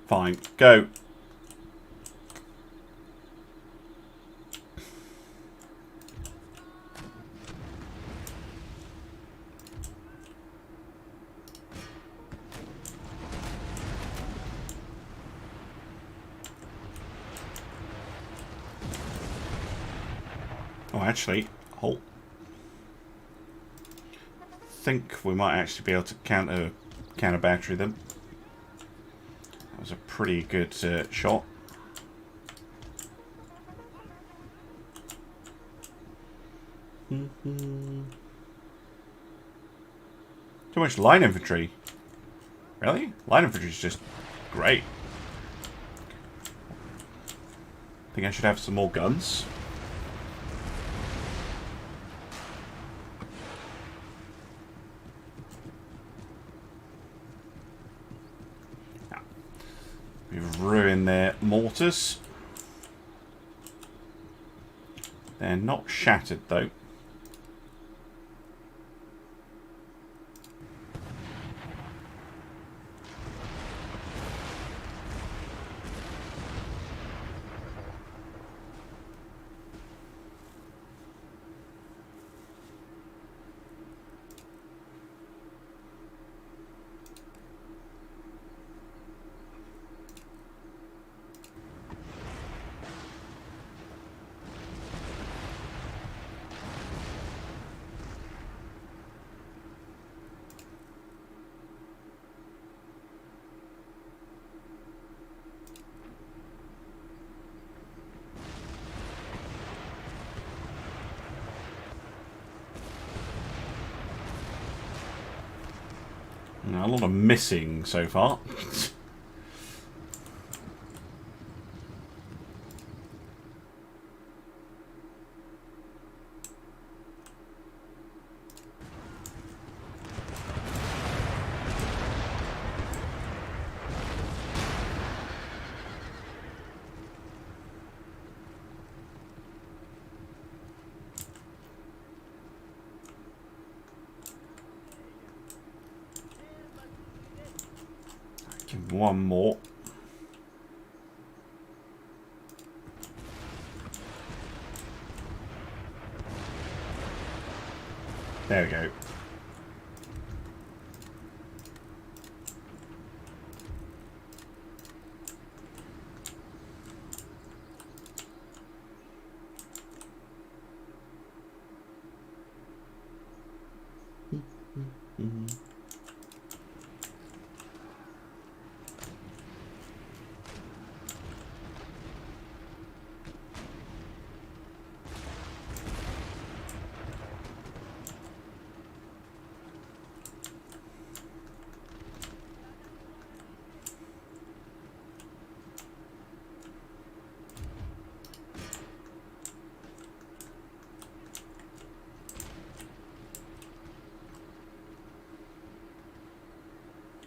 Fine, go. actually, halt. Think we might actually be able to counter battery them. That was a pretty good shot. Too much line infantry. Really? Line infantry is just great. Think I should have some more guns. We've ruined their mortars. They're not shattered though. A lot of missing so far. One more. There we go.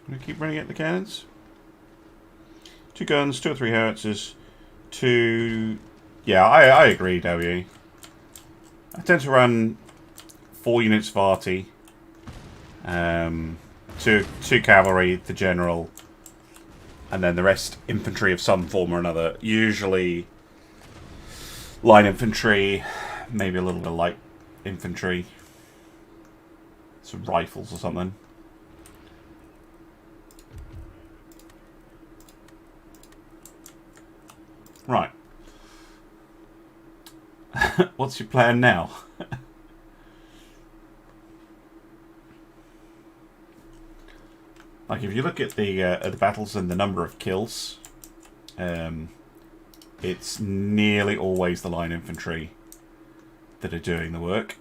Gonna keep running at the cannons. 2 guns, 2 or 3 howitzers, 2. Yeah, I agree, W. I tend to run 4 units of arty, 2 cavalry, the general, and then the rest infantry of some form or another. Usually line infantry, maybe a little bit of light infantry, some rifles or something. Right. What's your plan now? Like, if you look at the battles and the number of kills, it's nearly always the line infantry that are doing the work.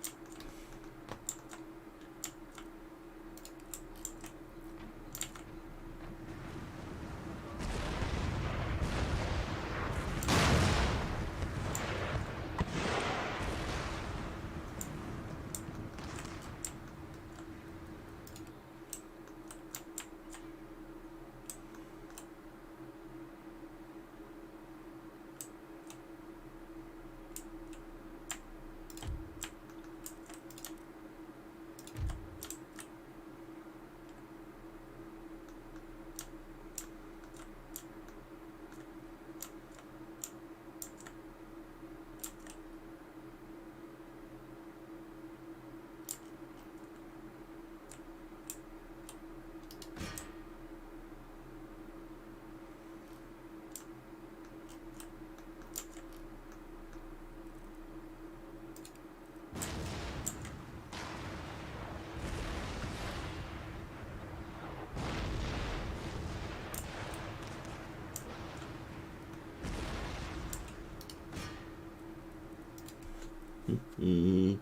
Two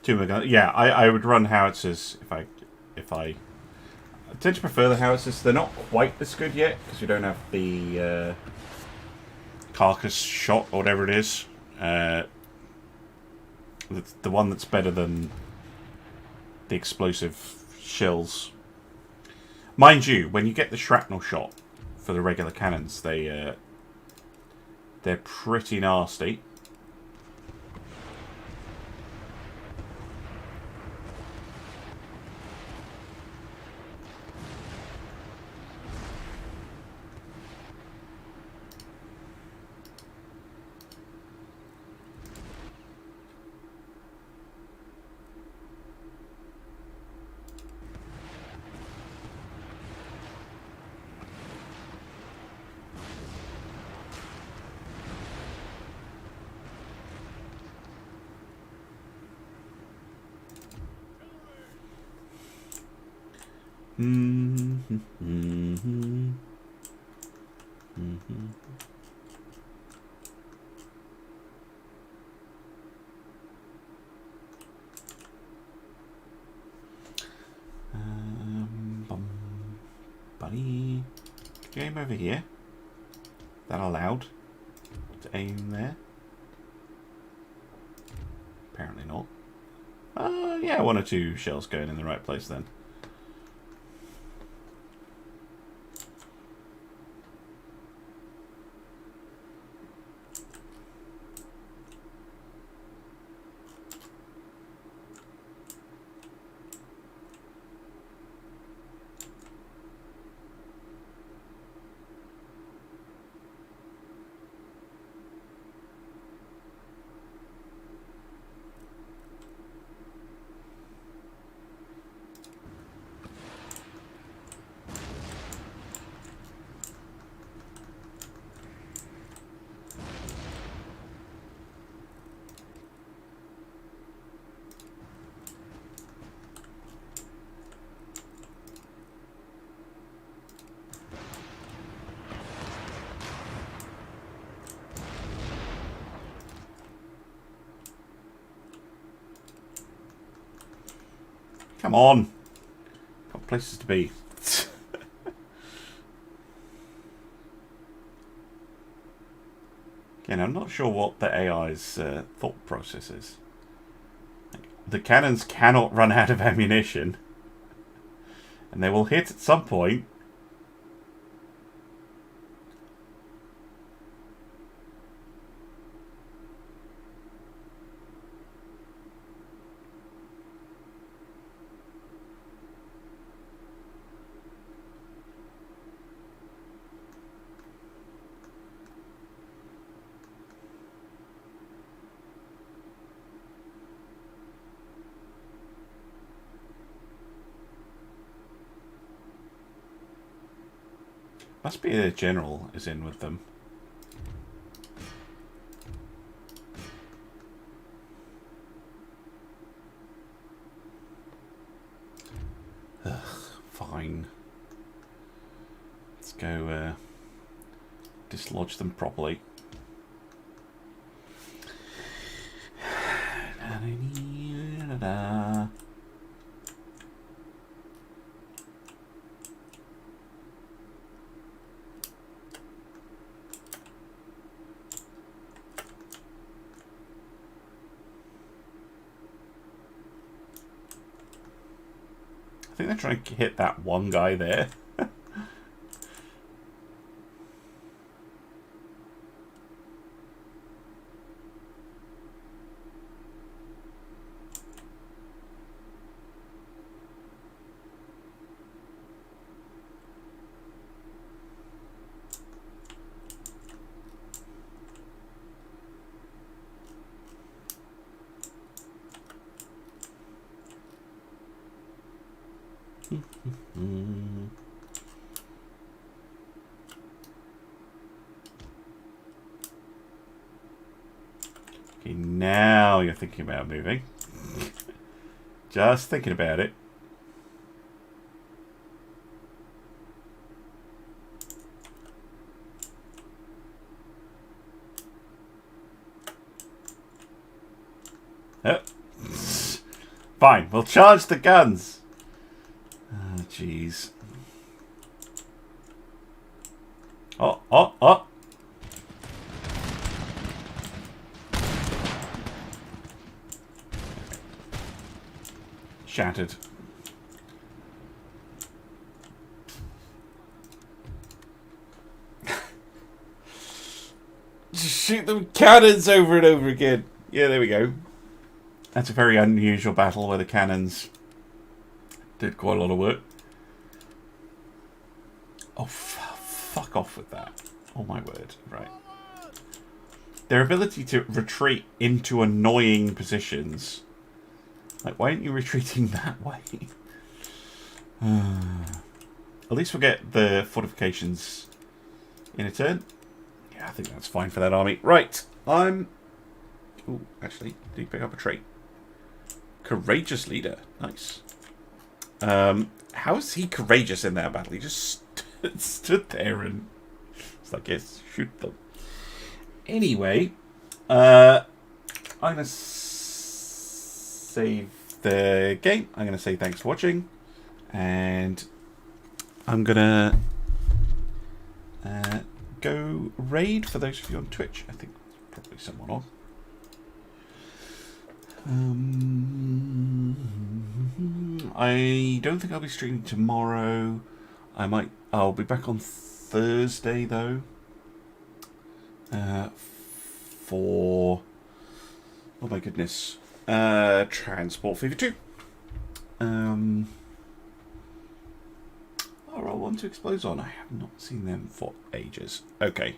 Mughal. Yeah, I would run howitzers if I tend to prefer the howitzers. They're not quite as good yet because we don't have the carcass shot or whatever it is. The one that's better than the explosive shells. Mind you, when you get the shrapnel shot for the regular cannons, they're pretty nasty. Buddy, could you aim over here? That allowed to aim there? Apparently not. Yeah, one or two shells going in the right place then. Come on. Got places to be. Again, I'm not sure what the AI's thought process is. The cannons cannot run out of ammunition. And they will hit at some point. Must be a general is in with them. Ugh, fine. Let's go dislodge them properly. I think they're trying to hit that one guy there. Okay, now you're thinking about moving. Just thinking about it. Fine, we'll charge the guns. Oh, jeez. Oh. Shattered. Just shoot them cannons over and over again. Yeah, there we go. That's a very unusual battle where the cannons did quite a lot of work. Oh, fuck off with that. Oh my word. Right. Their ability to retreat into annoying positions. Like, why aren't you retreating that way? At least we'll get the fortifications in a turn. Yeah, I think that's fine for that army. Right. Oh, actually, did he pick up a trait? Courageous leader. Nice. How is he courageous in that battle? He just stood there and it's like, yes, shoot them. Anyway, I'm going to save the game. I'm going to say thanks for watching. And I'm going to go raid for those of you on Twitch. I think there's probably someone on. I don't think I'll be streaming tomorrow. I'll be back on Thursday though. For oh my goodness, Transport Fever 2. Rahl 1 to Explodes on. I have not seen them for ages. Okay,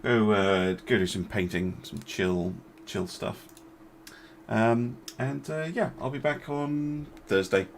go do some painting, some chill stuff. Yeah, I'll be back on Thursday.